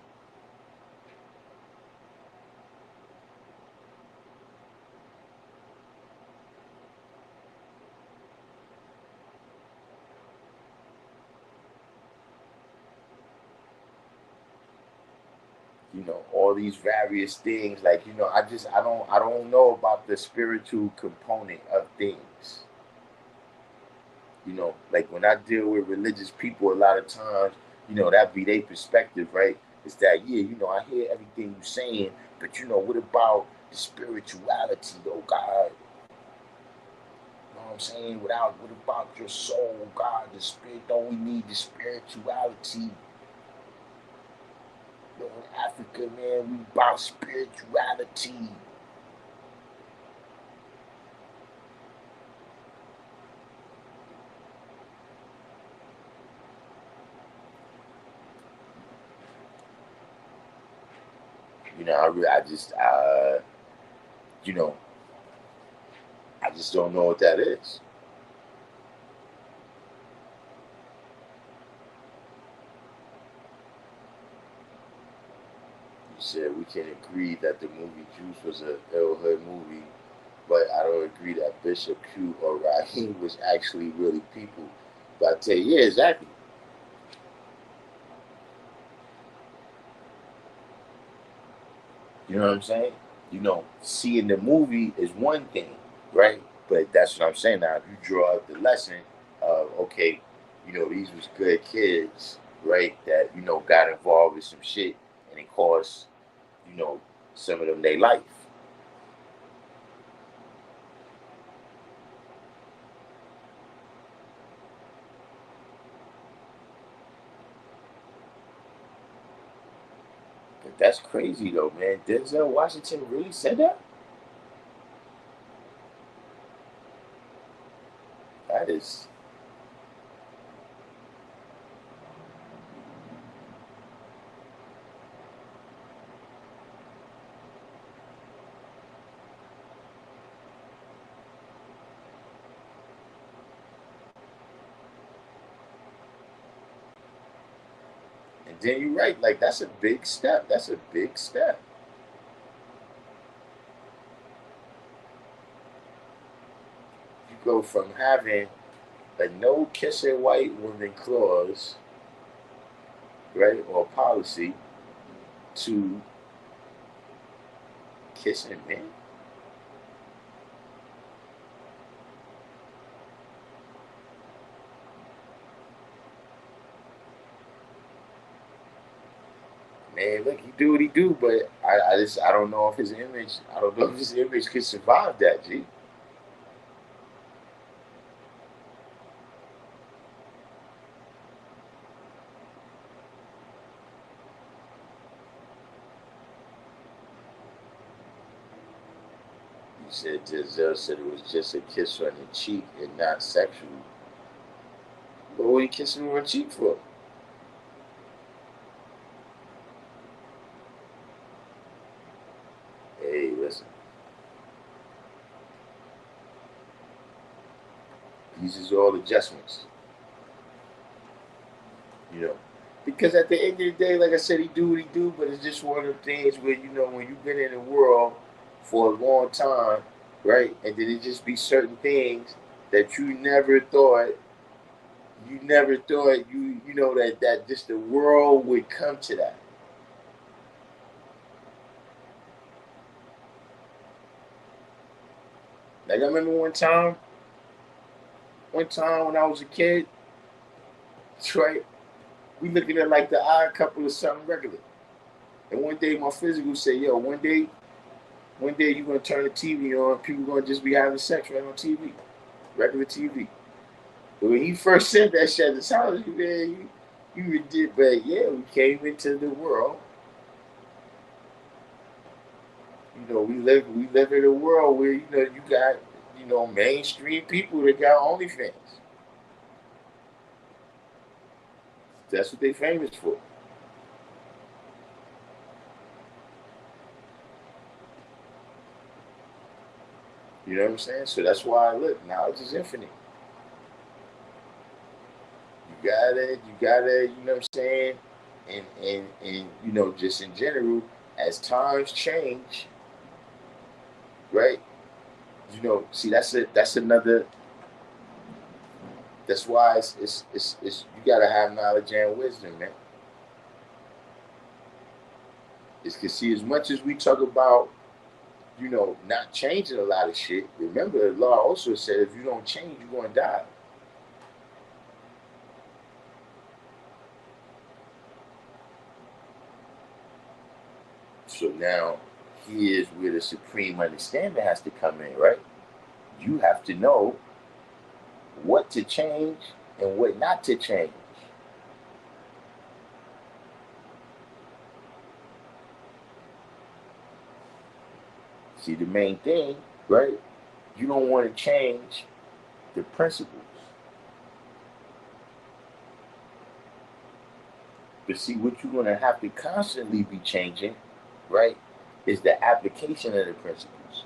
[SPEAKER 1] All these various things, like, I don't know about the spiritual component of things. Like when I deal with religious people, a lot of times, that be their perspective, right? Is that, yeah, I hear everything you're saying, but what about the spirituality, though, God? You know what I'm saying? What about your soul, God? The spirit, don't we need the spirituality? In Africa, man, we about spirituality. You know, I just don't know what that is. You said we can agree that the movie Juice was a ill hood movie, but I don't agree that Bishop Q or Raheem was actually really people. But I tell you, yeah, exactly. You know what I'm saying? Seeing the movie is one thing, right? But that's what I'm saying. Now, if you draw up the lesson of, okay, these was good kids, right? That got involved with some shit, and it cost you know some of them their life. But that's crazy though, man. Denzel Washington really said that. That is, then you're right. Like that's a big step. That's a big step. You go from having a no kissing white woman clause, right, or policy, to kissing men. Man, look, he do what he do, but I don't know if his image, I don't know if his image could survive that. G. He said Giselle said it was just a kiss on the cheek and not sexual. But what are you kissing her on the cheek for? Hey, listen, these is all adjustments, you know. Because at the end of the day, like I said, he do what he do, but it's just one of the things where, when you've been in the world for a long time, right? And then it just be certain things that you never thought that just the world would come to that. Like I remember one time when I was a kid, right? We looking at like the odd couple or something regular. And one day my physical said, yo, one day you're gonna turn the TV on, people gonna just be having sex right on TV. Regular TV. But when he first said that shit at the house, man, you did, but yeah, we came into the world. We live in a world where you got mainstream people that got OnlyFans. That's what they famous for. You know what I'm saying? So that's why look, knowledge is infinite. You gotta, you know what I'm saying? And just in general, as times change, right? See that's another. That's why it's you gotta have knowledge and wisdom, man. It's because see, as much as we talk about, not changing a lot of shit, remember the law also said if you don't change, you're gonna die. So now here's where the supreme understanding has to come in, right? You have to know what to change and what not to change. See, the main thing, right? You don't want to change the principles. But see, what you're going to have to constantly be changing, right, is the application of the principles.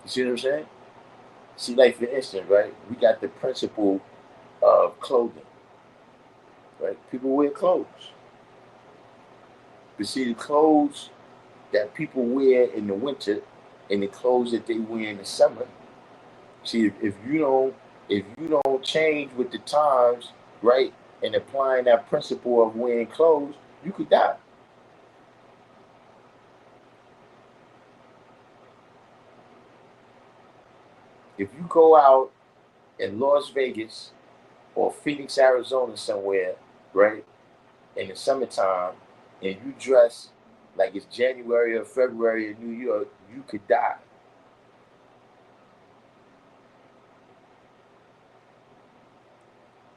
[SPEAKER 1] You see what I'm saying? See, like for instance, right, we got the principle of clothing, right? People wear clothes. But see, the clothes that people wear in the winter and the clothes that they wear in the summer. See, if you don't change with the times, right, and applying that principle of wearing clothes, you could die. If you go out in Las Vegas or Phoenix, Arizona, somewhere, right, in the summertime, and you dress like it's January or February in New York, you could die.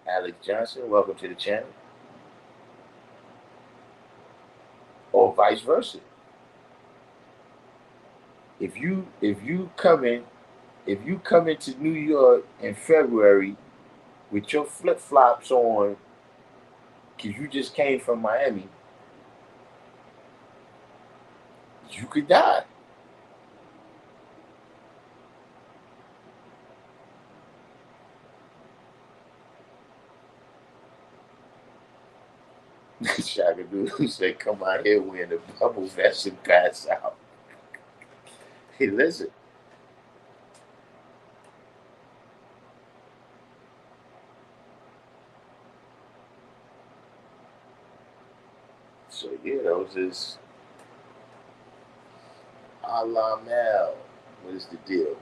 [SPEAKER 1] Alex Johnson, welcome to the channel. Or vice versa. If you come into New York in February with your flip flops on, because you just came from Miami, you could die. Shaka Dude said, come out here wearing the bubble vest and pass out. Hey, listen. So, yeah, those is a la Mel. What is the deal?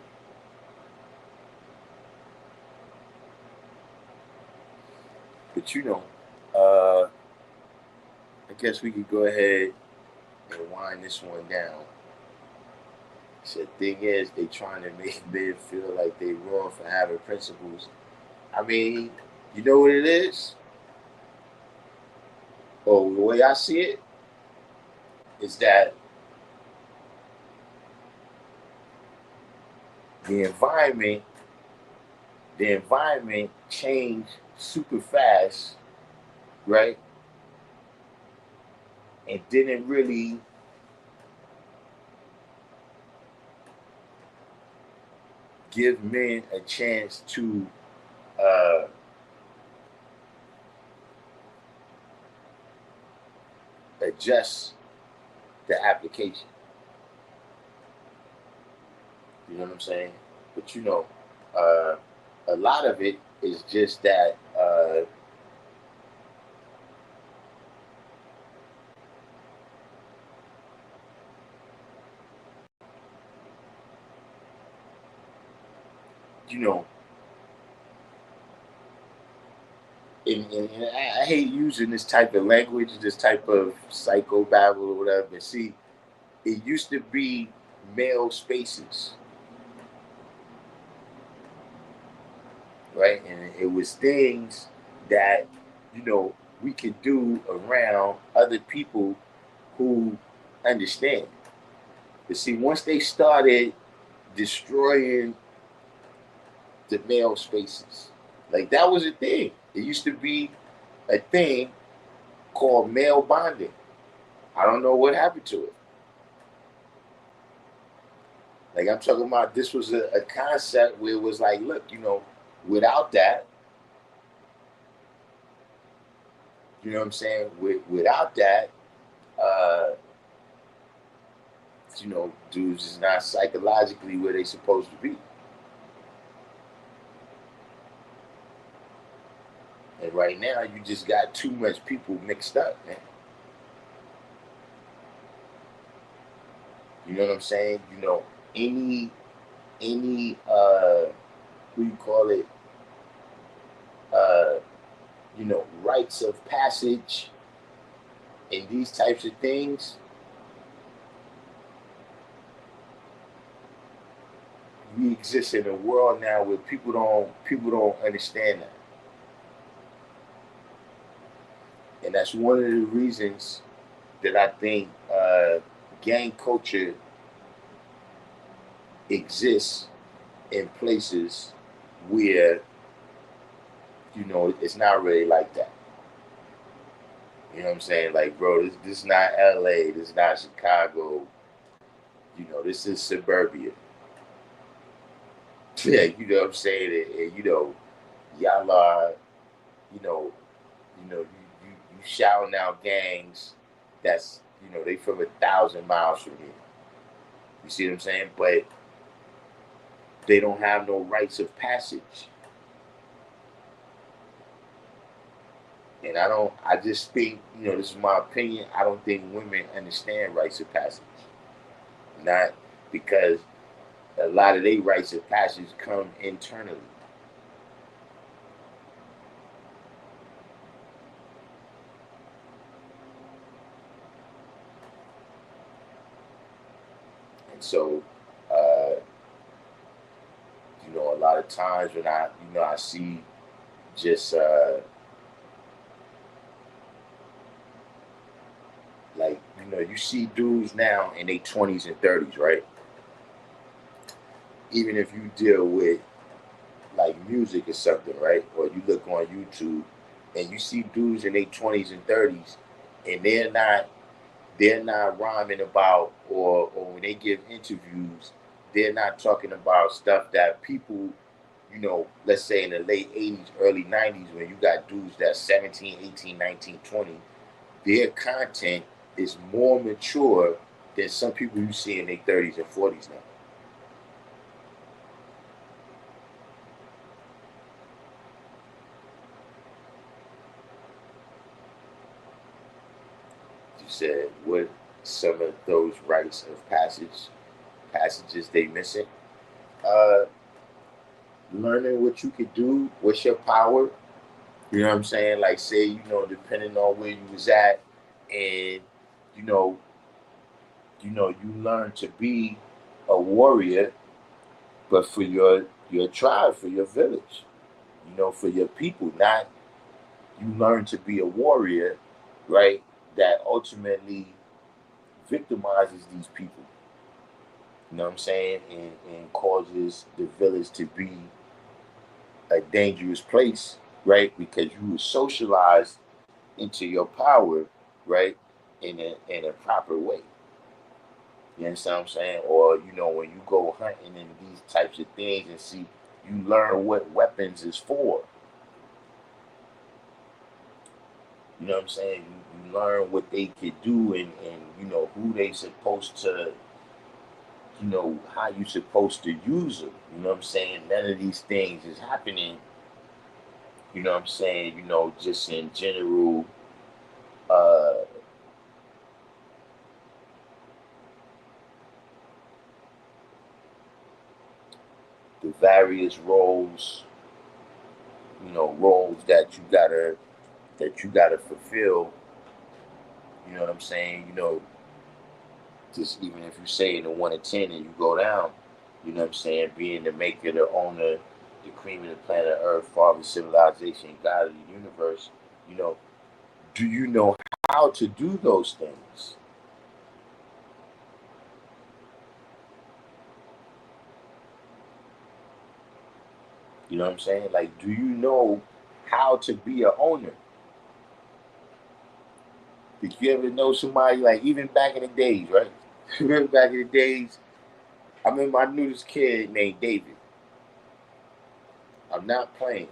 [SPEAKER 1] But, I guess we could go ahead and wind this one down. So the thing is, they trying to make men feel like they wrong for having principles. I mean, you know what it is? Oh, the way I see it is that the environment, the environment changed super fast, right? And didn't really give men a chance to uh, adjust the application. You know what I'm saying? But uh, a lot of it is just that you know, and I hate using this type of language, this type of psychobabble or whatever. But see, it used to be male spaces, right? And it was things that we could do around other people who understand. But see, once they started destroying the male spaces, like that was a thing. It used to be a thing called male bonding. I don't know what happened to it. Like I'm talking about, this was a concept where it was like, look, without that, you know what I'm saying? Without that, uh, dudes is not psychologically where they supposed to be. And right now, you just got too much people mixed up, man. You know what I'm saying? Any who you call it, uh, rites of passage and these types of things, we exist in a world now where people don't understand that. And that's one of the reasons that I think gang culture exists in places where it's not really like that. You know what I'm saying? Like, bro, this is not LA, this is not Chicago. This is suburbia. Yeah, you know what I'm saying? And y'all are, you know, you shouting out gangs that's they from 1,000 miles from here. You see what I'm saying? But they don't have no rites of passage. And I just think, this is my opinion, I don't think women understand rites of passage. Not because a lot of their rites of passage come internally. And so, uh, a lot of times when I see just, like, you see dudes now in their 20s and 30s, right? Even if you deal with like music or something, right? Or you look on YouTube and you see dudes in their 20s and 30s, and they're not rhyming about, or when they give interviews, they're not talking about stuff that people, let's say in the late 80s, early 90s, when you got dudes that's 17, 18, 19, 20, their content is more mature than some people you see in their 30s and 40s now. You said what some of those rites of passages they missing. Uh, Learning what you could do, what's your power. You know what I'm saying? Like say, depending on where you was at, and you know, you learn to be a warrior, but for your tribe, for your village, for your people. Not you learn to be a warrior, right? That ultimately victimizes these people. You know what I'm saying? And causes the village to be a dangerous place, right? Because you were socialized into your power, right? In a proper way. You understand what I'm saying? Or, when you go hunting and these types of things and see, you learn what weapons is for. You know what I'm saying? You learn what they could do and who they supposed to, how you supposed to use them. You know what I'm saying? None of these things is happening, you know what I'm saying, just in general, uh, the various roles that you gotta fulfill. You know what I'm saying? Just even if you say in the 1 to 10 and you go down, you know what I'm saying? Being the maker, the owner, the cream of the planet Earth, father, civilization, God of the universe. You know, do you know how to do those things? You know what I'm saying? Like, do you know how to be a owner? Did you ever know somebody like even back in the days, right? Remember back in the days, I remember I knew this kid named David. I'm not playing.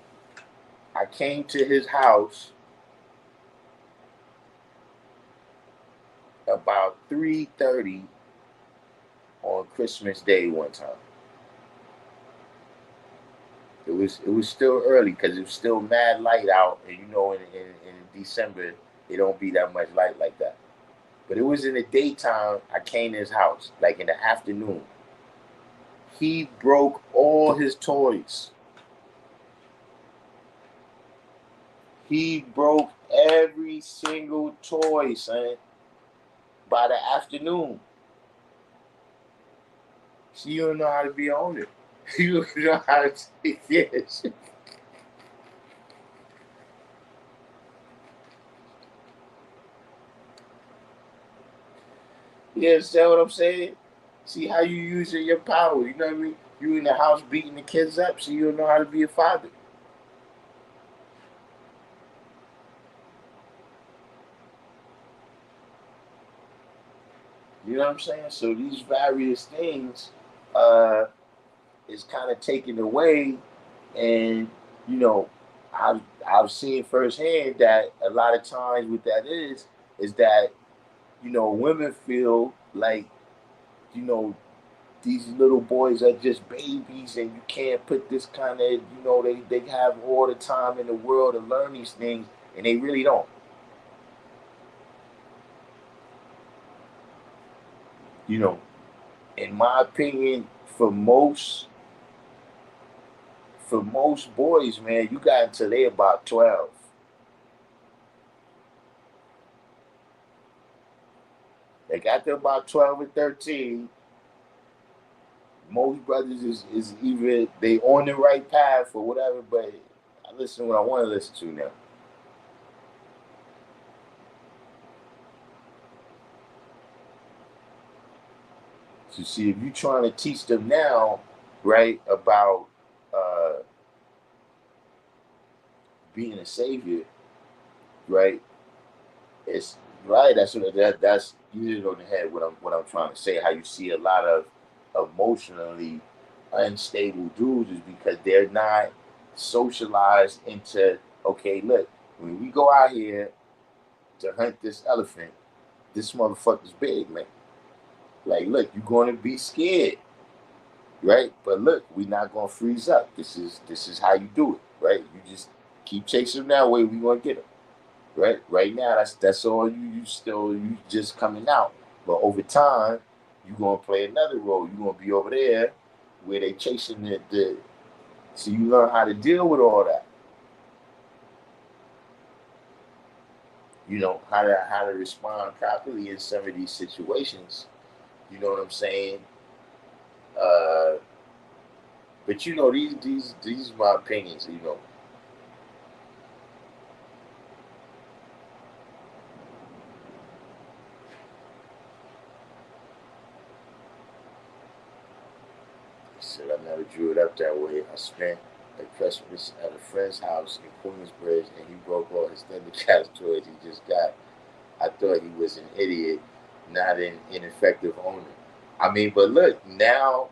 [SPEAKER 1] I came to his house about 3:30 on Christmas Day one time. It was still early because it was still mad light out, and in December it don't be that much light like that. But it was in the daytime. I came to his house like in the afternoon. He broke all his toys. He broke every single toy, son. By the afternoon, so you don't know how to be on it. You don't know how to take yes. You understand what I'm saying? See how you using your power. You know what I mean? You in the house beating the kids up, so you don't know how to be a father. You know what I'm saying? So these various things uh, is kind of taken away, and you know, I've seen firsthand that a lot of times what that is that women feel like you know these little boys are just babies and you can't put this kind of they have all the time in the world to learn these things and they really don't. you know in my opinion, for most boys, man, you got until they about 12. They got to about 12 or 13. Most brothers is either they on the right path or whatever, but I listen to what I want to listen to now. So see, if you're trying to teach them now, right, about uh, being a savior, right, it's right. That's you hit it on the head. What I'm trying to say. How you see a lot of emotionally unstable dudes is because they're not socialized into okay. Look, when we go out here, to hunt this elephant. This motherfucker's big, man. Like, look, you're gonna be scared, right? But look, we're not gonna freeze up. This is how you do it, right? You just keep chasing him that way. We gonna get him, right? Right now, that's all you just coming out. But over time, you gonna play another role. You gonna be over there where they chasing the so you learn how to deal with all that. You know how to respond properly in some of these situations. You know what I'm saying? Uh, but you know these are my opinions. You know, I said I never drew it up that way. I spent a Christmas at a friend's house in Queensbridge, and he broke all his Thundercats toys he just got. I thought he was an idiot, not an ineffective owner. I mean, but look now.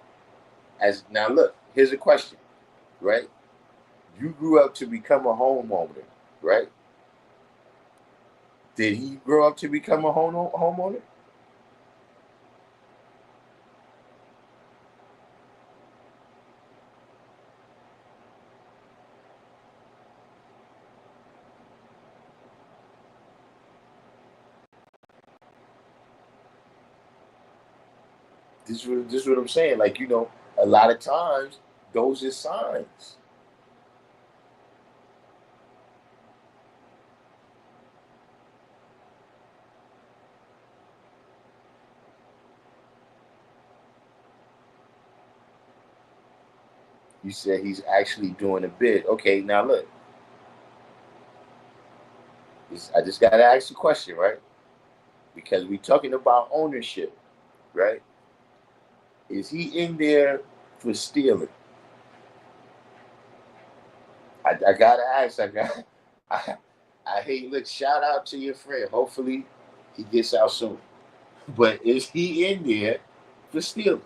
[SPEAKER 1] Look, here's a question, right? You grew up to become a homeowner, right? Did he grow up to become a homeowner? This is what I'm saying. Like, a lot of times those are signs. You said he's actually doing a bid. Okay, now look, I just got to ask the question, right? Because we're talking about ownership, right? Is he in there for stealing? I gotta ask. I, I hate. Look, shout out to your friend. Hopefully, he gets out soon. But is he in there for stealing?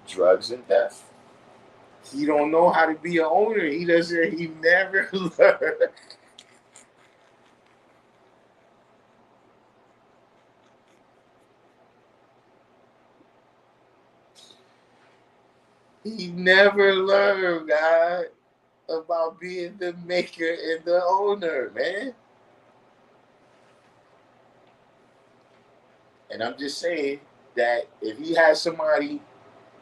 [SPEAKER 1] Drugs and theft. He don't know how to be an owner. He doesn't. He never learned. He never learned, God, about being the maker and the owner, man. And I'm just saying that if he had somebody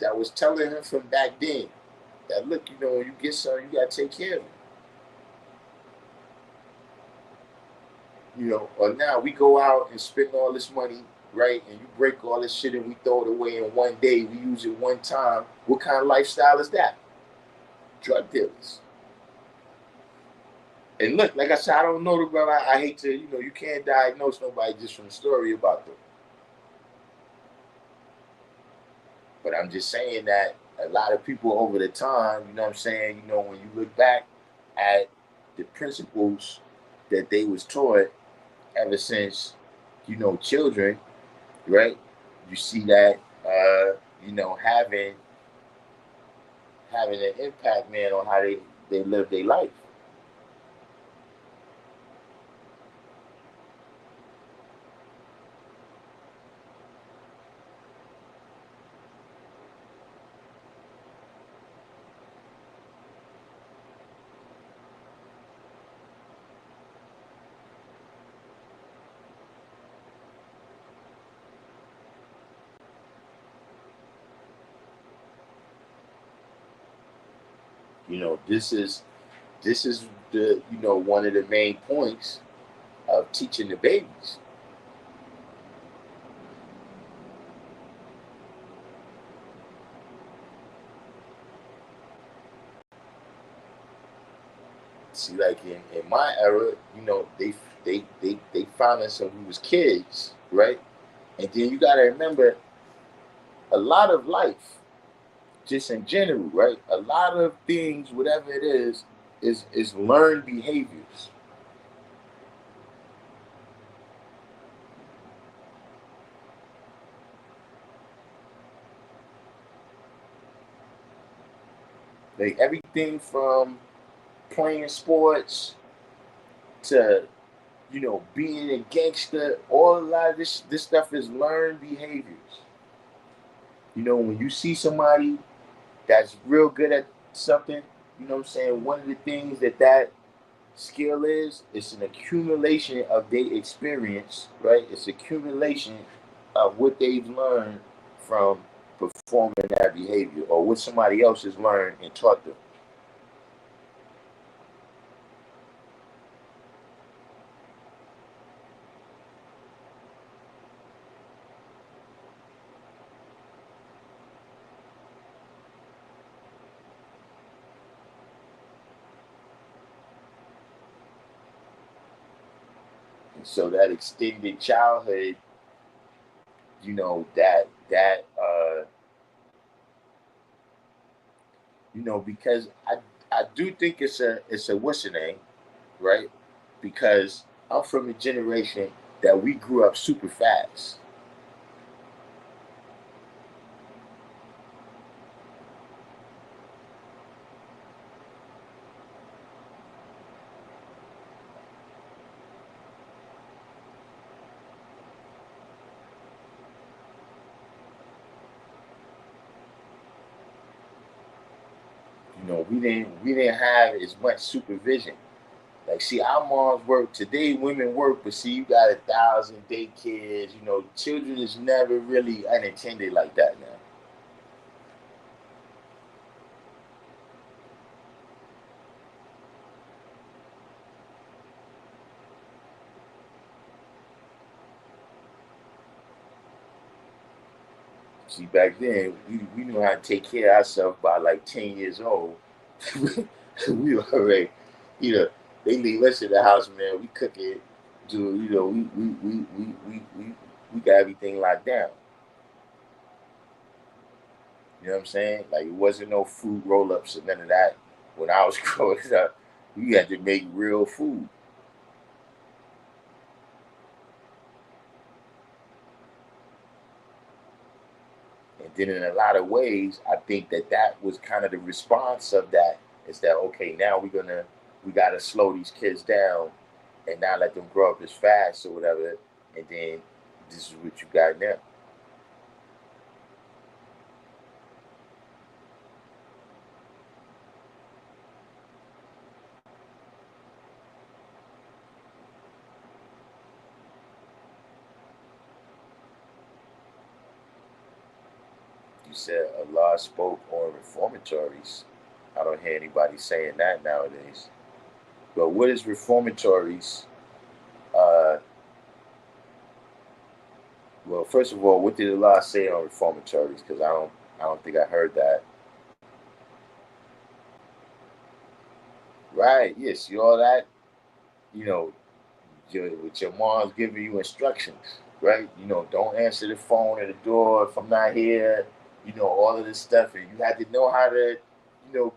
[SPEAKER 1] that was telling him from back then that, look, when you get something, you gotta take care of it. Or now we go out and spend all this money, right? And you break all this shit and we throw it away in one day. We use it one time. What kind of lifestyle is that? Drug dealers. And look, like I said, I don't know the brother. I hate to, you can't diagnose nobody just from the story about them. But I'm just saying that a lot of people over the time, you know what I'm saying, when you look back at the principles that they was taught ever since, children, right? You see that, having an impact, man, on how they live their life. This is the one of the main points of teaching the babies. See, like in my era, they found us when we was kids, right? And then you gotta remember a lot of life, just in general, right? A lot of things, whatever it is learned behaviors. Like everything from playing sports to being a gangster. All a lot of this stuff is learned behaviors. When you see somebody that's real good at something, what I'm saying, one of the things that skill is, it's an accumulation of their experience, right? It's accumulation of what they've learned from performing that behavior or what somebody else has learned and taught them. And so that extended childhood, because I do think it's a what's the name, right? Because I'm from a generation that we grew up super fast. We didn't have as much supervision. Like, see, our moms work today. Women work, but see, you got 1,000 daycares. Children is never really unattended like that now. See, back then, we knew how to take care of ourselves by like 10 years old. We already, you know, they leave us in the house, man. We cook it, do, we got everything locked down. You know what I'm saying? Like, it wasn't no fruit roll ups or none of that. When I was growing up, we had to make real food. And then in a lot of ways, I think that was kind of the response of that is that, okay, now we got to slow these kids down and not let them grow up as fast or whatever. And then this is what you got now. You said Allah spoke on reformatories. I don't hear anybody saying that nowadays. But what is reformatories? Uh, well, first of all, what did Allah say on reformatories? Because I don't think I heard that. Right? Yes. See all that. You know, with your mom's giving you instructions, right? Don't answer the phone at the door if I'm not here. All of this stuff, and you have to know how to,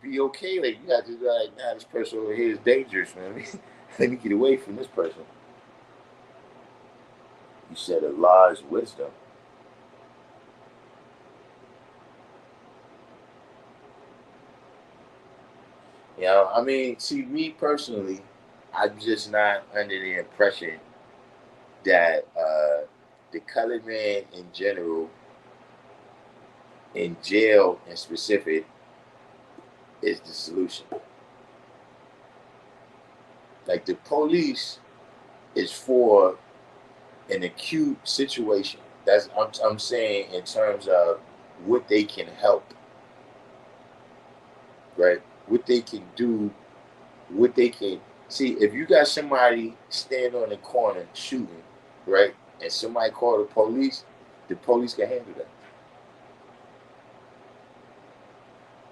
[SPEAKER 1] be okay. Like you have to be like, nah, this person over here is dangerous, man. Let me get away from this person. You said Allah's wisdom. I mean, see, me personally, I'm just not under the impression that the colored man in general, in jail in specific, is the solution. Like the police is for an acute situation. I'm saying in terms of what they can help, right? What they can do, what they can see. If you got somebody standing on the corner shooting, right, and somebody call the police can handle that.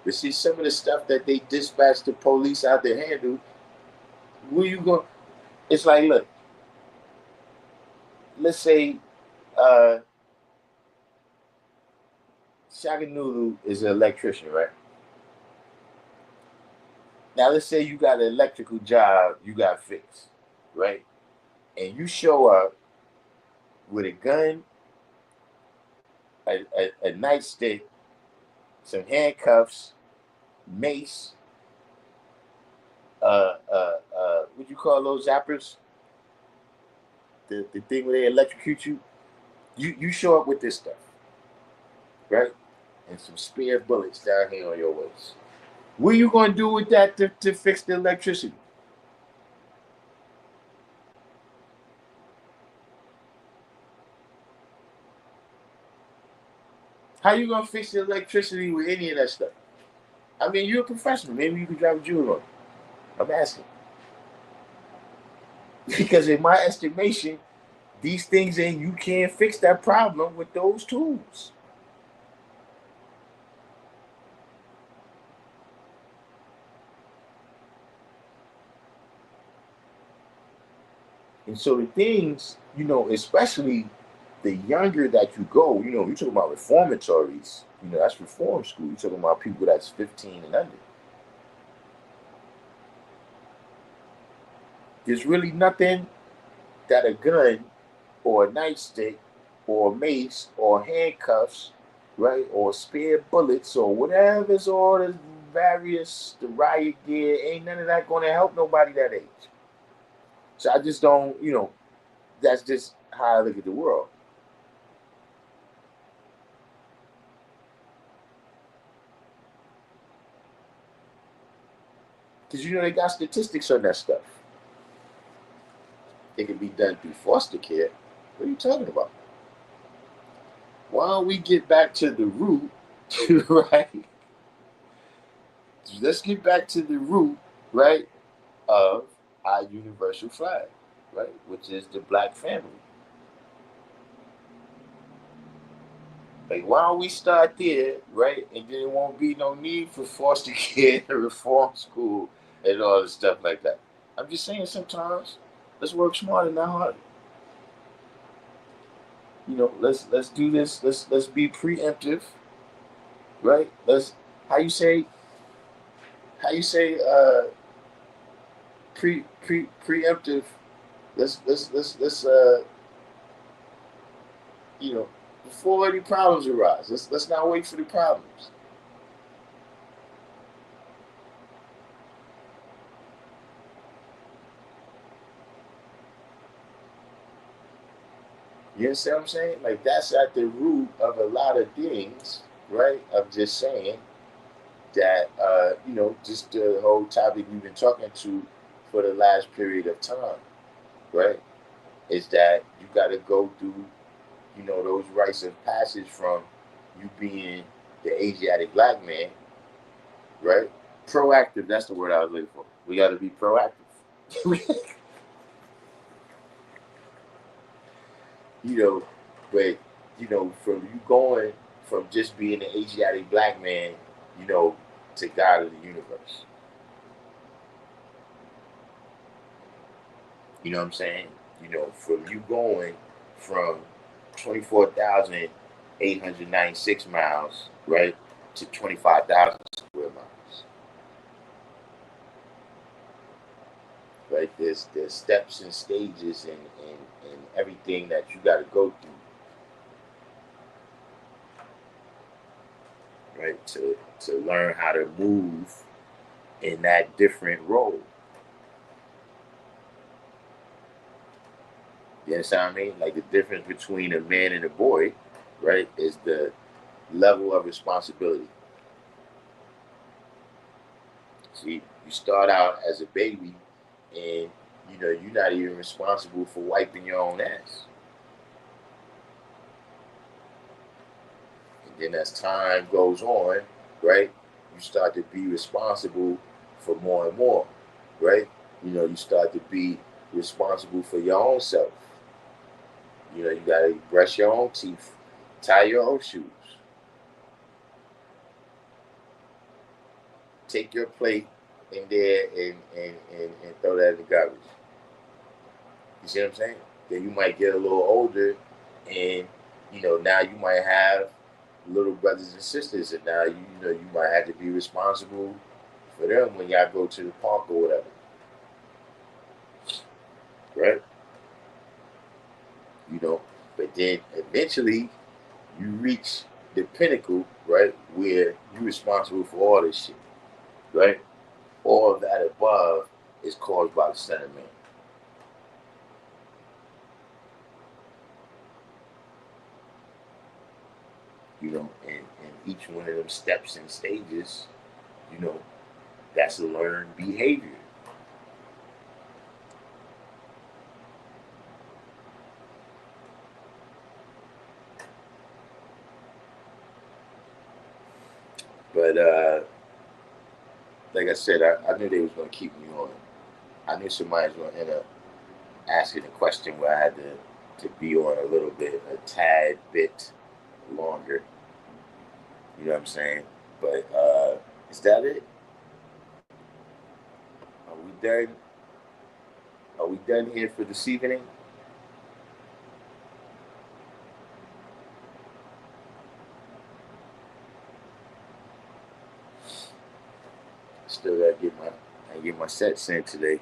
[SPEAKER 1] But see, some of the stuff that they dispatch the police out to handle, where you go? It's like, look, let's say uh, Shaganulu is an electrician, right? Now, let's say you got an electrical job you got fixed, right? And you show up with a gun, a nightstick, some handcuffs, mace, what you call those zappers? The thing where they electrocute you. You show up with this stuff, right? And some spare bullets down here on your waist. What are you going to do with that to fix the electricity? How you going to fix the electricity with any of that stuff? I mean, you're a professional. Maybe you can drive a jewel on. I'm asking. Because in my estimation, these things ain't, you can't fix that problem with those tools. And so the things, especially the younger that you go, you're talking about reformatories, that's reform school. You're talking about people that's 15 and under. There's really nothing that a gun or a nightstick or a mace or handcuffs, right, or spare bullets or whatever's all the various, the riot gear, ain't none of that going to help nobody that age. So I just don't, that's just how I look at the world. Because they got statistics on that stuff. It can be done through foster care. What are you talking about? Why don't we get back to the root, right? Let's get back to the root, right, of our universal flag, right, which is the black family. Like, why don't we start there, right? And then it won't be no need for foster care and reform school and all this stuff like that. I'm just saying sometimes let's work smarter, not harder. Let's do this. Let's be preemptive, right? Let's how you say preemptive. Let's before any problems arise. Let's not wait for the problems. You understand what I'm saying? Like, that's at the root of a lot of things, right? I'm just saying that just the whole topic we've been talking to for the last period of time, right? Is that you got to go through, those rites of passage from you being the Asiatic black man, right? Proactive, that's the word I was looking for. We got to be proactive. you know, but from you going from just being an Asiatic black man, to God of the universe. You know what I'm saying? From you going from 24,896 miles, right, to 25,000 square miles. Right? There's steps and stages and everything that you got to go through, right, to learn how to move in that different role. You understand what I mean? Like, the difference between a man and a boy, right, is the level of responsibility. See, you start out as a baby and you're not even responsible for wiping your own ass. And then as time goes on, right, you start to be responsible for more and more, right? You start to be responsible for your own self. You gotta brush your own teeth, tie your own shoes, take your plate in there and throw that in the garbage. You see what I'm saying? Then you might get a little older and now you might have little brothers and sisters, and now you might have to be responsible for them when y'all go to the park or whatever. Right? But then eventually you reach the pinnacle, right, where you're responsible for all this shit. right? All of that above is caused by the sentiment. And each one of them steps and stages, you know, that's a learned behavior. But like I said, I knew they was gonna keep me on. I knew somebody was gonna end up asking a question where I had to be on a little bit, a tad bit longer. You know what I'm saying? But is that it? Are we done? Are we done here for this evening? Still gotta get my set sent today.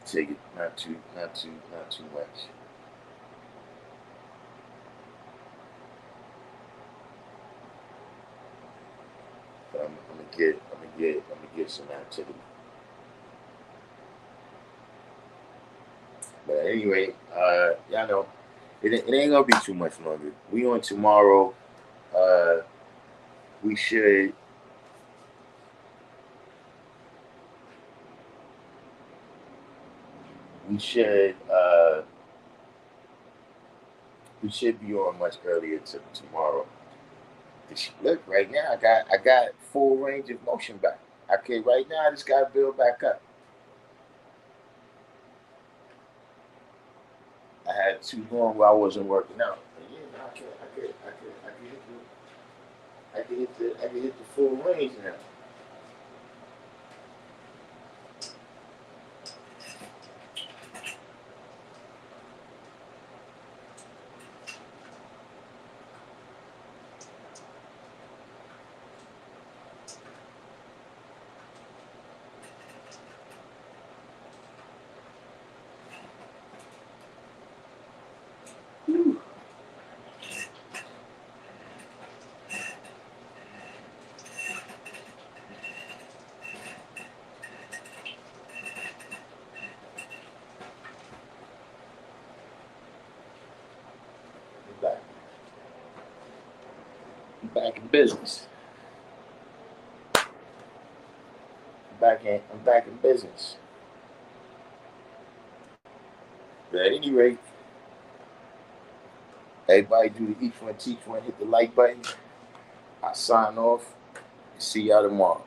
[SPEAKER 1] Take it not too much. But I'm gonna get some activity. But anyway, y'all know it ain't gonna be too much longer. We on tomorrow. Uh, we should we should we should be on much earlier tomorrow. Look, right now I got full range of motion back. Okay, right now I just gotta build back up. I had too long where I wasn't working out. But yeah, I can hit the full range now. I'm back. I'm back in business. I'm back in business. But at any rate, everybody do the each one teach one, hit the like button. I sign off. See y'all tomorrow.